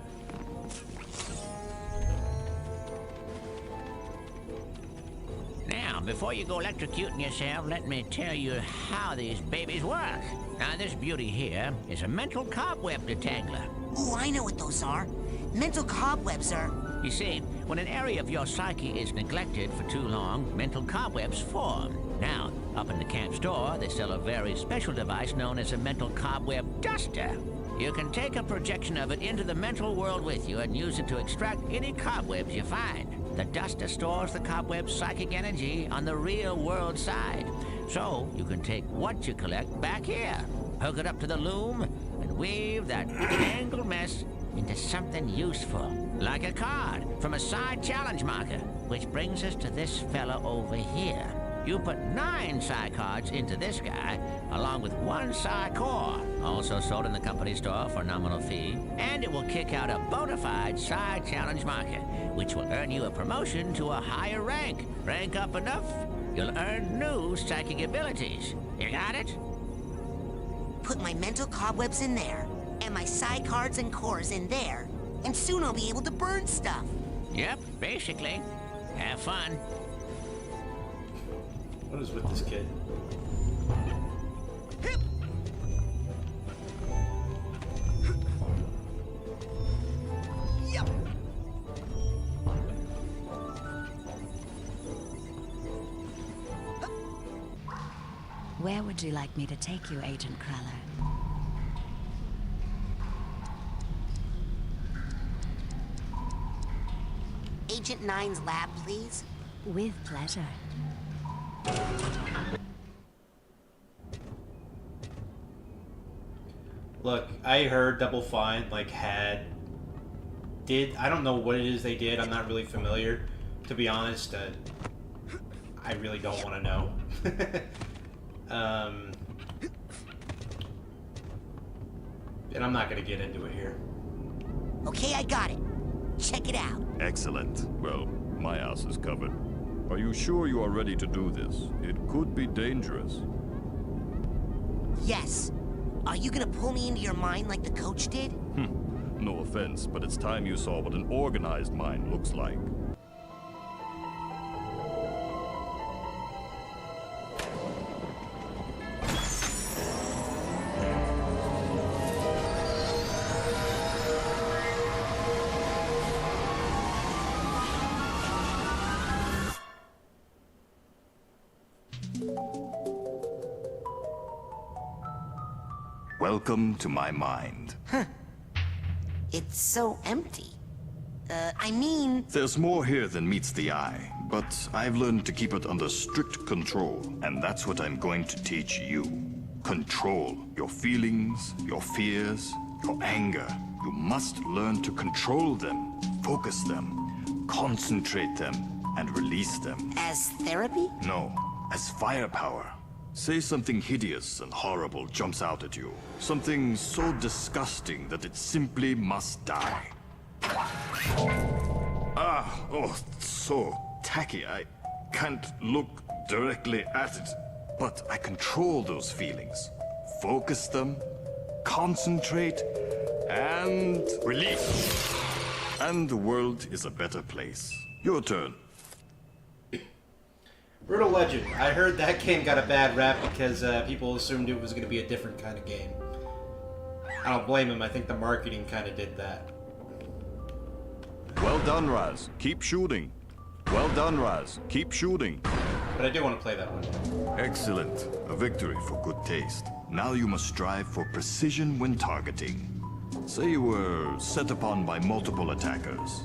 S8: Now, before you go electrocuting yourself, let me tell you how these babies work. Now, this beauty here is a mental cobweb detangler.
S13: Oh, I know what those are. Mental cobwebs are
S8: You see, when an area of your psyche is neglected for too long, mental cobwebs form. Now, up in the camp store, they sell a very special device known as a mental cobweb duster. You can take a projection of it into the mental world with you and use it to extract any cobwebs you find. The duster stores the cobweb's psychic energy on the real world side. So, you can take what you collect back here, hook it up to the loom, and weave that tangled mess into something useful, like a card from a side challenge marker, which brings us to this fella over here. You put 9 Psy cards into this guy, along with 1 Psy core, also sold in the company store for a nominal fee, and it will kick out a bona fide Psy challenge marker, which will earn you a promotion to a higher rank. Rank up enough, you'll earn new psychic abilities. You got it?
S7: Put my mental cobwebs in there, and my Psy cards and cores in there, and soon I'll be able to burn stuff.
S8: Yep, basically. Have fun.
S1: What is with this kid?
S16: Where would you like me to take you, Agent Cruller?
S7: Agent 9's lab, please.
S16: With pleasure.
S1: Look, I heard Double Fine, like, I don't know what it is they did, I'm not really familiar. To be honest, I really don't want to know. And I'm not going to get into it here.
S7: Okay, I got it. Check it out.
S3: Excellent. Well, my ass is covered. Are you sure you are ready to do this? It could be dangerous.
S7: Yes. Are you gonna pull me into your mind like the coach did?
S3: No offense, but it's time you saw what an organized mind looks like. Welcome to my mind.
S7: Huh. It's so empty. I mean...
S3: There's more here than meets the eye, but I've learned to keep it under strict control, and that's what I'm going to teach you. Control your feelings, your fears, your anger. You must learn to control them, focus them, concentrate them, and release them.
S7: As therapy?
S3: No, as firepower. Say something hideous and horrible jumps out at you. Something so disgusting that it simply must die. Oh, so tacky. I can't look directly at it. But I control those feelings. Focus them, concentrate, and release. And the world is a better place. Your turn.
S1: Brutal Legend. I heard that game got a bad rap because people assumed it was going to be a different kind of game. I don't blame him. I think the marketing kind of did that.
S3: Well done, Raz. Keep shooting. Well done, Raz. Keep shooting.
S1: But I do want to play that one.
S3: Excellent. A victory for good taste. Now you must strive for precision when targeting. Say you were set upon by multiple attackers.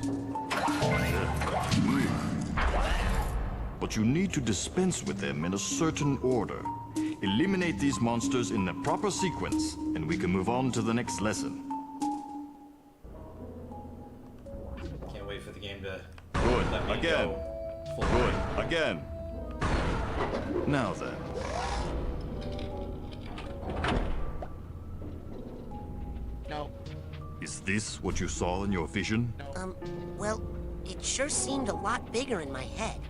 S3: But you need to dispense with them in a certain order. Eliminate these monsters in the proper sequence, and we can move on to the next lesson.
S1: Can't wait for the game to
S3: Good.
S1: let me
S3: Again.
S1: go.
S3: Good. Again. Now then.
S7: No.
S3: Is this what you saw in your vision?
S7: Well, it sure seemed a lot bigger in my head.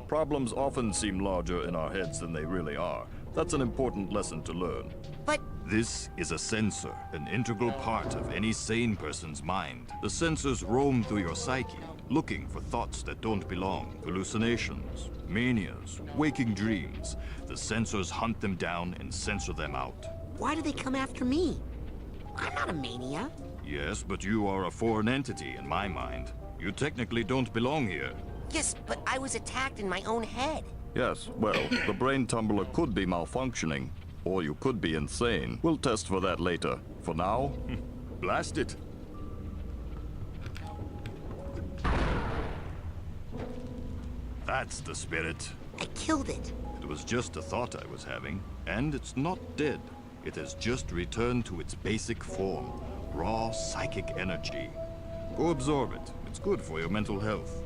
S3: Problems often seem larger in our heads than they really are. That's an important lesson to learn.
S7: But...
S3: This is a sensor, an integral part of any sane person's mind. The sensors roam through your psyche, looking for thoughts that don't belong, hallucinations, manias, waking dreams. The sensors hunt them down and censor them out.
S7: Why do they come after me? I'm not a mania.
S3: Yes, but you are a foreign entity in my mind. You technically don't belong here.
S7: Yes, but I was attacked in my own head.
S3: Yes, well, the brain tumbler could be malfunctioning. Or you could be insane. We'll test for that later. For now, blast it. That's the spirit.
S7: I killed it.
S3: It was just a thought I was having. And it's not dead. It has just returned to its basic form. Raw psychic energy. Go absorb it. It's good for your mental health.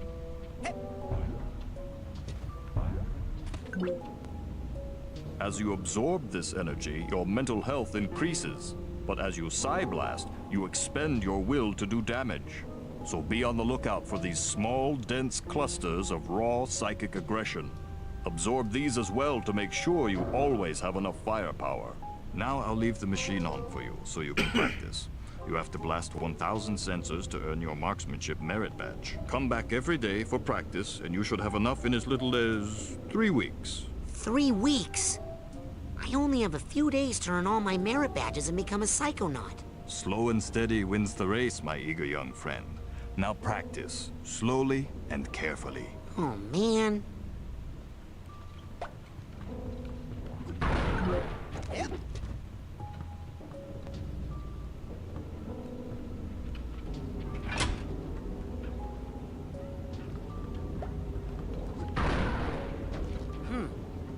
S3: As you absorb this energy, your mental health increases. But as you Psy-blast, you expend your will to do damage. So be on the lookout for these small, dense clusters of raw psychic aggression. Absorb these as well to make sure you always have enough firepower. Now I'll leave the machine on for you, so you can practice. You have to blast 1,000 sensors to earn your marksmanship merit badge. Come back every day for practice, and you should have enough in as little as 3 weeks.
S7: 3 weeks? I only have a few days to earn all my merit badges and become a Psychonaut.
S3: Slow and steady wins the race, my eager young friend. Now practice, slowly and carefully.
S7: Oh, man. Yep.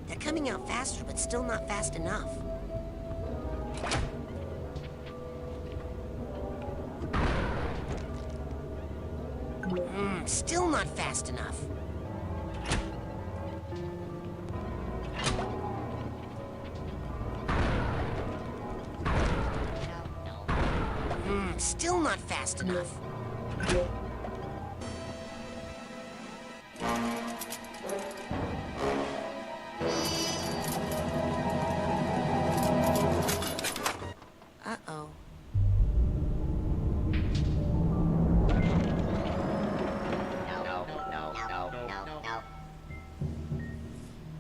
S7: They're coming out faster, but still not fast enough. Still not fast enough. Still not fast enough. Uh-oh.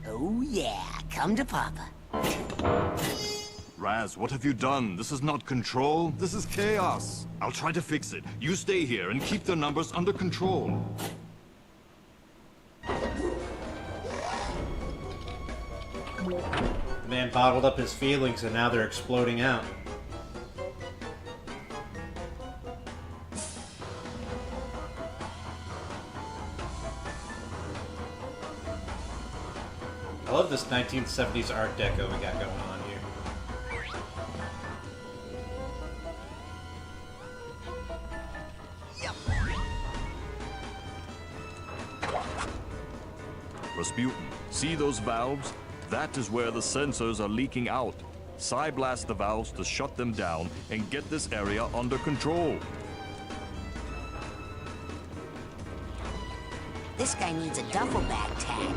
S7: Oh yeah, come to Papa.
S3: Raz, what have you done? This is not control. This is chaos. I'll try to fix it. You stay here and keep their numbers under control.
S1: The man bottled up his feelings and now they're exploding out. I love this 1970s Art Deco we got going on here.
S3: Rasputin, see those valves? That is where the sensors are leaking out. Psy-blast the valves to shut them down and get this area under control.
S7: This guy needs a duffel bag tag.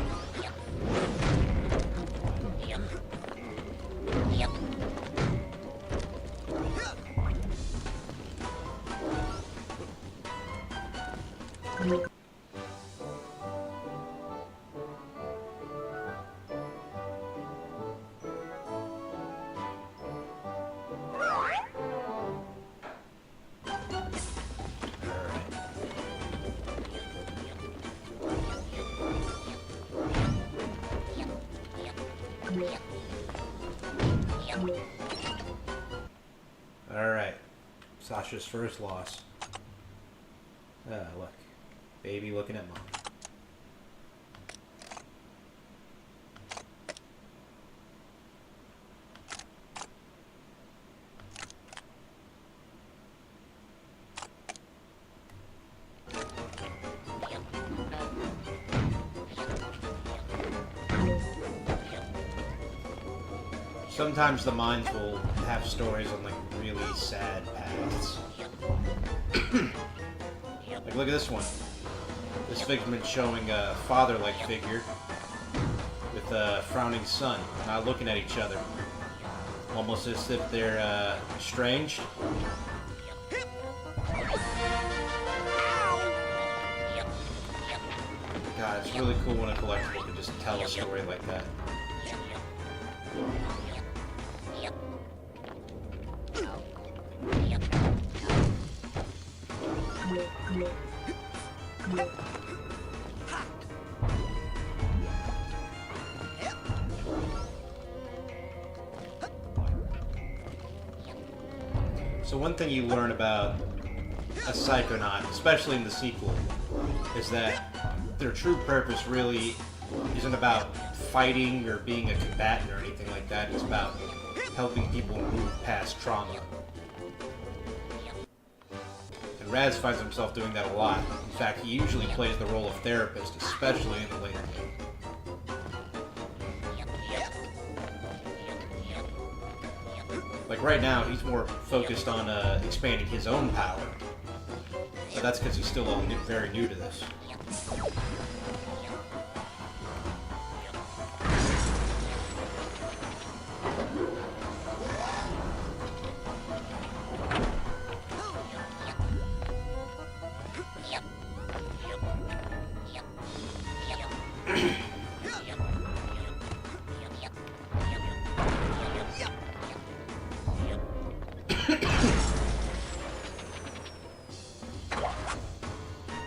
S1: Alright. Sasha's first loss. Look. Baby looking at mom. Sometimes the mines will have stories on like really sad paths. Like look at this one. This figurement's showing a father-like figure with a frowning son, not looking at each other. Almost as if they're estranged. God, it's really cool when a collectible can just tell a story like that. So one thing you learn about a Psychonaut, especially in the sequel, is that their true purpose really isn't about fighting or being a combatant or anything like that. It's about helping people move past trauma. And Raz finds himself doing that a lot. In fact, he usually plays the role of therapist, especially in the later game. Like right now, he's more focused on expanding his own power. But that's because he's still very new to this.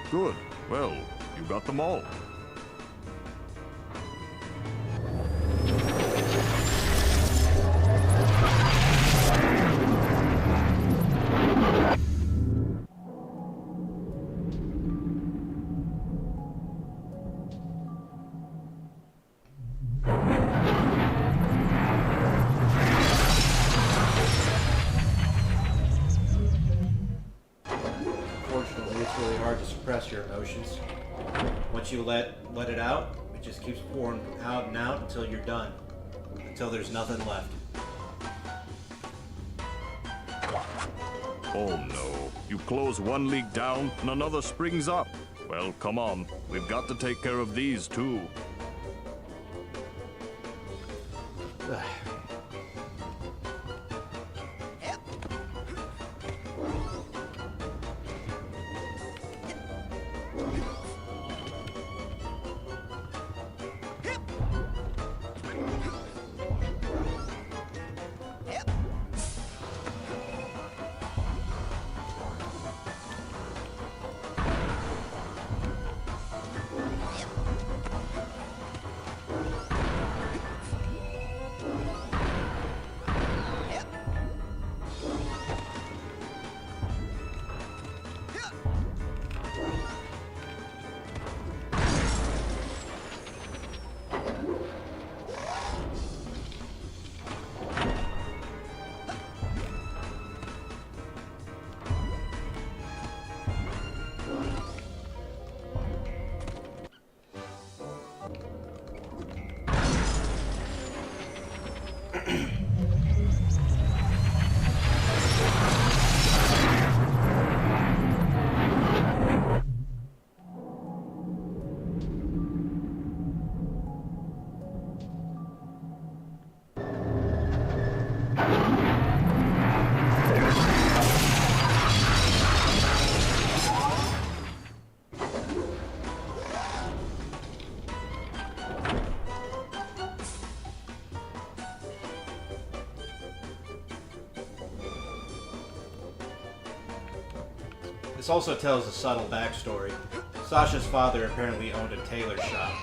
S3: Good. Well, you got them all.
S1: Your emotions. Once you let it out, it just keeps pouring out and out until you're done. Until there's nothing left.
S3: Oh no. You close one leak down and another springs up. Well, come on. We've got to take care of these too.
S1: This also tells a subtle backstory. Sasha's father apparently owned a tailor shop.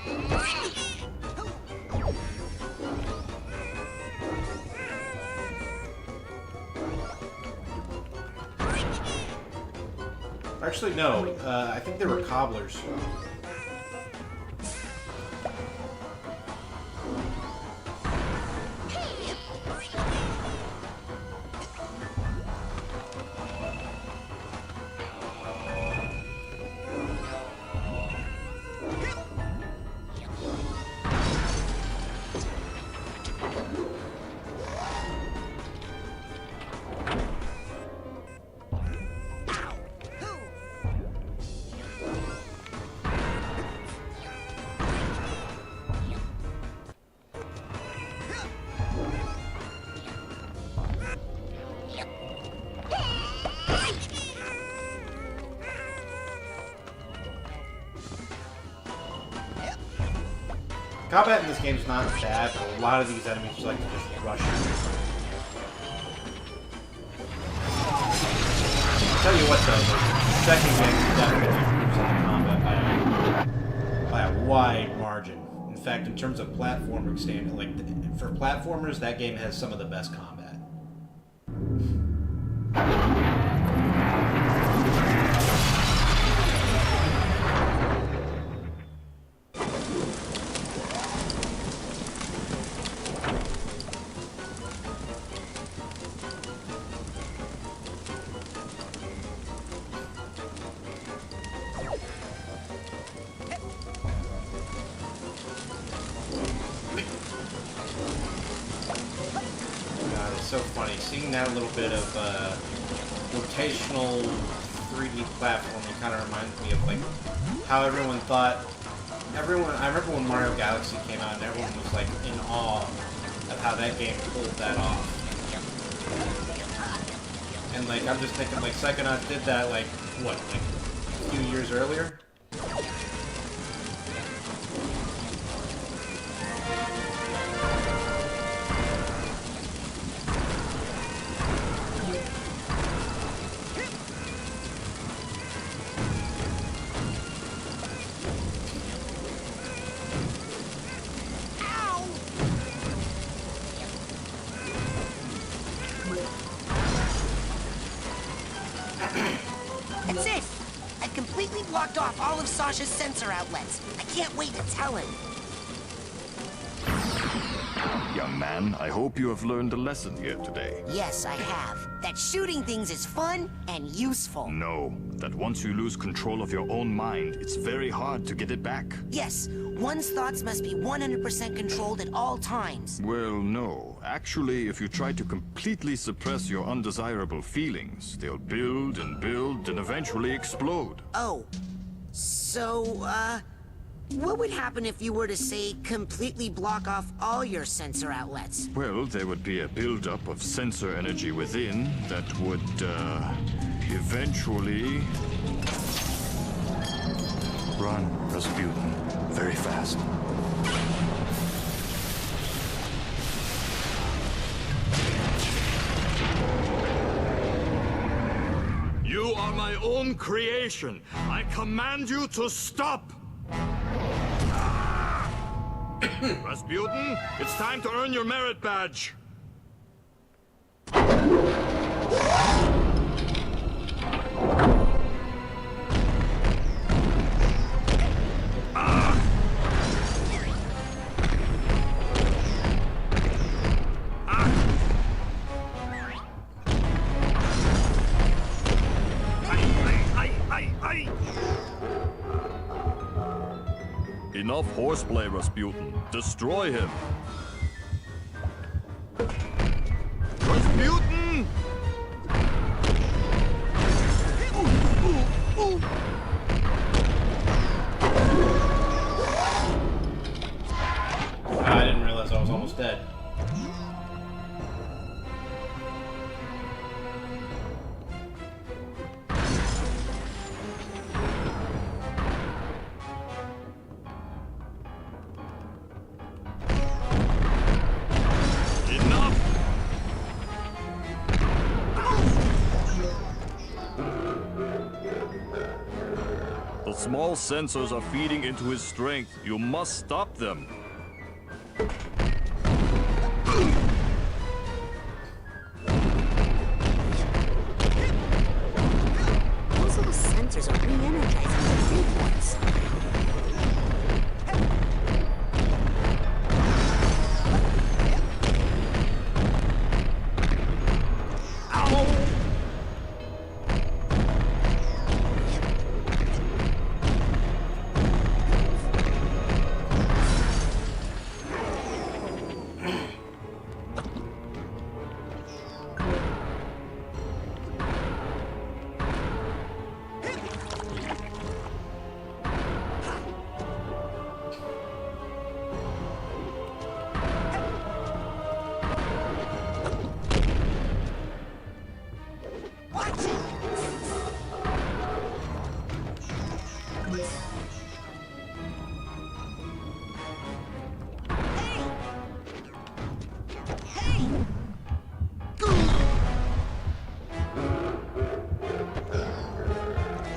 S1: Actually, no. I think they were cobblers. Combat in this game is not bad, but a lot of these enemies just like to just rush you. I'll tell you what though, the second game definitely improves on the combat by wide margin. In fact, in terms of platforming standard, like for platformers, that game has some of the best combat. So funny seeing that little bit of rotational 3D platforming kind of reminds me of like how everyone thought I remember when Mario Galaxy came out and everyone was like in awe of how that game pulled that off. And like I'm just thinking like Psychonauts did that like what, like a few years earlier?
S7: That's it! I've completely blocked off all of Sasha's sensor outlets. I can't wait to tell him.
S3: Young man, I hope you have learned a lesson here today.
S7: Yes, I have. That shooting things is fun and useful.
S3: No, that once you lose control of your own mind, it's very hard to get it back.
S7: Yes, one's thoughts must be 100% controlled at all times.
S3: Well, no. Actually, if you try to completely suppress your undesirable feelings, they'll build and eventually explode.
S7: Oh, so, what would happen if you were to, say, completely block off all your sensor outlets?
S3: Well, there would be a buildup of sensor energy within that would, eventually... Run, Rasputin. Very fast.
S17: You are my own creation. I command you to stop! Rasputin, it's time to earn your merit badge.
S3: Enough horseplay, Rasputin. Destroy him.
S17: Rasputin!
S1: I didn't realize I was almost dead.
S3: The small sensors are feeding into his strength. You must stop them.
S12: Those little sensors are re-energizing the big ones.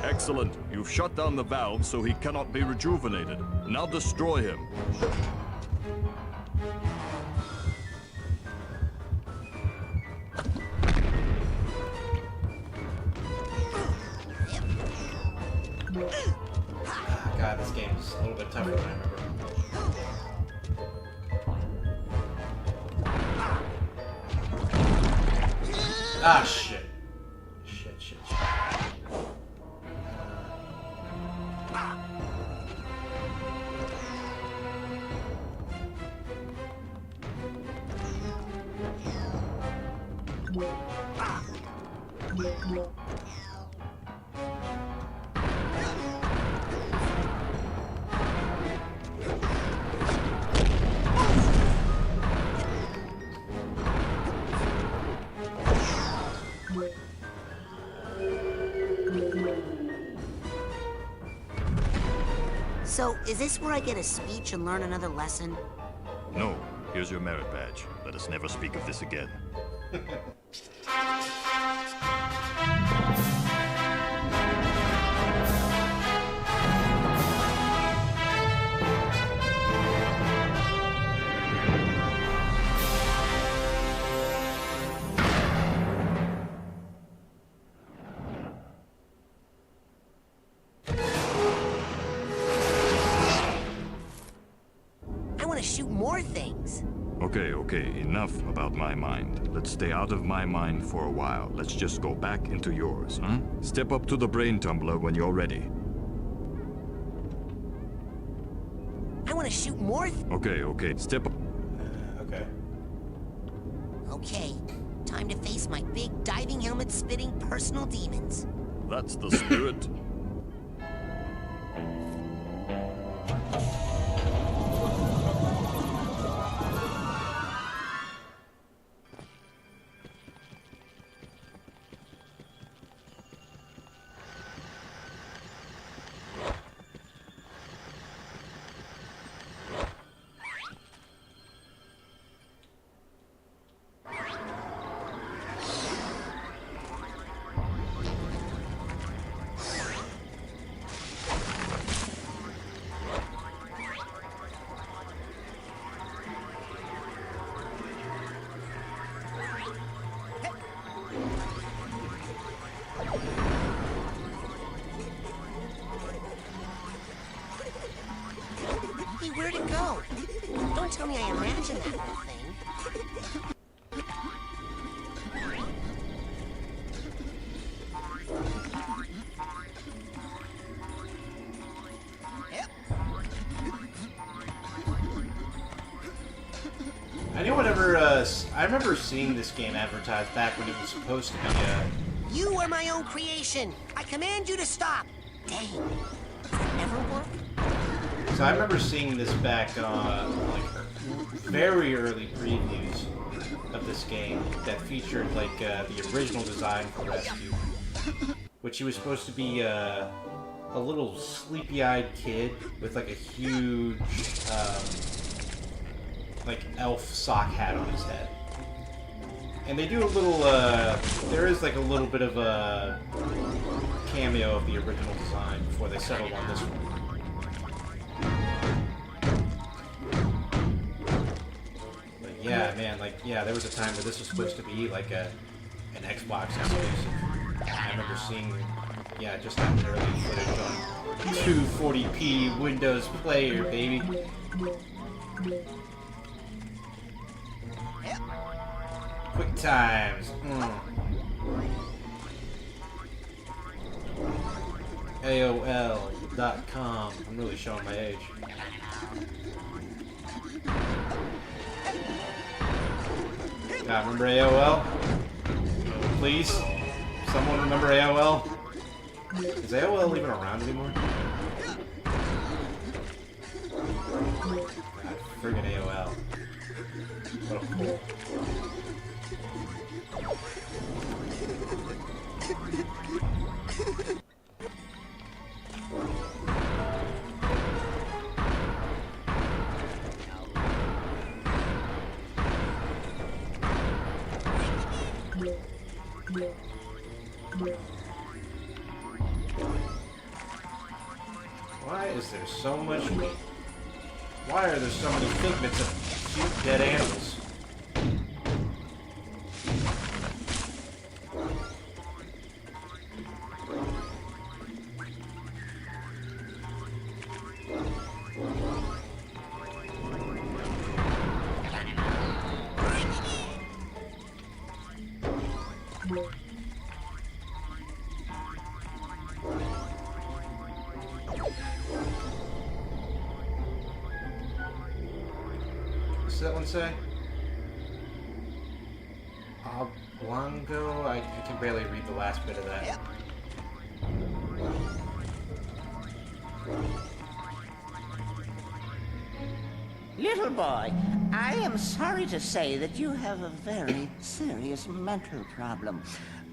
S3: Excellent. You've shut down the valve so he cannot be rejuvenated. Now destroy him.
S1: God, this game is a little bit tougher than I remember. Ah, shit. Shit.
S7: So, is this where I get a speech and learn another lesson?
S3: No. Here's your merit badge. Let us never speak of this again.
S7: I want to shoot more things.
S3: Okay, enough about my mind. Let's stay out of my mind for a while. Let's just go back into yours, huh? Step up to the brain tumbler when you're ready.
S7: I want to shoot more.
S3: Okay, step up.
S1: Okay.
S7: Okay, time to face my big diving helmet spitting personal demons.
S3: That's the spirit.
S7: Hey, where'd it go? Don't tell me I imagined that whole thing.
S1: I knew whatever, I remember seeing this game advertised back when it was supposed to be,
S7: You are my own creation. I command you to stop. Dang. Does that never work?
S1: So I remember seeing this back on, like, very early previews of this game that featured, like, the original design for Rescue, which he was supposed to be, a little sleepy-eyed kid with, like, a huge, like, elf sock hat on his head. And they do a little, there is, like, a little bit of a cameo of the original design before they settled on this one. But yeah, man, like, yeah, there was a time where this was supposed to be, like, an Xbox exclusive. I remember seeing, yeah, just that early footage on 240p Windows Player, baby. Quick times. AOL.com. I'm really showing my age. Yeah, remember AOL? Please? Someone remember AOL? Is AOL even around anymore? God, friggin' AOL. What a fool. Why is there so much meat? Why are there so many figments of cute dead animals? What's that one say? Oblongo? I can barely read the last bit of that. Yep.
S18: Little boy, I am sorry to say that you have a very serious mental problem.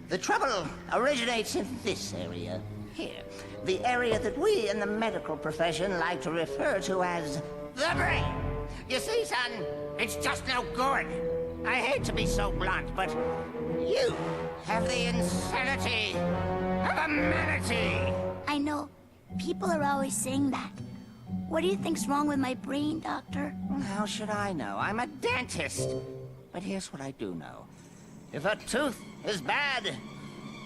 S18: The trouble originates in this area, here. The area that we in the medical profession like to refer to as the brain. You see, son, it's just no good. I hate to be so blunt, but you have the insanity of a manatee.
S5: I know. People are always saying that. What do you think's wrong with my brain, Doctor?
S18: How should I know? I'm a dentist. But here's what I do know. If a tooth is bad,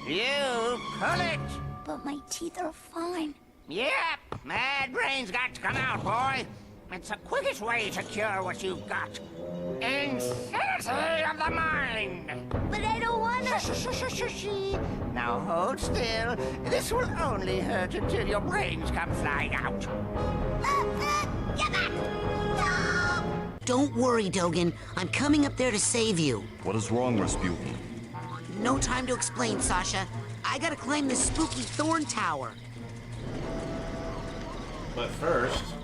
S18: you pull it.
S5: But my teeth are fine.
S18: Yep, mad brain's got to come out, boy. It's the quickest way to cure what you've got. Insanity of the mind.
S5: But I don't wanna.
S18: Now hold still. This will only hurt until your brains come flying out.
S5: Get back! No!
S7: Don't worry, Dogen. I'm coming up there to save you.
S3: What is wrong, Rasputin?
S7: No time to explain, Sasha. I gotta climb this spooky thorn tower.
S1: But first...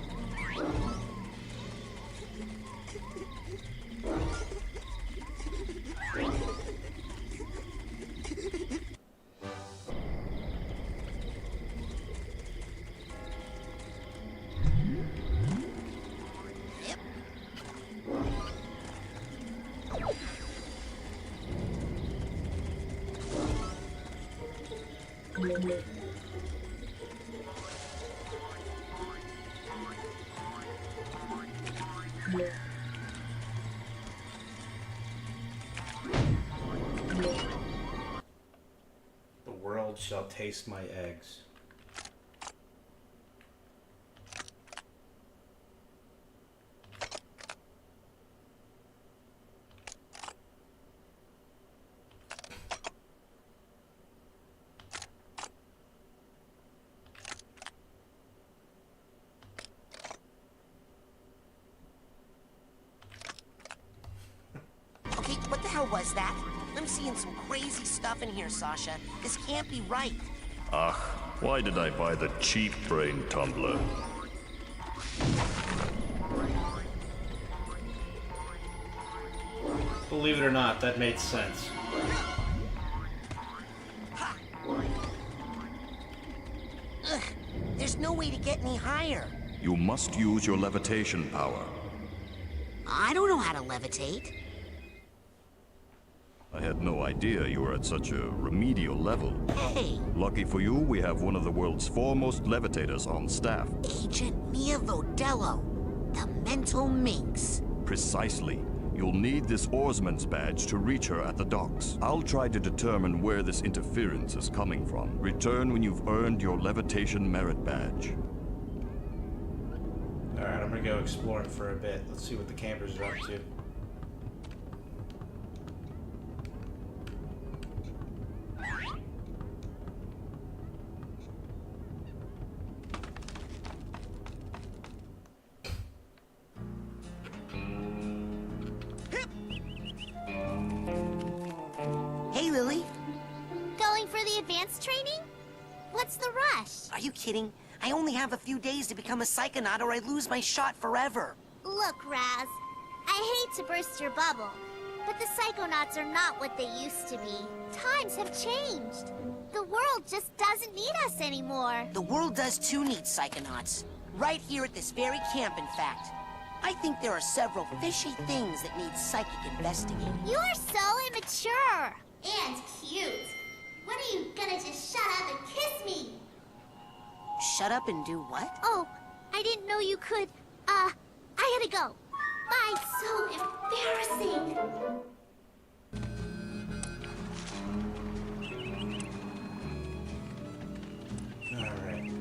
S1: The world shall taste my eggs.
S7: Okay, what the hell was that? I'm seeing some crazy stuff in here, Sasha. This can't be right.
S3: Ach, why did I buy the cheap brain tumbler?
S1: Believe it or not, that made sense.
S7: Ugh, there's no way to get any higher.
S3: You must use your levitation power.
S7: I don't know how to levitate.
S3: I had no idea you were at such a remedial level.
S7: Hey!
S3: Lucky for you, we have one of the world's foremost levitators on staff.
S7: Agent Mia Vodello, the mental minx.
S3: Precisely. You'll need this oarsman's badge to reach her at the docks. I'll try to determine where this interference is coming from. Return when you've earned your levitation merit badge.
S1: Alright, I'm gonna go exploring for a bit. Let's see what the campers are up to.
S7: Hey, Lily.
S5: Going for the advanced training? What's the rush?
S7: Are you kidding? I only have a few days to become a Psychonaut or I lose my shot forever.
S5: Look, Raz. I hate to burst your bubble, but the Psychonauts are not what they used to be. Times have changed. The world just doesn't need us anymore.
S7: The world does too need Psychonauts. Right here at this very camp, in fact. I think there are several fishy things that need psychic investigating.
S5: You are so immature. And cute. When are you gonna just shut up and kiss me?
S7: Shut up and do what?
S5: Oh, I didn't know you could, I gotta go. Bye. So embarrassing.
S1: Alright.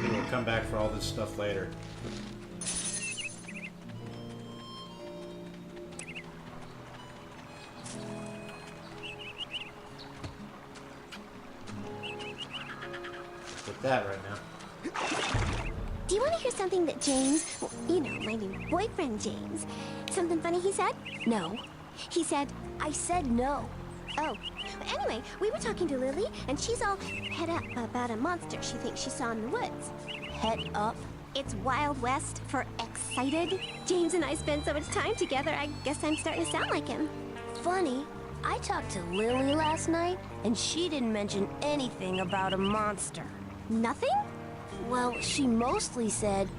S1: We'll come back for all this stuff later. Put that right now.
S12: Do you want to hear something that James, well, you know, my new boyfriend James, something funny he said?
S10: No.
S12: He said,
S10: I said no.
S12: oh. Anyway, we were talking to Lily, and she's all head up about a monster she thinks she saw in the woods.
S10: Head up?
S12: It's Wild West for excited. James and I spend so much time together, I guess I'm starting to sound like him.
S10: Funny. I talked to Lily last night, and she didn't mention anything about a monster.
S12: Nothing?
S10: Well, she mostly said,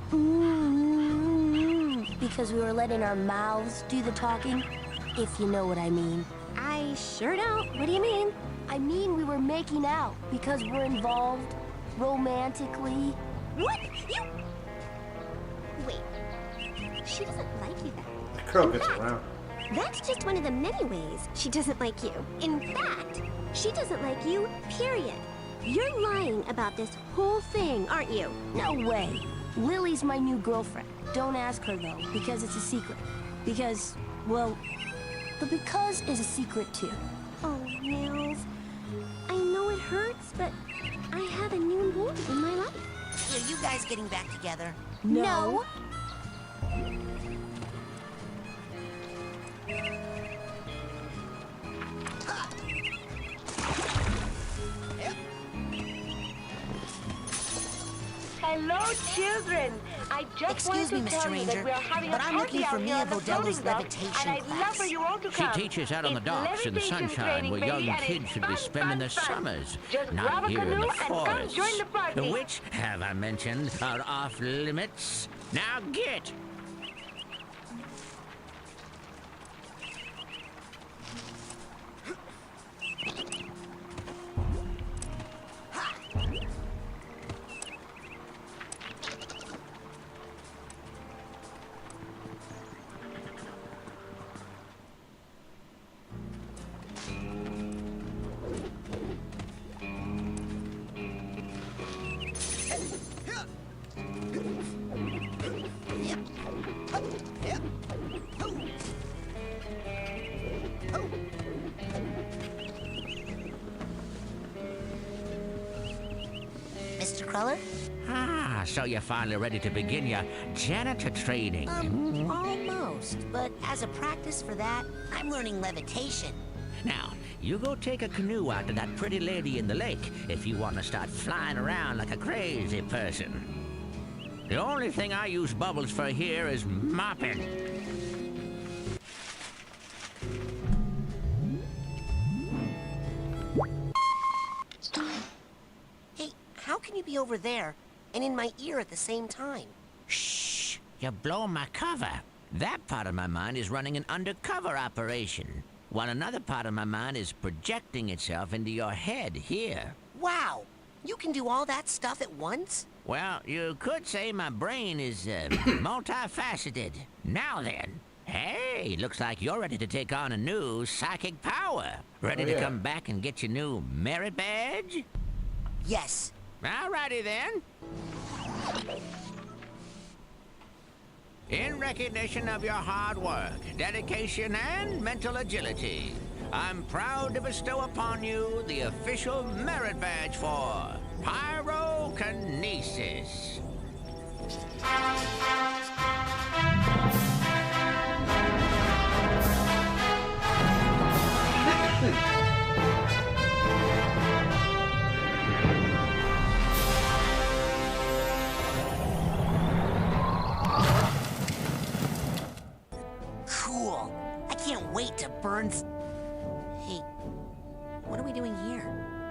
S10: because we were letting our mouths do the talking, if you know what I mean.
S12: I sure don't. What do you mean?
S10: I mean we were making out, because we're involved, romantically.
S12: What? You... Wait. She doesn't like you that way.
S1: That girl gets around.
S12: That's just one of the many ways she doesn't like you. In fact, she doesn't like you, period. You're lying about this whole thing, aren't you?
S10: No way. Lily's my new girlfriend. Don't ask her, though, because it's a secret. Because, well, the because is a secret, too.
S12: Oh, Nils. I know it hurts, but I have a new mood in my life.
S7: Are you guys getting back together?
S12: No.
S19: Hello, children. I just
S7: Excuse
S19: wanted
S7: me,
S19: to
S7: Mr.
S19: tell you that
S7: Ranger,
S19: we are having
S7: but
S19: a
S7: I'm
S19: party
S7: looking for
S19: out here
S7: Mia
S19: on the
S7: Vodello's
S19: floating dock,
S7: levitation
S19: and I'd love for you all to
S8: She
S19: come.
S8: teaches out on the
S19: It's
S8: docks in the
S19: levitation
S8: sunshine
S19: training,
S8: where
S19: baby,
S8: young
S19: and
S8: kids
S19: it's
S8: should be
S19: fun,
S8: spending their
S19: fun, fun.
S8: summers,
S19: Just
S8: not
S19: grab a
S8: here in
S19: canoe
S8: the
S19: and come
S8: forest,
S19: join the party.
S8: which, have I mentioned, are off limits. Now get!
S7: Mr. Cruller?
S8: Ah, so you're finally ready to begin your janitor training.
S7: Almost. But as a practice for that, I'm learning levitation.
S8: Now, you go take a canoe out to that pretty lady in the lake if you want to start flying around like a crazy person. The only thing I use bubbles for here is mopping.
S7: Hey, how can you be over there and in my ear at the same time?
S8: Shh! You're blowing my cover. That part of my mind is running an undercover operation, while another part of my mind is projecting itself into your head here.
S7: Wow! You can do all that stuff at once?
S8: Well, you could say my brain is multifaceted. Now then, hey, looks like you're ready to take on a new psychic power. Ready to come back and get your new merit badge?
S7: Yes.
S8: Alrighty then. In recognition of your hard work, dedication, and mental agility, I'm proud to bestow upon you the official merit badge for pyrokinesis.
S7: Cool. I can't wait to burn. Hey, what are we doing here?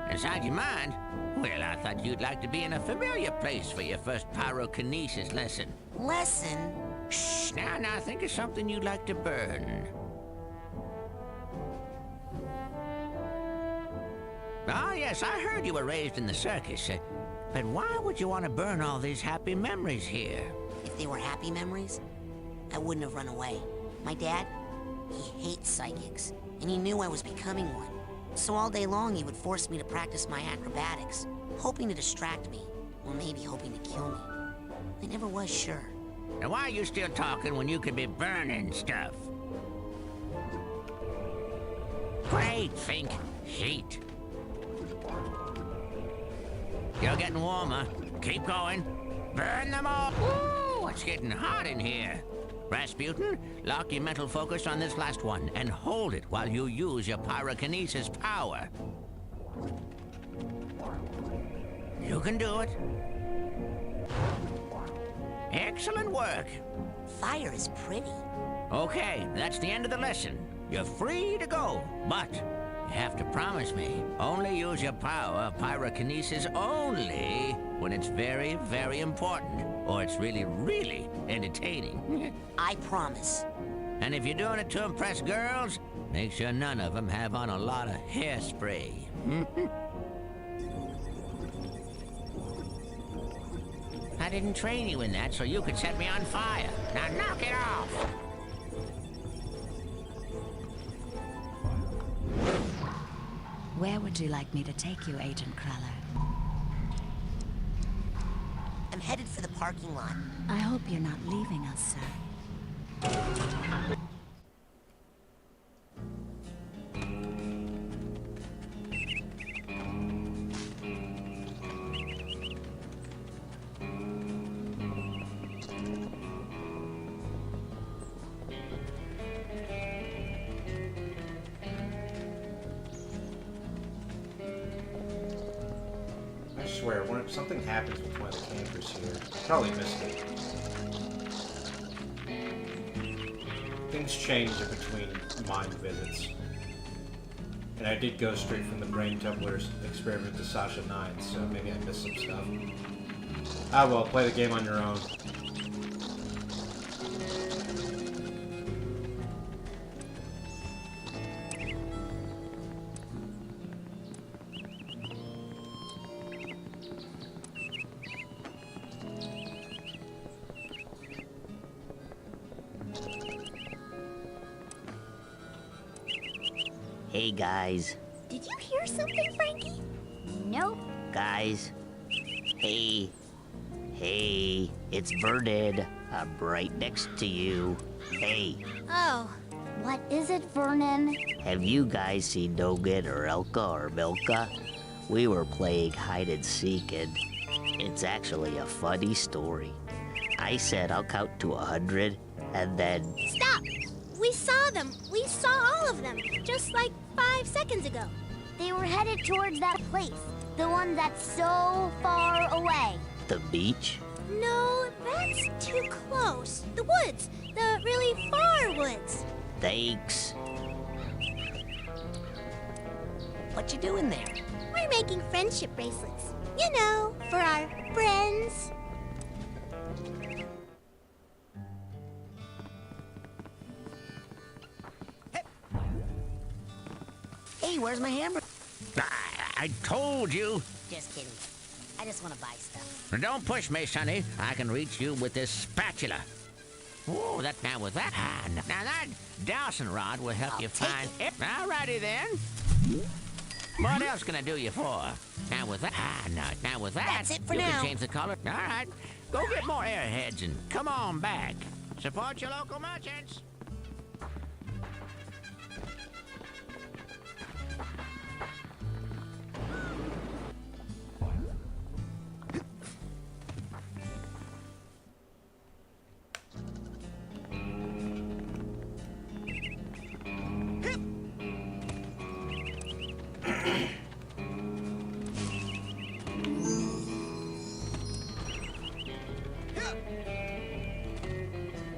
S8: Inside your mind? Well, I thought you'd like to be in a familiar place for your first pyrokinesis lesson.
S7: Lesson?
S8: Shh, now think of something you'd like to burn. Oh, yes, I heard you were raised in the circus. But why would you want to burn all these happy memories here?
S7: If they were happy memories, I wouldn't have run away. My dad, he hates psychics, and he knew I was becoming one. So all day long, he would force me to practice my acrobatics, hoping to distract me, or maybe hoping to kill me. I never was sure.
S8: Now why are you still talking when you could be burning stuff? Great, think. Heat. You're getting warmer. Keep going. Burn them all. Ooh, it's getting hot in here. Rasputin, lock your mental focus on this last one and hold it while you use your pyrokinesis power. You can do it. Excellent work.
S7: Fire is pretty.
S8: Okay, that's the end of the lesson. You're free to go, but you have to promise me only use your power of pyrokinesis only when it's very, very important, or it's really, really entertaining.
S7: I promise.
S8: And if you're doing it to impress girls, make sure none of them have on a lot of hairspray. I didn't train you in that so you could set me on fire. Now knock it off!
S16: Where would you like me to take you, Agent Cruller?
S7: I'm headed for the parking lot.
S16: I hope you're not leaving us, sir.
S1: I swear, when something happens with one of the campers here, I probably missed it. Things change in between mind visits. And I did go straight from the Brain Tumbler's experiment to Sasha 9, so maybe I missed some stuff. Ah well, play the game on your own.
S9: Hey, guys.
S5: Did you hear something, Frankie? Nope.
S9: Guys. Hey. Hey, it's Vernon. I'm right next to you. Hey,
S5: Oh, what is it, Vernon?
S9: have you guys seen Dogan or Elka or Milka? We were playing hide and seek, and it's actually a funny story. I said I'll count to 100, and then...
S5: Stop! We saw them. We saw all of them, just like 5 seconds ago. They were headed towards that place, the one that's so far away.
S9: The beach?
S5: No, that's too close. The woods, the really far woods.
S9: Thanks.
S7: What you doing there?
S5: We're making friendship bracelets. You know, for our friends.
S7: Hey, where's my hamburger?
S8: I told you.
S7: Just kidding. I just want to buy stuff.
S8: Don't push me, Sonny. I can reach you with this spatula. Oh, that now with that. Now that dowsing rod will help you find. Yep. Alrighty then. What else can I do you for? Now with that. Now with that.
S7: That's it for
S8: you
S7: now.
S8: can change the color. All right. Go get more airheads and come on back. Support your local merchants.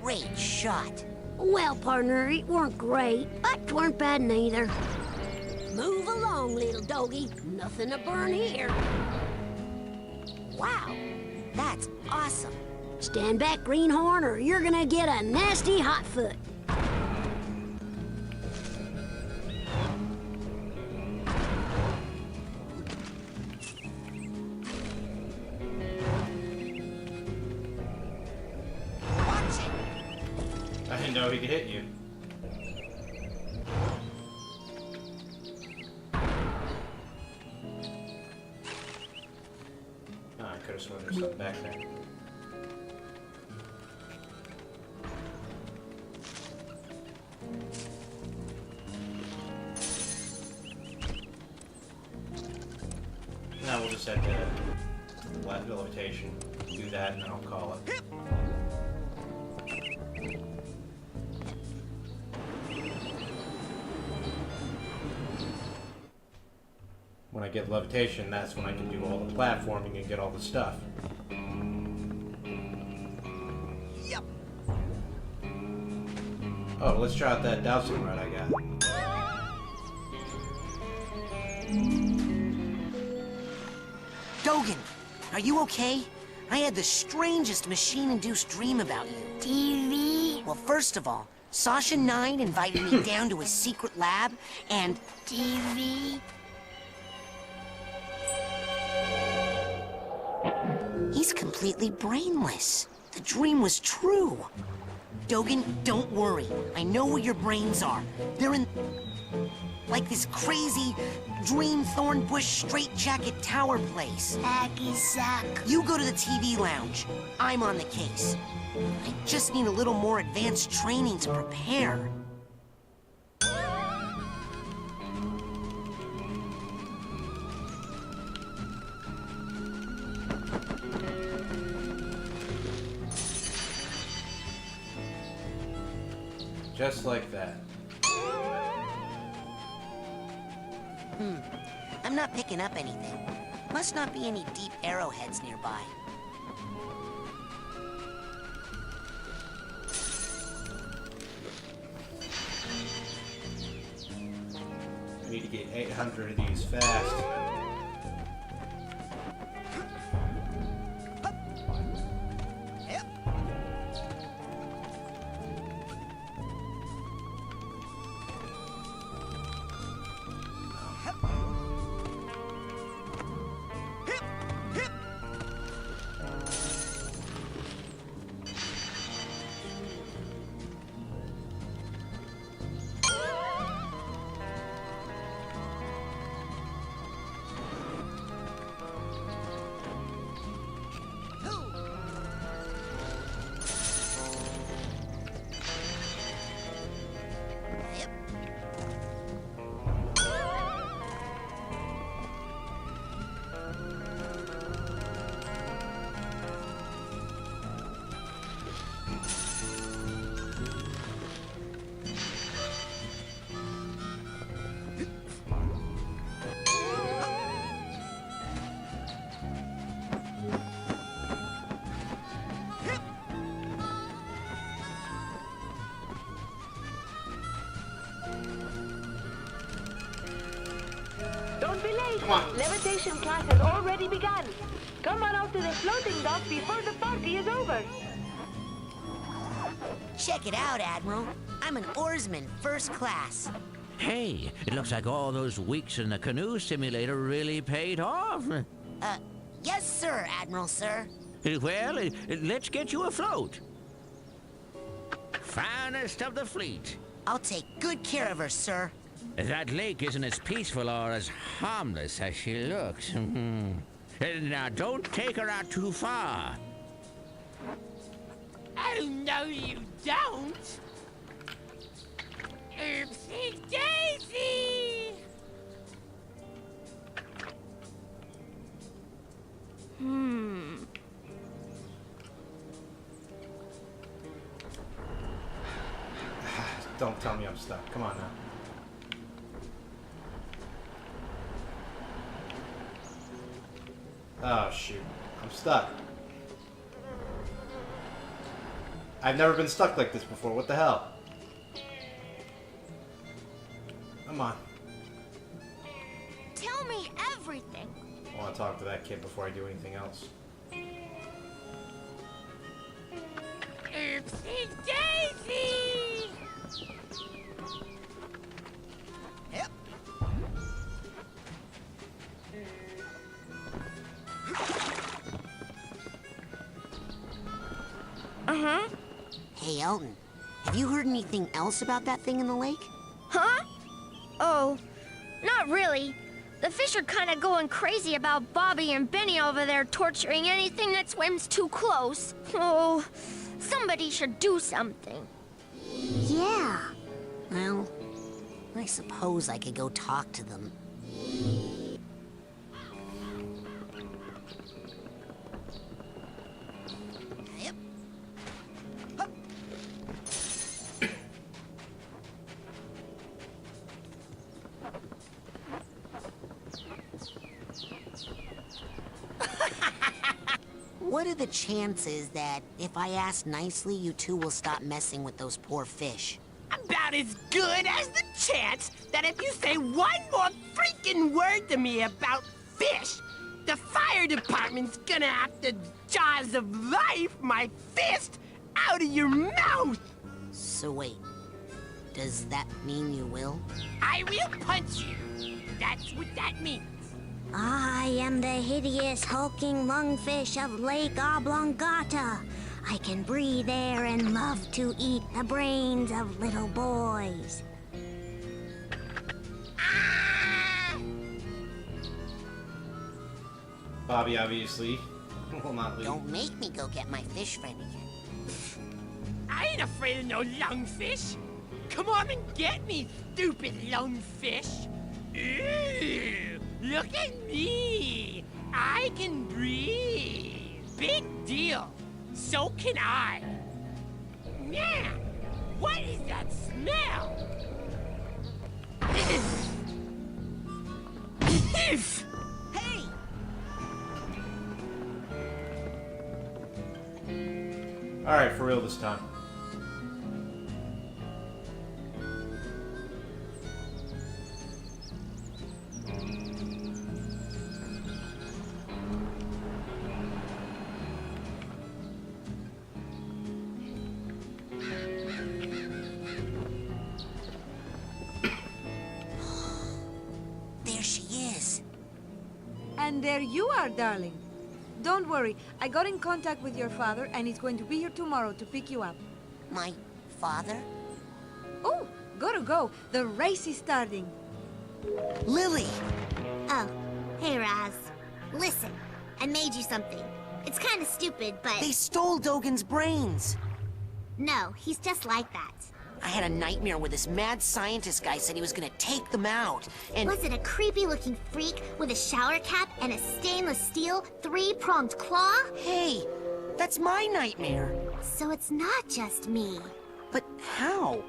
S7: Great shot.
S12: Well, partner, it weren't great, but 'tweren't bad neither.
S7: Move along, little doggy. Nothing to burn here. Wow, that's awesome.
S12: Stand back, greenhorn, or you're gonna get a nasty hot foot.
S1: didn't know he could hit you. Oh, I could have sworn there's something back there. Now we'll just head to levitation, do that, and then I'll call it. When I get levitation, that's when I can do all the platforming and get all the stuff.
S14: Yep.
S1: Oh, let's try out that dowsing rod I got.
S7: Dogen, are you okay? I had the strangest machine-induced dream about you.
S5: TV?
S7: Well, first of all, Sasha 9 invited me down to his secret lab, and...
S5: TV?
S7: He's completely brainless. The dream was true. Dogen, don't worry. I know where your brains are. They're in... like this crazy dream thorn bush straitjacket tower place.
S5: Hacky sack.
S7: You go to the TV lounge. I'm on the case. I just need a little more advanced training to prepare.
S1: Just like that.
S7: I'm not picking up anything. Must not be any deep arrowheads nearby.
S1: I need to get 800 of these fast.
S20: Don't be late.
S1: Come on.
S20: Levitation class has already begun. Come on out to the floating dock before the party is over.
S7: Check it out, Admiral. I'm an oarsman, first class.
S8: Hey, it looks like all those weeks in the canoe simulator really paid off.
S7: Yes, sir, Admiral, sir.
S8: Well, let's get you afloat. Finest of the fleet.
S7: I'll take good care of her, sir.
S8: That lake isn't as peaceful or as harmless as she looks. Now, don't take her out too far.
S6: Oh, no, you don't. Oopsie daisy!
S1: Don't tell me I'm stuck. Come on now. Oh, shoot. I'm stuck. I've never been stuck like this before. What the hell? Come on.
S5: Tell me everything.
S1: I want to talk to that kid before I do anything else.
S6: Oopsie daisy!
S14: Yep.
S7: Hey, Elton. Have Have you heard anything else about that thing in the lake?
S5: Huh? Oh, not really. The fish are kind of going crazy about Bobby and Benny over there torturing anything that swims too close. Oh, somebody should do something.
S7: Yeah. Well, I suppose I could go talk to them. Yep. Hup. What are the chances that if I ask nicely, you two will stop messing with those poor fish?
S6: About as good as the chance that if you say one more freaking word to me about fish, the fire department's gonna have to jaws of life my fist out of your mouth!
S7: So wait, does that mean you will?
S6: I will punch you. That's what that means.
S12: I am the hideous, hulking lungfish of Lake Oblongata. I can breathe air and love to eat the brains of little boys.
S1: Bobby, obviously, will not leave.
S7: Don't make me go get my fish friend again.
S6: I ain't afraid of no lungfish. Come on and get me, stupid lungfish. Ew, look at me. I can breathe. Big deal. So can I. Yeah. What is that smell?
S7: Hey!
S1: Alright, for real this time.
S21: And there you are, darling. Don't worry, I got in contact with your father and he's going to be here tomorrow to pick you up.
S7: My father?
S21: Oh, gotta go. The race is starting.
S7: Lily!
S5: Oh, hey, Raz. Listen, I made you something. It's kind of stupid, but...
S7: They stole Dogen's brains!
S5: No, he's just like that.
S7: I had a nightmare where this mad scientist guy said he was gonna take them out, and...
S5: Was it a creepy-looking freak with a shower cap and a stainless steel, three-pronged claw?
S7: Hey, that's my nightmare.
S5: So it's not just me.
S7: But how?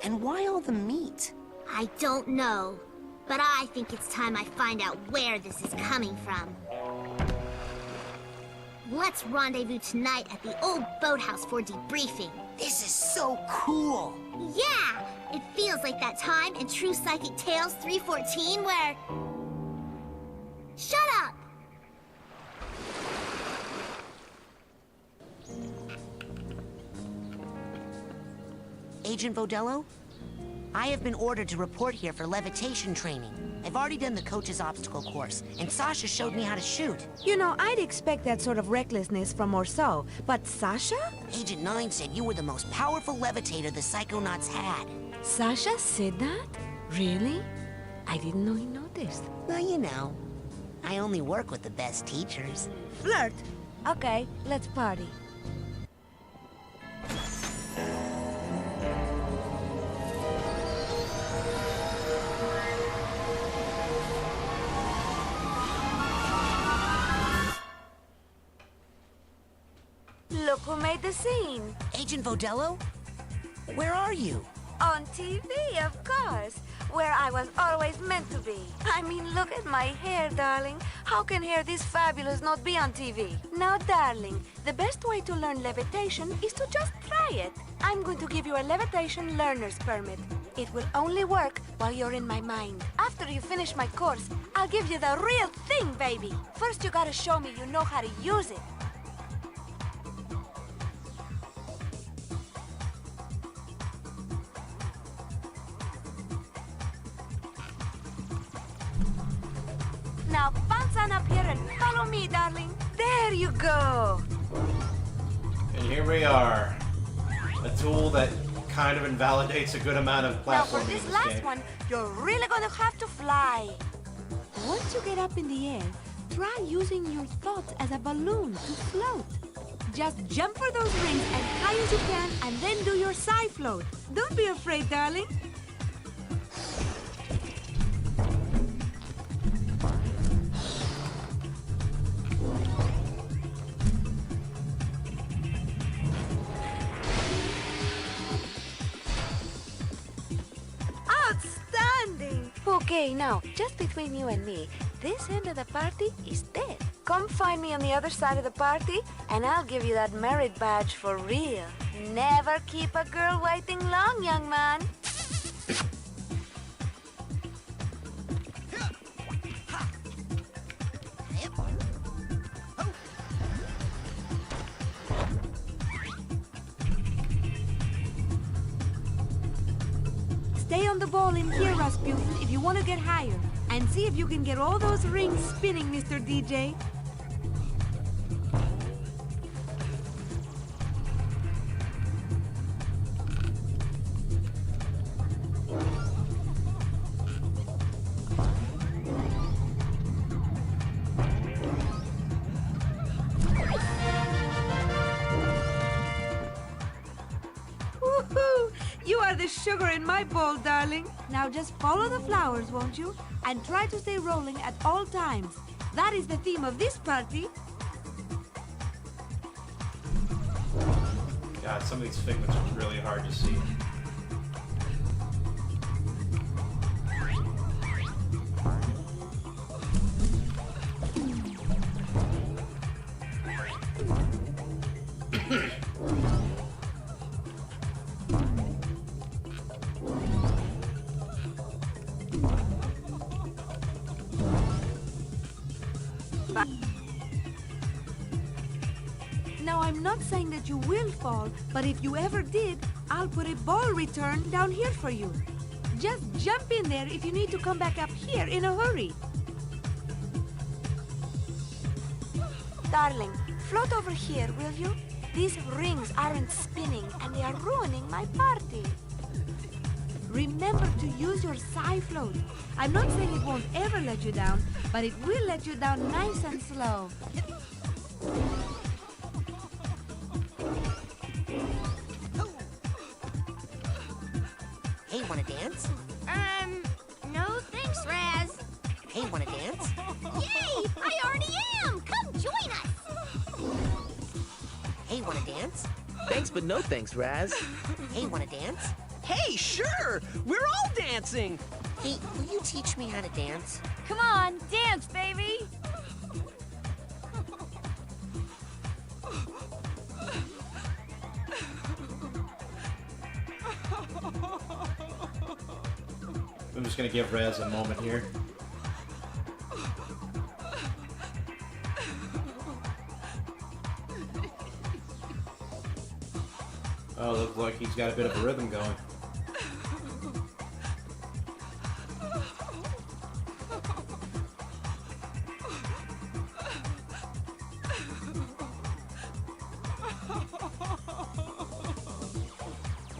S7: And why all the meat?
S5: I don't know. But I think it's time I find out where this is coming from. Let's rendezvous tonight at the old boathouse for debriefing.
S7: This is so cool!
S5: Yeah! It feels like that time in True Psychic Tales 314 where... Shut up!
S7: Agent Vodello? I have been ordered to report here for levitation training. I've already done the coach's obstacle course, and Sasha showed me how to shoot.
S21: You know, I'd expect that sort of recklessness from Orso, but Sasha?
S7: Agent 9 said you were the most powerful levitator the Psychonauts had.
S21: Sasha said that? Really? I didn't know he noticed.
S7: Well, you know, I only work with the best teachers.
S21: Flirt! Okay, let's party. Look who made the scene.
S7: Agent Vodello? Where are you?
S21: On TV, of course. Where I was always meant to be. I mean, look at my hair, darling. How can hair this fabulous not be on TV? Now, darling, the best way to learn levitation is to just try it. I'm going to give you a levitation learner's permit. It will only work while you're in my mind. After you finish my course, I'll give you the real thing, baby. First, you gotta show me you know how to use it. Now bounce on up here and follow me, darling. There you go.
S1: And here we are. A tool that kind of invalidates a good amount of
S21: Now for
S1: platforming
S21: this
S1: in this
S21: last
S1: game.
S21: one, you're really gonna have to fly.
S4: Once you get up in the air, try using your thoughts as a balloon to float. Just jump for those rings as high as you can and then do your side float. Don't be afraid, darling.
S21: Outstanding! Okay, now, just between you and me, this end of the party is dead. Come find me on the other side of the party, and I'll give you that merit badge for real. Never keep a girl waiting long, young man.
S4: Stay on the ball in here, Rasputin, if you want to get higher. And see if you can get all those rings spinning, Mr. DJ. Woohoo! You are the sugar in my bowl, darling. Now just follow the flowers, won't you? And try to stay rolling at all times. That is the theme of this party.
S1: God, some of these figments are really hard to see.
S4: Now, I'm not saying that you will fall, but if you ever did, I'll put a ball return down here for you. Just jump in there if you need to come back up here in a hurry.
S21: Darling, float over here, will you? These rings aren't spinning, and they are ruining my party.
S4: Remember to use your side float. I'm not saying it won't ever let you down, but it will let you down nice and slow.
S7: Hey, wanna dance?
S12: No thanks, Raz.
S7: Hey, wanna dance?
S12: Yay! I already am! Come join us!
S7: Hey, wanna dance?
S15: Thanks, but no thanks, Raz.
S7: Hey, wanna dance?
S14: Hey, sure! We're all dancing!
S7: Hey, will you teach me how to dance?
S20: Come on, dance, baby!
S1: I'm just gonna give Rez a moment here. Oh, looks like he's got a bit of a rhythm going.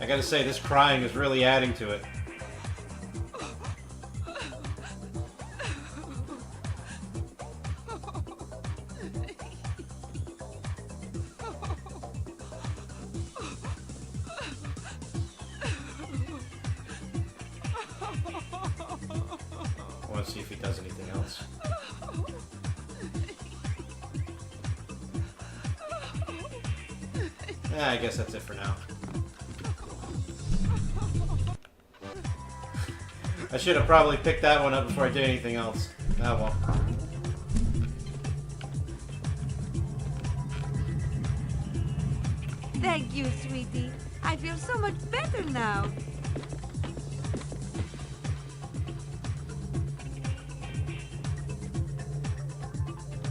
S1: I gotta say, this crying is really adding to it. I want to see if he does anything else. I guess that's it for now. I should have probably picked that one up before I did anything else. Oh well.
S4: Thank you, sweetie. I feel so much better now.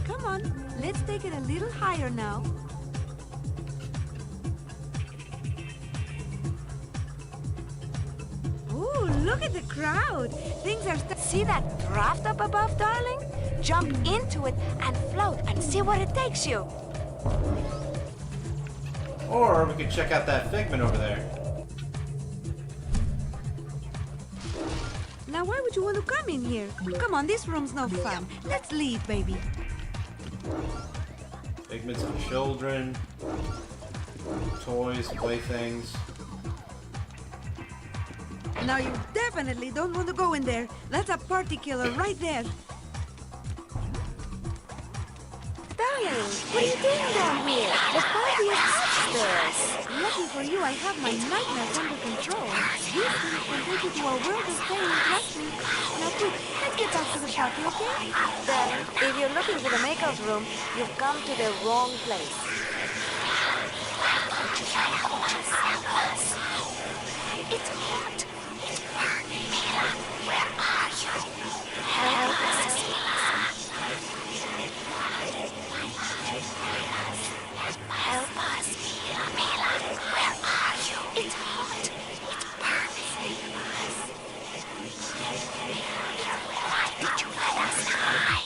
S4: Come on, let's take it a little higher now. Ooh, look at the crowd. Things are
S21: See that draft up above, darling? Jump into it and float and see where it takes you.
S1: Or we could check out that figment over there.
S4: Now, why would you want to come in here? Come on, this room's no fun. Let's leave, baby.
S1: Figments of children. Toys, playthings.
S4: Now, you definitely don't want to go in there. That's a party killer right there.
S21: Darling, what are you doing down here? The party is upstairs.
S4: Lucky for you, I have my nightmares under control. These things can take you to a world of pain, trust me. Now quick, let's get back to the party, okay?
S21: Darling, if you're looking for the makeout room, you've come to the wrong place.
S12: It's hot. It's burning. Where are you? Help us. Help us. Mila, where are you? It's hot. It's burning. Why did you let us die?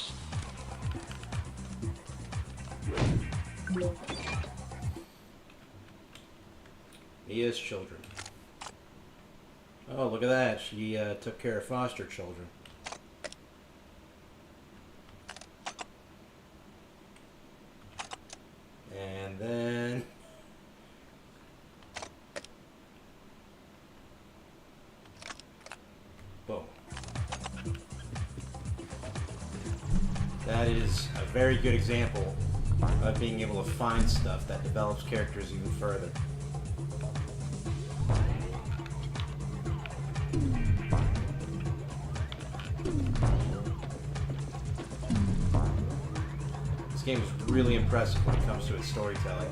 S1: Mia's children. Oh, look at that. She took care of foster children. And then... boom. That is a very good example of being able to find stuff that develops characters even further. This game is really impressive when it comes to its storytelling.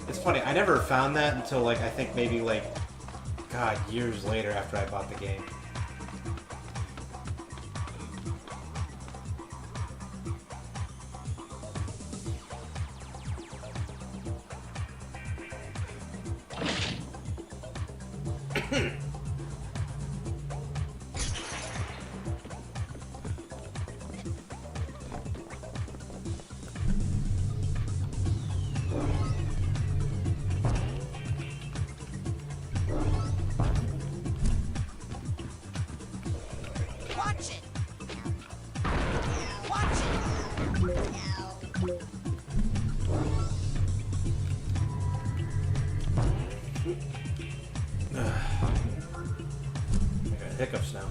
S1: It's funny, I never found that until I think maybe God, years later after I bought the game.
S13: Watch it! Watch it!
S1: I got hiccups now.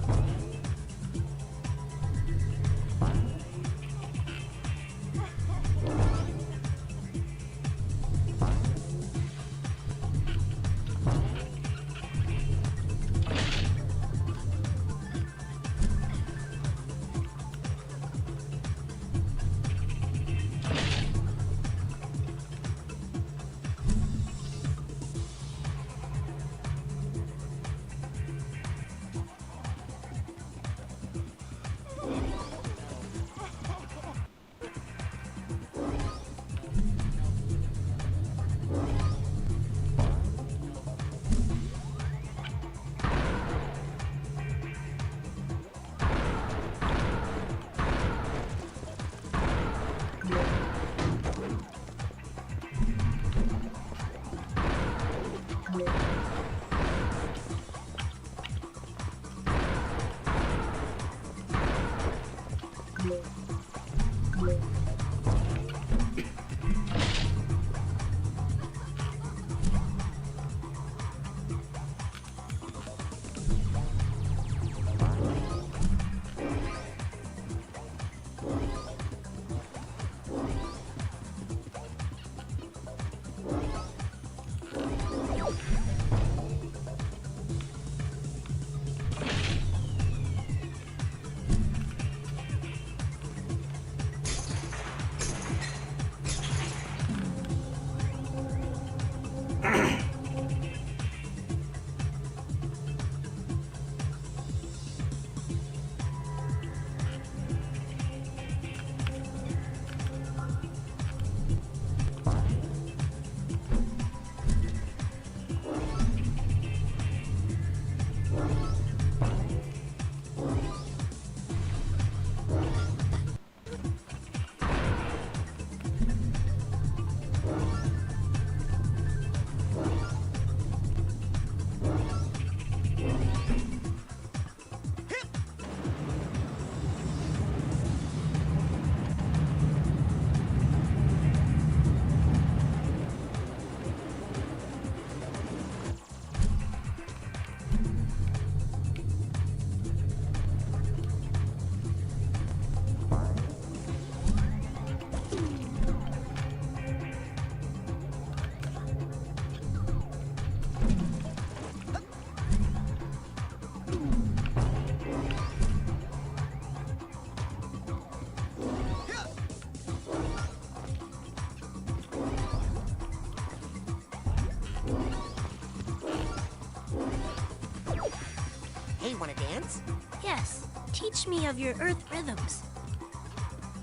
S7: Hey, wanna dance?
S5: Yes. Teach me of your earth rhythms.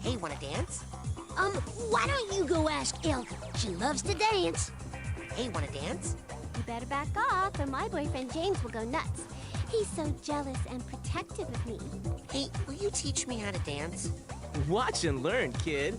S7: Hey, wanna dance?
S12: Why don't you go ask Ilka? She loves to dance.
S7: Hey, wanna dance?
S2: You better back off, or my boyfriend James will go nuts. He's so jealous and protective of me.
S7: Hey, will you teach me how to dance?
S15: Watch and learn, kid.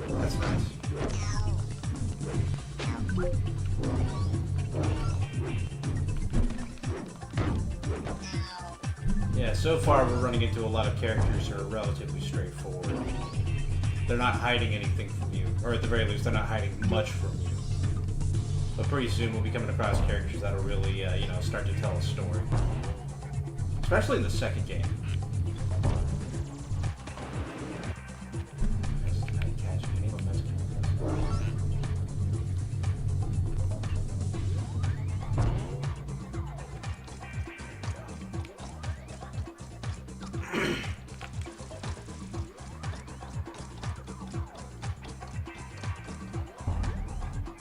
S1: That's nice. Yeah, so far we're running into a lot of characters who are relatively straightforward. They're not hiding anything from you, or at the very least, they're not hiding much from you. But pretty soon we'll be coming across characters that'll really, start to tell a story. Especially in the second game.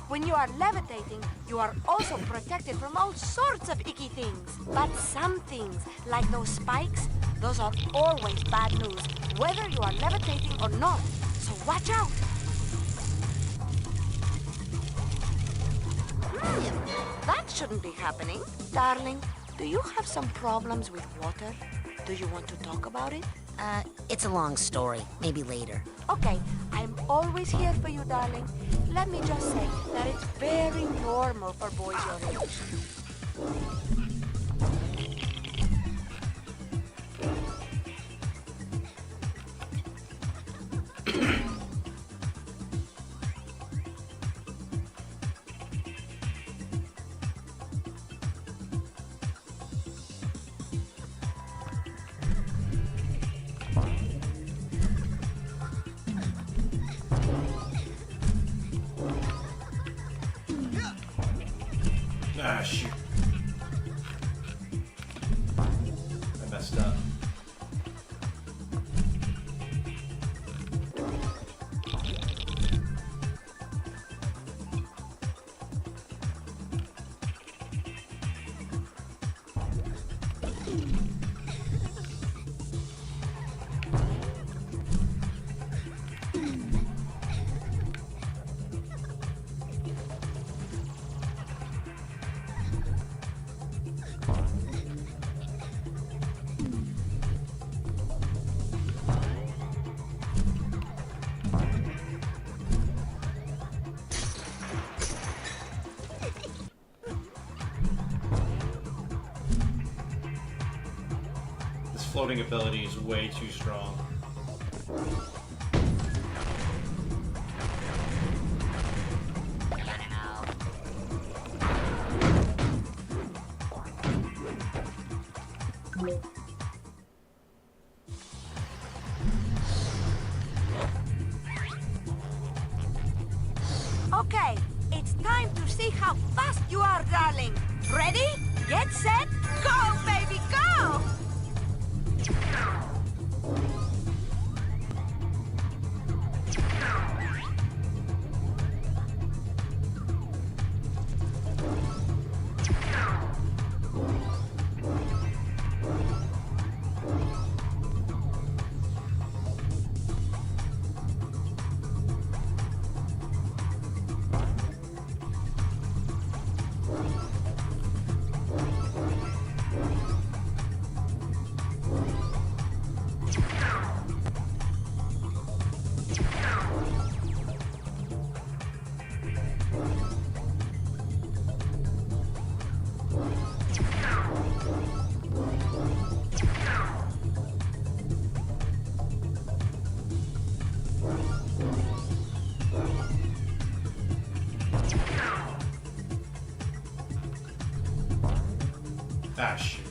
S21: When you are levitating, you are also protected from all sorts of icky things. But some things, like those spikes, those are always bad news, whether you are levitating or not. So watch out! That shouldn't be happening. Darling, do you have some problems with water? Do you want to talk about it?
S7: It's a long story. Maybe later.
S21: Okay, I'm always here for you, darling. Let me just say that it's very normal for boys your age.
S1: Ah, shoot. I messed up. Floating ability is way too strong.
S21: Okay, it's time to see how fast you are, darling. Ready? Get set, go, baby, go!
S1: Ah, shit.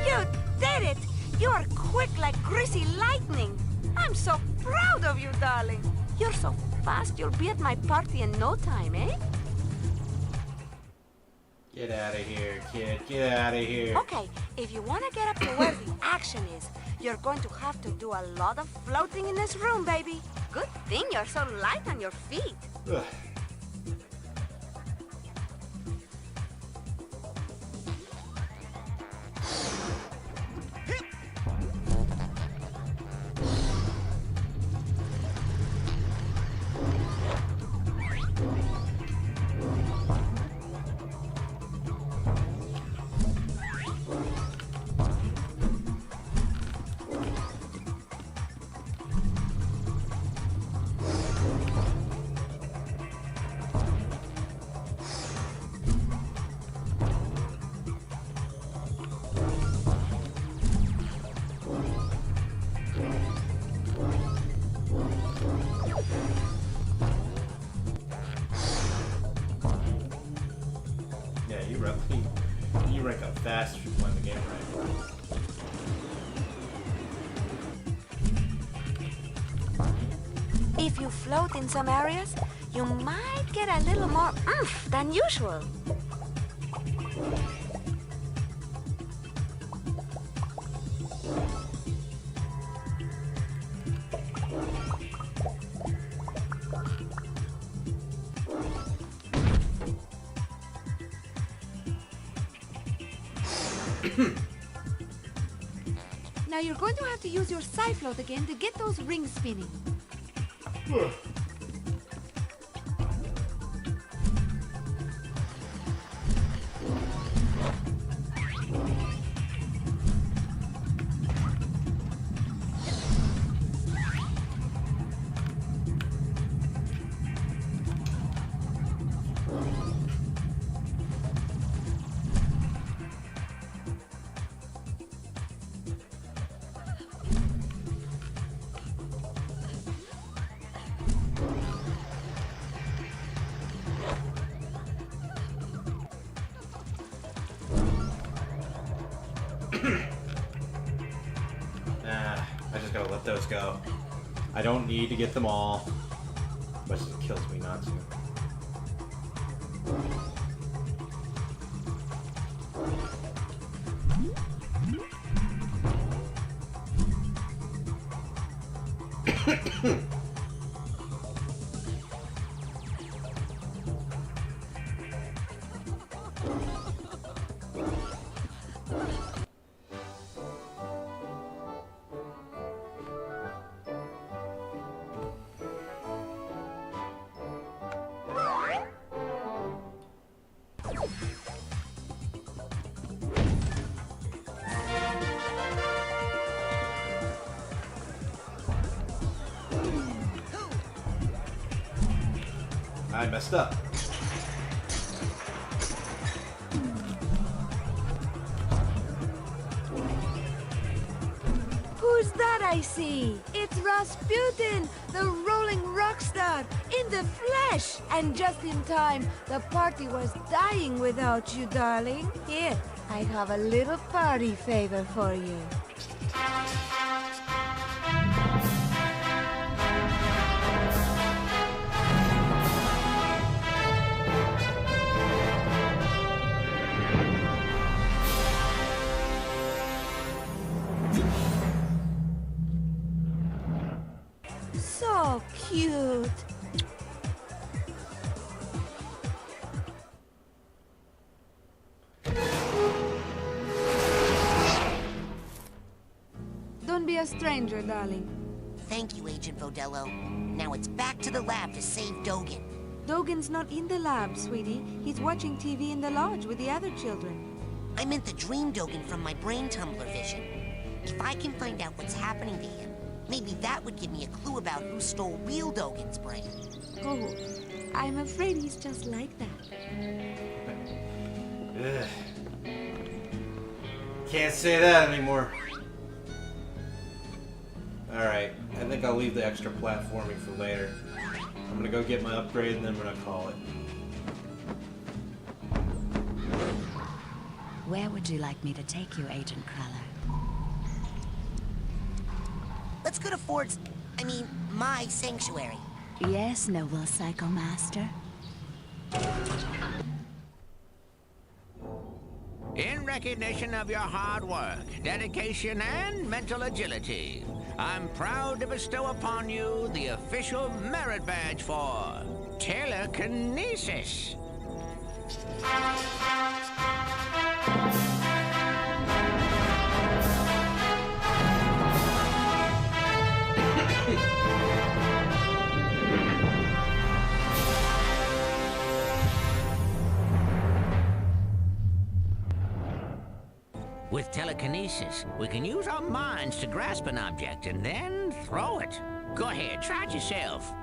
S21: You did it! You are quick like greasy lightning. I'm so proud of you, darling. You're so fast, you'll be at my party in no time, eh?
S1: Get out of here, kid. Get out of here.
S21: Okay, if you want to get up to where the action is, you're going to have to do a lot of floating in this room, baby. Good thing you're so light on your feet.
S1: Ugh. Yeah, you rank up fast if you play the game right.
S21: If you float in some areas, you might get a little more oomph than usual.
S4: Now you're going to have to use your Psy-float again to get those rings spinning.
S1: Nah, I just gotta let those go. I don't need to get them all. Much as it kills me not to. I messed up.
S4: Who's that I see? It's Rasputin, the rolling rock star, in the flesh! And just in time, the party was dying without you, darling. Here, I have a little party favor for you. So cute. Don't be a stranger, darling.
S7: Thank you, Agent Vodello. Now it's back to the lab to save Dogen.
S4: Dogen's not in the lab, sweetie. He's watching TV in the lodge with the other children.
S7: I meant the dream Dogen from my brain tumbler vision. If I can find out what's happening to him, maybe that would give me a clue about who stole real Dogen's brain.
S4: Oh, I'm afraid he's just like that.
S1: Ugh. Can't say that anymore. Alright, I think I'll leave the extra platforming for later. I'm gonna go get my upgrade and then I'm gonna call it.
S16: Where would you like me to take you, Agent Cruller?
S7: Let's go to my sanctuary.
S16: Yes, noble Psycho Master.
S8: In recognition of your hard work, dedication, and mental agility, I'm proud to bestow upon you the official merit badge for telekinesis. With telekinesis, we can use our minds to grasp an object and then throw it. Go ahead, try it yourself.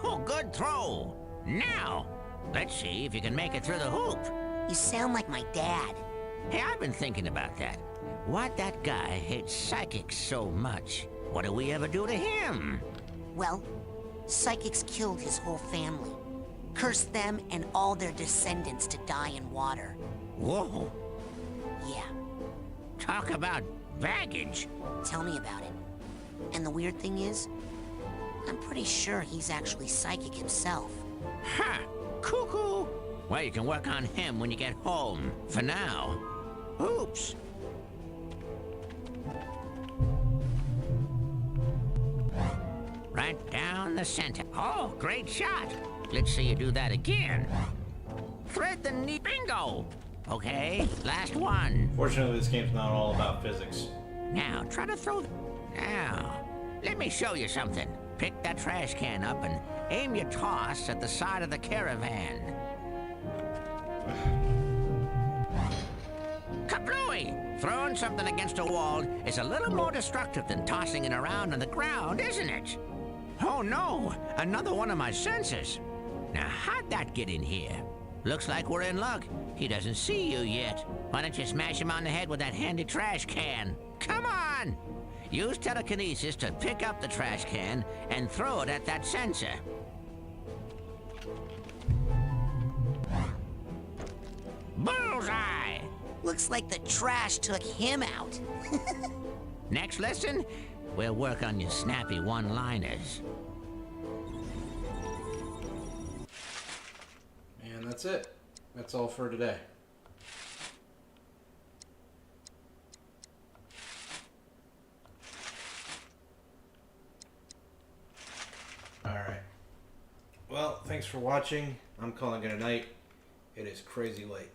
S8: Oh, good throw. Now, let's see if you can make it through the hoop.
S7: You sound like my dad.
S8: Hey, I've been thinking about that. Why'd that guy hate psychics so much? What did we ever do to him?
S7: Well, psychics killed his whole family. Cursed them and all their descendants to die in water.
S8: Whoa.
S7: Yeah.
S8: Talk about baggage.
S7: Tell me about it. And the weird thing is, I'm pretty sure he's actually psychic himself.
S8: Ha! Cuckoo! Well, you can work on him when you get home. For now. Oops. Right down the center. Oh, great shot. Let's see you do that again. Thread the knee. Bingo! Okay, last one.
S1: Fortunately, this game's not all about physics.
S8: Now, try to throw... Now, let me show you something. Pick that trash can up and aim your toss at the side of the caravan. Kablooey! Throwing something against a wall is a little more destructive than tossing it around on the ground, isn't it? Oh no! Another one of my sensors! Now, how'd that get in here? Looks like we're in luck. He doesn't see you yet. Why don't you smash him on the head with that handy trash can? Come on! Use telekinesis to pick up the trash can and throw it at that sensor. Bullseye!
S7: Looks like the trash took him out.
S8: Next lesson, we'll work on your snappy one-liners.
S1: And that's it. That's all for today. Alright. Well, thanks for watching. I'm calling it a night. It is crazy late.